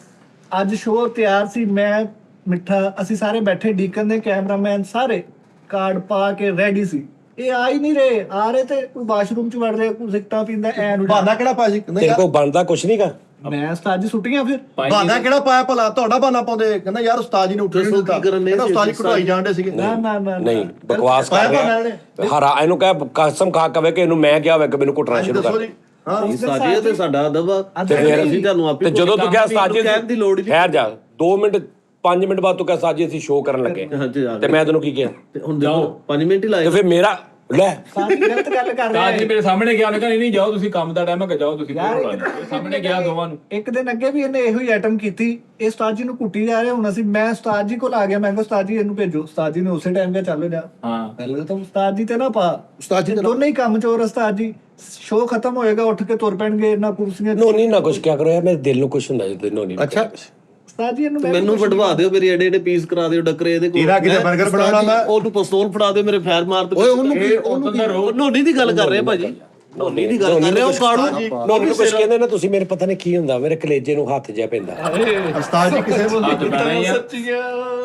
ਅੱਜ ਸ਼ੋਅ ਤਿਆਰ ਸੀ, ਮੈਂ ਮਿੱਠਾ ਅਸੀਂ ਸਾਰੇ ਬੈਠੇ ਡੀਕਨ ਦੇ ਕੈਮਰਾਮੈਨ ਸਾਰੇ ਕਾਰਡ ਪਾ ਕੇ ਰੈਡੀ ਸੀ, ਇਹ ਆ ਹੀ ਨਹੀਂ ਰਹੇ। ਆ ਰਹੇ ਤੇ ਕੋਈ ਵਾਸ਼ਰੂਮ ਚ ਵੜ ਰਿਹਾ, ਕੋਈ ਸਿਗਰਟਾਂ ਪੀਂਦਾ ਐ ਨੂੰ। ਬਹਾਨਾ ਕਿਹੜਾ ਪਾਇਆ ਸੀ? ਕਹਿੰਦਾ ਤੇਰੇ ਯਾਰ ਕੋਲ ਬਣਦਾ ਕੁਛ ਨਹੀਂਗਾ। ਮੈਂ ਉਸਤਾਦ ਜੀ ਸੁੱਟੀਆਂ ਫਿਰ ਬਹਾਨਾ ਕਿਹੜਾ ਪਾਇਆ ਭਲਾ? ਤੁਹਾਡਾ ਬਹਾਨਾ ਪਾਉਂਦੇ, ਕਹਿੰਦਾ ਯਾਰ ਉਸਤਾਦ ਜੀ ਨੇ ਉੱਠ ਨਹੀਂ ਦੱਸੋ ਦਿੱਤਾ, ਕੀ ਕਰਨ ਡਏ ਕਹਿੰਦਾ ਉਸਤਾਦ ਜੀ ਸੀ? ਘਟਾਈ ਜਾਂਦੇ ਸੀਗੇ। ਨਾ ਨਾ ਨਾ ਨਹੀਂ ਬਕਵਾਸ ਕਰ ਪਾਇਆ ਰਿਹਾ ਬਹਾਨਾ ਹਰਾ ਇਹਨੂੰ ਕਹਿ ਕਸਮ ਖਾ ਕਵੇ ਕਿ ਇਹਨੂੰ ਮੈਂ ਕਿਹਾ ਹੋਵੇ ਕਿ ਮੈਨੂੰ ਕੁੱਟਣਾ ਸ਼ੁਰੂ ਦੱਸੋ ਕਰ। ਜੀ। ਹਾਂ ਉਸਤਾਦ ਜੀ ਇਹ ਤੇ ਸਾਡਾ ਅਦਬ ਆ, ਤੇ ਫਿਰ ਅਸੀਂ ਤੁਹਾਨੂੰ ਆਪੇ ਤੇ ਜਦੋਂ ਤੂੰ ਕਿਹਾ ਸਾਜੀ ਕਹਿਣ ਦੀ ਲੋੜ ਹੀ ਨਹੀਂ। ਠਹਿਰ ਜਾ 2 ਮਿੰਟ 5 ਮਿੰਟ ਬਾਅਦ ਤੂੰ ਕਿਹਾ ਸਾਜੀ ਅਸੀਂ ਸ਼ੋਅ ਕਰਨ ਲੱਗੇ ਹਾਂਜੀ ਆ ਤੇ ਮੈਂ ਤੈਨੂੰ ਕੀ ਕਿਹਾ? ਤੇ ਹੁਣ ਦੇਖੋ 5 ਮਿੰਟ ਹੀ ਲਾਏ। ਤੇ ਫਿਰ ਮੇਰਾ ਲੈ ਸਾਡੀ ਗਲਤ ਗੱਲ ਕਰ ਰਿਹਾ ਤਾਂ ਜੀ ਹੈ। ਮੇਰੇ ਸਾਹਮਣੇ ਗਿਆ, ਉਹਨੇ ਕਹਿੰਦਾ ਨਹੀਂ ਜਾਓ ਤੁਸੀਂ, ਕੰਮ ਦਾ ਟਾਈਮ ਹੈ ਕਿ ਜਾਓ ਤੁਸੀਂ। ਯਾਰ ਕੋਈ ਰੌਲਾ ਨਹੀਂ। ਸਾਹਮਣੇ ਗਿਆ ਦੋਵਾਂ ਨੂੰ। ਇੱਕ ਦਿਨ ਅੱਗੇ ਵੀ ਇਹਨੇ ਇਹੋ ਹੀ ਆਈਟਮ ਕੀਤੀ, ਇਹ ਉਸਤਾਦ ਜੀ ਨੂੰ ਕੁੱਟੀ ਜਾ ਰਿਹਾ। ਹੁਣ ਅਸੀਂ ਮੈਂ ਉਸਤਾਦ ਜੀ ਕੋਲ ਆ ਗਿਆ, ਮੈਂ ਕਿਹਾ ਉਸਤਾਦ ਜੀ ਇਹਨੂੰ ਭੇਜੋ। ਉਸਤਾਦ ਜੀ ਨੇ ਉਸੇ ਟਾਈਮ ਕਿਹਾ ਚੱਲ ਜਾ। ਹਾਂ ਪਹਿਲਾਂ ਤਾਂ ਉਸਤਾਦ ਜੀ ਤੇ ਨਾ ਪਾ, ਉਸਤਾਦ ਜੀ ਤੇ ਨਾ- ਦੋਨੇ ਹੀ ਕੰਮ ਚੋਰ। ਉਸਤਾਦ ਜੀ ਸ਼ੋਅ ਖਤਮ ਹੋਏਗਾ ਉੱਠ ਕੇ ਤੁਰ ਪੈਣਗੇ, ਇਹਨਾਂ ਕੁਰਸੀਆਂ ਨੋਨੀ ਨਾ ਕੁਛ ਕਿਆ ਕਰੋ ਯਾਰ, ਮੇਰੇ ਦਿਲ ਨੂੰ ਕੁਛ ਹੁੰਦਾ ਜਦੋਂ ਨੋਨੀ ਨੂੰ ਅੱਛਾ। ਕੁਛ। ਉਸਤਾਦ ਜੀ ਇਹਨੂੰ ਮੈਂ ਮੈਨੂੰ ਵਡਵਾ ਦਿਓ, ਮੇਰੇ ਏਡੇ ਏਡੇ ਪੀਸ ਕਰਾ ਦਿਓ, ਡੱਕਰੇ ਇਹਦੇ ਕੋਲ। ਇਹਦਾ ਕਿਤੇ 버ਗਰ ਬਣਾਉਣਾ ਮੈਂ। ਉਹਨੂੰ ਪਿਸਤੌਲ ਫੜਾ ਦਿਓ, ਮੇਰੇ ਫੈਰ ਮਾਰ ਦਿਓ। ਓਏ ਉਹਨੂੰ ਨੋਨੀ ਦੀ ਗੱਲ ਕਰ ਰਹੇ ਭਾਜੀ, ਨੋਨੀ ਦੀ ਗੱਲ ਕਰ ਰਹੇ। ਉਹ ਕਾੜੂ ਨੋਨੀ ਨੂੰ ਕੁਛ ਕਹਿੰਦੇ ਨਾ ਤੁਸੀਂ, ਮੇਰੇ ਪਤਾ ਨਹੀਂ ਕੀ ਹੁੰਦਾ, ਮੇਰੇ ਕਲੇਜੇ ਨੂੰ ਹੱਥ ਜਿਹਾ ਪੈਂਦਾ। ਉਸਤਾਦ ਜੀ ਕਿਸੇ ਨੂੰ ਹੱਥ ਪੈਣਾ ਹੀ ਆ।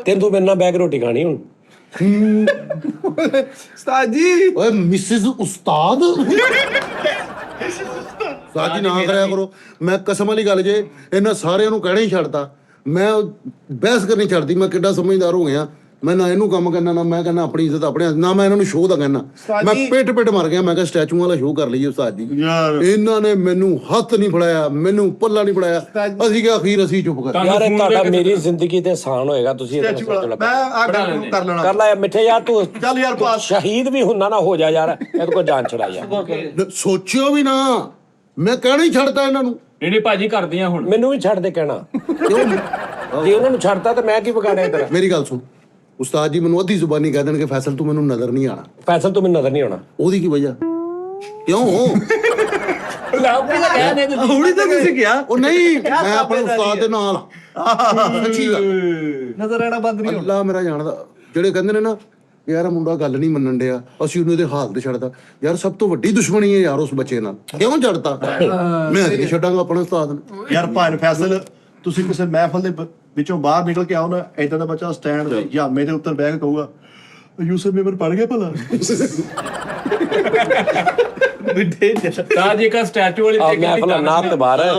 ਤੈਨੂੰ ਤੂੰ ਮੇਰੇ ਨਾਲ ਬੈਗ ਰੋਟੀ ਖਾਣੀ ਹੁਣ। ਉਸਤਾਦ ਜੀ ਓਏ ਮਿਸਿਸ ਉਸਤਾਦ ਸਾਜੀ ਨਾ ਕਰਿਆ ਕਰੋ। ਮੈਂ ਕਸਮ ਵਾਲੀ ਗੱਲ ਜੇ ਇਹਨਾਂ ਸਾਰਿਆਂ ਨੂੰ ਕਹਿਣਾ ਹੀ ਛੱਡਤਾ। ਮੈਂ ਬਹਿਸ ਕਰਨੀ ਛੱਡਦੀ। ਮੈਂ ਕਿੱਡਾ ਸਮਝਦਾਰ ਹੋ ਗਿਆ। ਮੈਂ ਨਾ ਇਹਨੂੰ ਕੰਮ ਕਰਨਾ, ਨਾ ਮੈਂ ਕਹਿੰਦਾ ਆਪਣੀ ਇੱਜ਼ਤ ਆਪਣੇ, ਨਾ ਮੈਂ ਇਹਨਾਂ ਨੂੰ ਸ਼ੋਅ ਦਾ ਕਹਿਣਾ। ਮੈਂ ਪਿੱਟ ਮਰ ਗਿਆ। ਮੈਂ ਕਿਹਾ ਸਟੈਚੂਆਂ ਵਾਲਾ ਸ਼ੋਅ ਕਰ ਲਈਏ ਉਸਤਾਦ ਜੀ। ਯਾਰ ਇਹਨਾਂ ਨੇ ਮੈਨੂੰ ਹੱਥ ਨਹੀਂ ਫੜਾਇਆ, ਮੈਨੂੰ ਪੱਲਾ ਨਹੀਂ ਫੜਾਇਆ। ਅਸੀਂ ਕਿਹਾ ਅਖੀਰ ਅਸੀਂ ਚੁੱਪ ਕਰ ਯਾਰ ਇਹ ਤੁਹਾਡਾ ਮੇਰੀ ਜ਼ਿੰਦਗੀ ਤੇ ਆਸਾਨ ਹੋਏਗਾ, ਤੁਸੀਂ ਇਹਦਾ ਸੋਚ ਲਓ। ਮੈਂ ਆ ਗੱਲ ਕਰ ਲੈਣਾ। ਕਰ ਲੈ ਮਿੱਠੇ ਯਾਰ, ਤੂੰ ਚੱਲ ਯਾਰ ਪਾਸ। ਸ਼ਹੀਦ ਵੀ ਹੁੰਦਾ ਨਾ ਹੋ ਜਾ ਯਾਰ, ਇਹਦੇ ਕੋਲ ਜਾਨ ਛੜਾ ਯਾਰ। ਸੋਚਿਓ ਵੀ ਨਾ, ਮੈਂ ਕਹਿਣਾ ਹੀ ਛੱਡਤਾ ਇਹਨਾਂ ਨੂੰ। ਨਹੀਂ ਨਹੀਂ ਭਾਜੀ ਕਰਦੀਆਂ ਹੁਣ। ਮੈਨੂੰ ਵੀ ਛੱਡ ਦੇ ਕਹਿਣਾ, ਜੇ ਉਹਨਾਂ ਨੂੰ ਛੱਡਤਾ ਤੇ ਮੈਂ ਕੀ ਵਿਗਾੜਿਆ ਤੇਰਾ? ਮੇਰੀ ਗੱਲ ਸੁਣ, ਉਸਤਾਦ ਜੀ ਮੈਨੂੰ ਅੱਧੀ ਜ਼ੁਬਾਨੀ ਕਹਿ ਦੇਣਗੇ ਫੈਸਲ ਤੂੰ ਮੈਨੂੰ ਨਜ਼ਰ ਨਹੀਂ ਆਣਾ। ਫੈਸਲ ਤੂੰ ਮੈਨੂੰ ਨਜ਼ਰ ਨਹੀਂ ਆਉਣਾ। ਉਹਦੀ ਕੀ ਵਜ੍ਹਾ? ਕਿਉਂ? ਹੁਣੀ ਤਾਂ ਤੁਸੀਂ ਕਿਹਾ। ਉਹ ਨਹੀਂ, ਮੈਂ ਆਪਣੇ ਉਸਤਾਦ ਦੇ ਨਾਲ ਆ। ਸੱਚੀ ਗੱਲ, ਨਜ਼ਰ ਆਣਾ ਬੰਦ ਨਹੀਂ ਹੋਣਾ। ਅੱਲਾ ਮੇਰਾ ਜਾਣਦਾ। ਜਿਹੜੇ ਕਹਿੰਦੇ ਨੇ ਨਾ ਯਾਰ ਇਹ ਮੁੰਡਾ ਗੱਲ ਨਹੀਂ ਮੰਨਣ ਡਿਆ, ਅਸੀਂ ਉਹਨੂੰ ਇਹਦੇ ਹਾਲ ਤੇ ਛੱਡਦਾ। ਯਾਰ ਸਭ ਤੋਂ ਵੱਡੀ ਦੁਸ਼ਮਣੀ ਹੈ ਯਾਰ ਉਸ ਬੱਚੇ ਨਾਲ। ਕਿਉਂ ਛੱਡਤਾ? ਮੈਂ ਨਹੀਂ ਛੱਡਾਂਗਾ ਆਪਣੇ ਉਸਤਾਦ ਨੂੰ। ਯਾਰ ਭਾਨ ਫੈਸਲ, ਤੁਸੀਂ ਕਿਸੇ ਮਹਿਫਲ ਦੇ ਵਿੱਚੋਂ ਬਾਹਰ ਨਿਕਲ ਕੇ ਆਓ ਨਾ, ਏਦਾਂ ਦਾ ਬੱਚਾ ਸਟੈਂਡ ਜਾਮੇ ਦੇ ਉੱਤੇ ਬਹਿ ਕੇ ਕਹੂਗਾ ਯੂਸਫ ਮੇਮਰ ਪੜ ਗਿਆ ਭਲਾ। ਤਾਂ ਜੀ ਇੱਕ ਸਟੈਚੂ ਵਾਲੀ ਆ ਮੈਂ ਭਲਾ ਨਾਥ ਤੇ ਬਾਹਰ ਹੈ,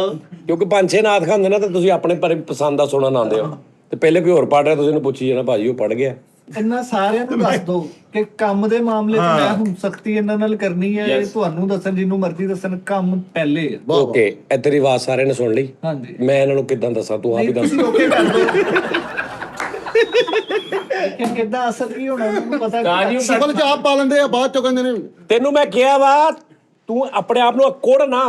ਕਿਉਂਕਿ 5-6 ਨਾਥ ਖਾਂਦੇ ਨਾ, ਤੇ ਤੁਸੀਂ ਆਪਣੇ ਪਸੰਦ ਦਾ ਸੁਣਨ ਆਉਂਦੇ ਹੋ। ਤੇ ਪਹਿਲੇ ਕੋਈ ਹੋਰ ਪੜ ਰਿਹਾ, ਤੁਸੀਂ ਇਹਨੂੰ ਪੁੱਛੀ ਜਾਣਾ ਭਾਜੀ ਉਹ ਪੜ ਗਿਆ। ਇਹਨਾਂ ਸਾਰਿਆਂ ਨੂੰ ਦੱਸ ਦੋ ਕਿ ਕੰਮ ਦੇ ਮਾਮਲੇ 'ਚ ਮੈਂ ਹੁਣ ਸਖਤੀ ਇਹਨਾਂ ਨਾਲ ਕਰਨੀ ਹੈ। ਇਹ ਤੁਹਾਨੂੰ ਦੱਸਣ, ਜਿਹਨੂੰ ਮਰਜ਼ੀ ਦੱਸਣ, ਕੰਮ ਪਹਿਲੇ ਹੈ। ਓਕੇ ਇਹ ਤੇਰੀ ਆਵਾਜ਼ ਸਾਰਿਆਂ ਨੇ ਸੁਣ ਲਈ। ਹਾਂਜੀ ਮੈਂ ਇਹਨਾਂ ਨੂੰ ਕਿੱਦਾਂ ਦੱਸਾਂ, ਤੂੰ ਆਪ ਹੀ ਦੱਸ। ਤੁਸੀਂ ਓਕੇ ਕਰ ਦੋ ਕਿ ਕਿੱਦਾਂ ਅਸਰ ਕੀ ਹੋਣਾ ਮੈਨੂੰ ਪਤਾ। ਤਾਂ ਜੀ ਸ਼ਕਲ ਚ ਆਪ ਪਾ ਲੈਂਦੇ ਆ, ਬਾਅਦ ਚੋਂ ਕਹਿੰਦੇ ਨੇ ਤੈਨੂੰ ਮੈਂ ਕਿਹਾ ਵਾ ਤੂੰ ਆਪਣੇ ਆਪ ਨੂੰ ਅਕੋੜ ਨਾ।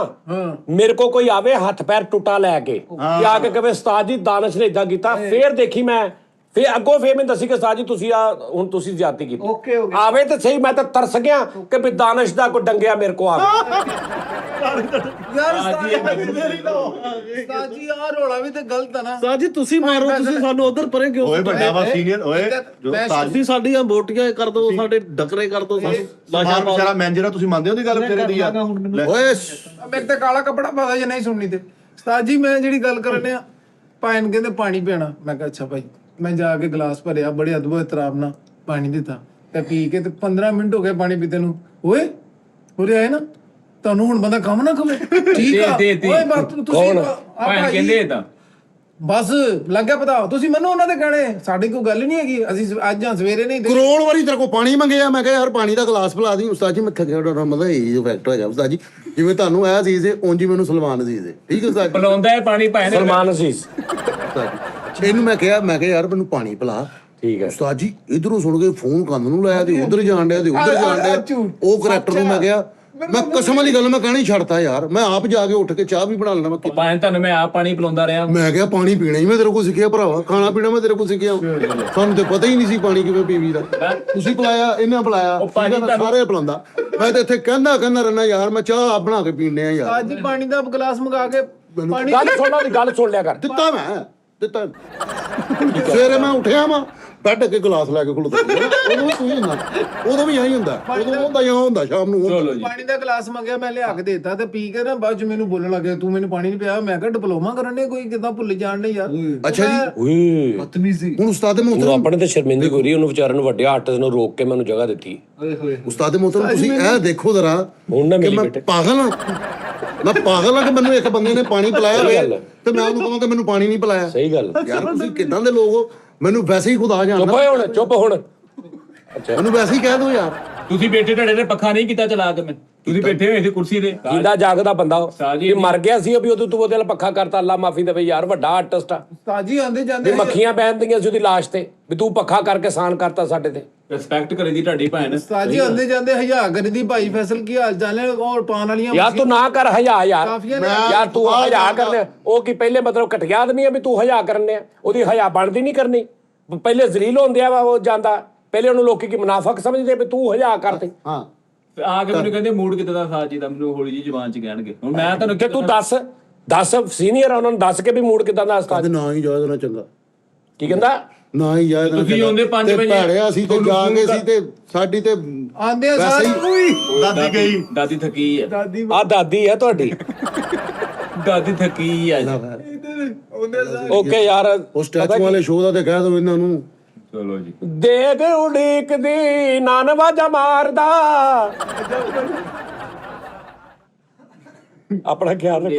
ਮੇਰੇ ਕੋ ਕੋਈ ਆਵੇ ਹੱਥ ਪੈਰ ਟੁੱਟਾ ਲੈ ਕੇ, ਕਿ ਆ ਕੇ ਕਹੇ ਉਸਤਾਦ ਜੀ ਦਾਨਸ਼ ਨੇ ਇਦਾਂ ਕੀਤਾ, ਫੇਰ ਦੇਖੀ ਮੈਂ ਫੇ ਅੱਗੋਂ ਫੇ ਮੈਨੂੰ ਦੱਸੀ ਕਿ ਉਸਤਾਦ ਜੀ ਤੁਸੀਂ ਆ ਹੁਣ ਤੁਸੀਂ ਜ਼ਿਆਦਤੀ ਕੀਤੀ ਓਕੇ ਹੋ ਗਿਆ ਆਵੇ ਤੇ ਸਹੀ ਮੈਂ ਤਾਂ ਤਰਸ ਗਿਆ ਕਿ ਵੀ ਦਾਨਿਸ਼ ਦਾ ਕੋਈ ਡੰਗਿਆ ਮੇਰੇ ਕੋ ਆਵੇ ਯਾਰ ਉਸਤਾਦ ਜੀ ਆ ਰੋਲਾ ਵੀ ਤੇ ਗਲਤ ਆ ਨਾ ਉਸਤਾਦ ਜੀ ਤੁਸੀਂ ਮਾਰੋ, ਤੁਸੀਂ ਸਾਨੂੰ ਉਧਰ ਪਰੇ ਕਿਉਂ ਓਏ ਵੱਡਾ ਵਾ ਸੀਨੀਅਰ ਓਏ ਜੋ ਤਾਜ ਤੁਸੀਂ ਸਾਡੀਆਂ ਬੋਟੀਆਂ ਕਰ ਦੋ, ਸਾਡੇ ਡਕਰੇ ਕਰ ਦੋ, ਮਾਰ ਵਿਚਾਰਾ ਮੈਨੇਜਰ ਆ, ਤੁਸੀਂ ਮੰਨਦੇ ਹੋ ਦੀ ਗੱਲ ਤੇਰੇ ਦੀ ਯਾਰ ਲੈ। ਓਏ ਮੇਰੇ ਤੇ ਕਾਲਾ ਕੱਪੜਾ ਪਾਦਾ ਜੇ ਨਹੀਂ ਸੁਣਨੀ ਤੇ ਉਸਤਾਦ ਜੀ ਮੈਂ ਜਿਹੜੀ ਗੱਲ ਕਰਨ ਆ ਪਾਇਨ ਕਹਿੰਦੇ ਪਾਣੀ ਪੀਣਾ, ਮੈਂ ਕਿਹਾ ਅੱਛਾ ਭਾਈ। ਮੈਂ ਜਾ ਕੇ ਗਲਾਸ ਭਰਿਆ, ਬੜੇ ਅਦਭੁਤ ਤਰਾਬ ਨਾਲ ਪਾਣੀ ਦਿੱਤਾ ਤੇ ਪੀ ਕੇ ਤੇ 15 ਮਿੰਟ ਹੋ ਗਏ ਪਾਣੀ ਪੀਤੇ ਨੂੰ। ਓਏ ਉਰੇ ਆਏ ਨਾ, ਤੁਹਾਨੂੰ ਹੁਣ ਬੰਦਾ ਕੰਮ ਨਾ ਕਵੇ ਠੀਕ ਆ ਓਏ ਬਸ ਤੁਸੀਂ ਭਾਈ ਕਹਿੰਦੇ ਤਾਂ ਬਸ ਲੱਗ ਗਿਆ ਪਤਾ, ਤੁਸੀਂ ਮੈਨੂੰ ਉਹਨਾਂ ਦੇ ਕਹਿਣੇ, ਸਾਡੀ ਕੋਈ ਗੱਲ ਨਹੀਂ ਹੈਗੀ, ਅਸੀਂ ਅੱਜ ਜਾਂ ਸਵੇਰੇ ਨਹੀਂ ਕਰੋੜ ਵਾਰੀ ਤੇਰੇ ਕੋਲ ਪਾਣੀ ਮੰਗਿਆ, ਮੈਂ ਕਿਹਾ ਯਾਰ ਪਾਣੀ ਦਾ ਗਲਾਸ ਪਿਲਾ ਦੀ। ਉਸਤਾਦ ਜੀ ਮੈਂ ਥੱਕਿਆ ਡਾਕਟਰ ਮਤਲਬ ਇਹ ਜੋ ਫੈਕਟ ਹੋ ਜਾ ਉਸਤਾਦ ਜੀ, ਜਿਵੇਂ ਤੁਹਾਨੂੰ ਇਹ ਚੀਜ਼ ਹੈ ਉਂਝ ਹੀ ਮੈਨੂੰ ਸਲਮਾਨ ਅਜ਼ੀਜ਼ ਹੈ, ਠੀਕ ਹੈ ਉਸਤਾਦ ਜੀ। ਬੁਲਾਉਂਦਾ ਹੈ ਪਾਣੀ ਭਾਈ ਨੇ ਸਲਮਾਨ ਅਜ਼ੀਜ਼ ਇਹਨੂੰ ਮੈਂ ਕਿਹਾ ਯਾਰ ਮੈਨੂੰ ਪਾਣੀ ਪਿਲਾ। ਠੀਕ ਹੈ ਉਸਤਾਦ ਜੀ ਇਧਰੋਂ ਸੁਣ ਕੇ ਫੋਨ ਕੰਨ ਨੂੰ ਲਾਇਆ ਤੇ ਉਧਰ ਜਾਣ ਡਿਆ ਤੇ ਉਧਰ ਜਾਣ ਡਿਆ। ਉਹ ਕਰੈਕਟਰ ਨੂੰ ਮੈਂ ਕਿਹਾ ਮੈਂ ਕਸਮ ਵਾਲੀ ਗੱਲ ਮੈਂ ਕਹਿਣੀ ਛੱਡਤਾ ਯਾਰ, ਮੈਂ ਆਪ ਜਾ ਕੇ ਉੱਠ ਕੇ ਚਾਹ ਵੀ ਬਣਾ ਲੈਣਾ। ਮੈਂ ਭਾਈ ਤੁਹਾਨੂੰ ਮੈਂ ਆਪ ਪਾਣੀ ਪਿਲਾਉਂਦਾ ਰਿਹਾ। ਮੈਂ ਕਿਹਾ ਪਾਣੀ ਪੀਣਾ ਹੀ ਮੈਂ ਤੇਰੇ ਕੋਲ ਸਿੱਖਿਆ ਭਰਾਵਾ, ਖਾਣਾ ਪੀਣਾ ਮੈਂ ਤੇਰੇ ਕੋਲ ਸਿੱਖਿਆ। ਸਾਨੂੰ ਤੇ ਪਤਾ ਹੀ ਨਹੀਂ ਸੀ ਪਾਣੀ ਕਿਵੇਂ ਪੀਵੀ ਦਾ। ਤੁਸੀਂ ਪਿਲਾਇਆ, ਇਹਨੇ ਪਿਲਾਇਆ, ਸਾਰੇ ਪਿਲਾਉਂਦਾ। ਮੈਂ ਤੇ ਇੱਥੇ ਕਹਿੰਦਾ ਰਹਿਣਾ ਯਾਰ ਮੈਂ ਚਾਹ ਆਪ ਬਣਾ ਕੇ ਪੀਣੇ ਆ ਯਾਰ। ਅੱਜ ਪਾਣੀ ਦਾ ਗਲਾਸ ਮੰਗਾ ਕੇ ਪਾਣੀ ਗੱਲ ਸੁਣ ਲਿਆ ਕਰ। ਦਿੱਤਾ ਸਵੇਰੇ ਮੈਂ ਉੱਠਿਆ ਵਾਂ ਬੈੱਡ ਅੱਗੇ ਗਲਾਸ ਲੈ ਕੇ ਖਲੋਤਾ ਉਦੋਂ ਵੀ ਕੋਈ ਹੁੰਦਾ, ਉਦੋਂ ਵੀ ਆਹੀ ਹੁੰਦਾ, ਉਦੋਂ ਹੁੰਦਾ ਸ਼ਾਮ ਨੂੰ। ਚਲੋ ਜੀ ਪਾਣੀ ਦਾ ਗਲਾਸ ਮੰਗਿਆ, ਮੈਂ ਲਿਆ ਕੇ ਦੇਤਾ ਤੇ ਪੀ ਕੇ ਨਾ ਬਾਅਦ ਚ ਮੈਨੂੰ ਬੋਲਣ ਲੱਗੇ ਤੂੰ ਮੈਨੂੰ ਪਾਣੀ ਨਹੀਂ ਪਿਆ। ਮੈਂ ਕਿਹਾ ਡਿਪਲੋਮਾ ਕਰਨ ਦੇ ਕੋਈ ਕਿਦਾਂ ਭੁੱਲ ਜਾਣ ਦੇ ਯਾਰ। ਅੱਛਾ ਜੀ ਓਏ ਬਦਤਮੀਜ਼ੀ। ਹੁਣ ਉਸਤਾਦ ਦੇ ਉਹ ਮੁਹਤਰਮ ਆਪਣੇ ਤੇ ਸ਼ਰਮਿੰਦਗੀ ਹੋ ਰਹੀ, ਉਹਨੂੰ ਵਿਚਾਰੇ ਨੂੰ ਵੱਡੇ ਆਰਟਿਸਟ ਨੂੰ ਰੋਕ ਕੇ ਮੈਨੂੰ ਜਗ੍ਹਾ ਦਿੱਤੀ। ਓਏ ਹੋਏ ਉਸਤਾਦ ਦੇ ਮੁਹਤਰਮ ਤੁਸੀਂ ਇਹ ਦੇਖੋ ਜ਼ਰਾ ਹੁਣ ਨਾ ਕਿ ਮਿਲੀ ਮੈਂ ਬੇਟੇ। ਪਾਗਲ ਹਾਂ, ਮੈਂ ਪਾਗਲ ਹਾਂ ਕਿ ਮੈਨੂੰ ਇੱਕ ਬੰਦੇ ਨੇ ਪਾਣੀ ਪਿਲਾਇਆ ਹੋਵੇ ਤੇ ਮੈਂ ਉਹਨੂੰ ਕਹਾਂ ਕਿ ਮੈਨੂੰ ਪਾਣੀ ਨਹੀਂ ਪਿਲਾਇਆ। ਸਹੀ ਗੱਲ। ਯਾਰ ਤੁਸੀਂ ਕਿੱਦਾਂ ਦੇ ਲੋਕ ਹੋ, ਮੈਨੂੰ ਵੈਸੇ ਹੀ ਖੁਦਾ ਜਾਣਦਾ। ਚੁੱਪ ਹੁਣ ਅੱਛਾ ਮੈਨੂੰ ਵੈਸੇ ਹੀ ਕਹਿ ਦੋ ਯਾਰ। ਤੁਸੀਂ ਬੈਠੇ ਢੜੇ ਨੇ ਪੱਖਾ ਨਹੀਂ ਕੀਤਾ ਚਲਾ ਕੇ, ਮੈਂ ਤੁਸੀਂ ਬੈਠੇ ਹੋਏ ਸੀ ਕੁਰਸੀ ਤੇ। ਜਿੰਦਾ ਜਾਗਦਾ ਬੰਦਾ ਸਾਜੀ ਇਹ ਮਰ ਗਿਆ ਸੀ, ਵੀ ਉਦੋਂ ਤੂੰ ਉਹਦੇ ਨਾਲ ਪੱਖਾ ਕਰਤਾ। ਅੱਲਾ ਮਾਫੀ ਦੇਵੇ ਯਾਰ, ਵੱਡਾ ਆਰਟਿਸਟ ਆ। ਤਾਜੀ ਆਂਦੇ ਜਾਂਦੇ ਵੀ ਮੱਖੀਆਂ ਪੈਂਦੀਆਂ ਸੀ ਉਹਦੀ ਲਾਸ਼ ਤੇ, ਵੀ ਤੂੰ ਪੱਖਾ ਕਰਕੇ ਸਾਨ ਕਰਤਾ ਸਾਡੇ ਤੇ। ਰਿਸਪੈਕਟ ਕਰੀ ਦੀ ਤੁਹਾਡੀ ਭੈਣ। ਤਾਜੀ ਆਂਦੇ ਜਾਂਦੇ ਹਯਾ ਕਰੀ ਭਾਈ ਫੈਸਲ ਕੀ ਹਾਲ ਚਾਲ ਹੈ। ਔਰ ਪਾਣ ਵਾਲੀਆਂ ਯਾਰ ਤੂੰ ਨਾ ਕਰ ਹਯਾ ਯਾਰ, ਕਾਫੀਆਂ ਨੇ। ਯਾਰ ਤੂੰ ਹਯਾ ਕਰਨੇ ਉਹ ਕੀ ਪਹਿਲੇ ਮਤਲਬ ਘਟਿਆ ਆਦਮੀ ਆ ਵੀ ਤੂੰ ਹਯਾ ਕਰਨੇ ਆ? ਉਹਦੀ ਹਯਾ ਬਣਦੀ ਨਹੀਂ ਕਰਨੀ। ਪਹਿਲੇ ਜ਼ਲੀਲ ਹੁੰਦਿਆ ਵਾ ਉਹ ਜਾਂਦਾ, ਪਹਿਲੇ ਉਹਨੂੰ ਲੋਕੀ ਕੀ ਮੁਨਾਫਕ ਸਮਝਦੇ ਵੀ ਤੂੰ ਹਯਾ ਕਰਦੇ। ਹਾਂ ਆ ਕੇ ਮੈਨੂੰ ਕਹਿੰਦੇ ਮੂਡ ਕਿੱਦਾਂ ਦਾ ਸਾਜੀ ਦਾ, ਮੈਨੂੰ ਹੌਲੀ ਜੀ ਜ਼ੁਬਾਨ ਚ ਕਹਿਣਗੇ। ਹੁਣ ਮੈਂ ਤੁਹਾਨੂੰ ਕਿ ਤੂੰ ਦੱਸ ਸੀਨੀਅਰ ਆ, ਉਹਨਾਂ ਨੂੰ ਦੱਸ ਕੇ ਵੀ ਮੂਡ ਕਿਦਾਂ ਦਾ ਉਸਤਾਦ। ਨਾ ਹੀ ਜਾਇਜ਼ ਨਾ ਚੰਗਾ, ਕੀ ਕਹਿੰਦਾ? ਨਾ ਹੀ ਜਾਇਜ਼ ਨਾ ਤੁਸੀਂ ਆਉਂਦੇ 5 ਵਜੇ ਭੈੜਿਆ ਸੀ ਤੇ ਜਾ ਕੇ ਸੀ ਤੇ ਸਾਡੀ ਤੇ ਆਂਦੇ ਆ ਵੈਸੇ ਸਾਰੇ ਹੀ ਦਾਦੀ ਗਈ। ਦਾਦੀ ਥਕੀ ਆ, ਆ ਦਾਦੀ ਆ ਤੁਹਾਡੀ। ਦਾਦੀ ਥਕੀ ਆ। ਓਕੇ ਯਾਰ ਉਸ ਸਟੈਚੂ ਵਾਲੇ ਸ਼ੋਅ ਦਾ ਤੇ ਕਹਿ ਦੋ ਇਹਨਾਂ ਨੂੰ। ਚਲੋ ਜੀ ਦੇਖ ਉਡੀਕਦੀ ਨਾਨਵਾਜਾ ਮਾਰਦਾ। ਆਪਣਾ ਖਿਆਲ ਰੱਖ।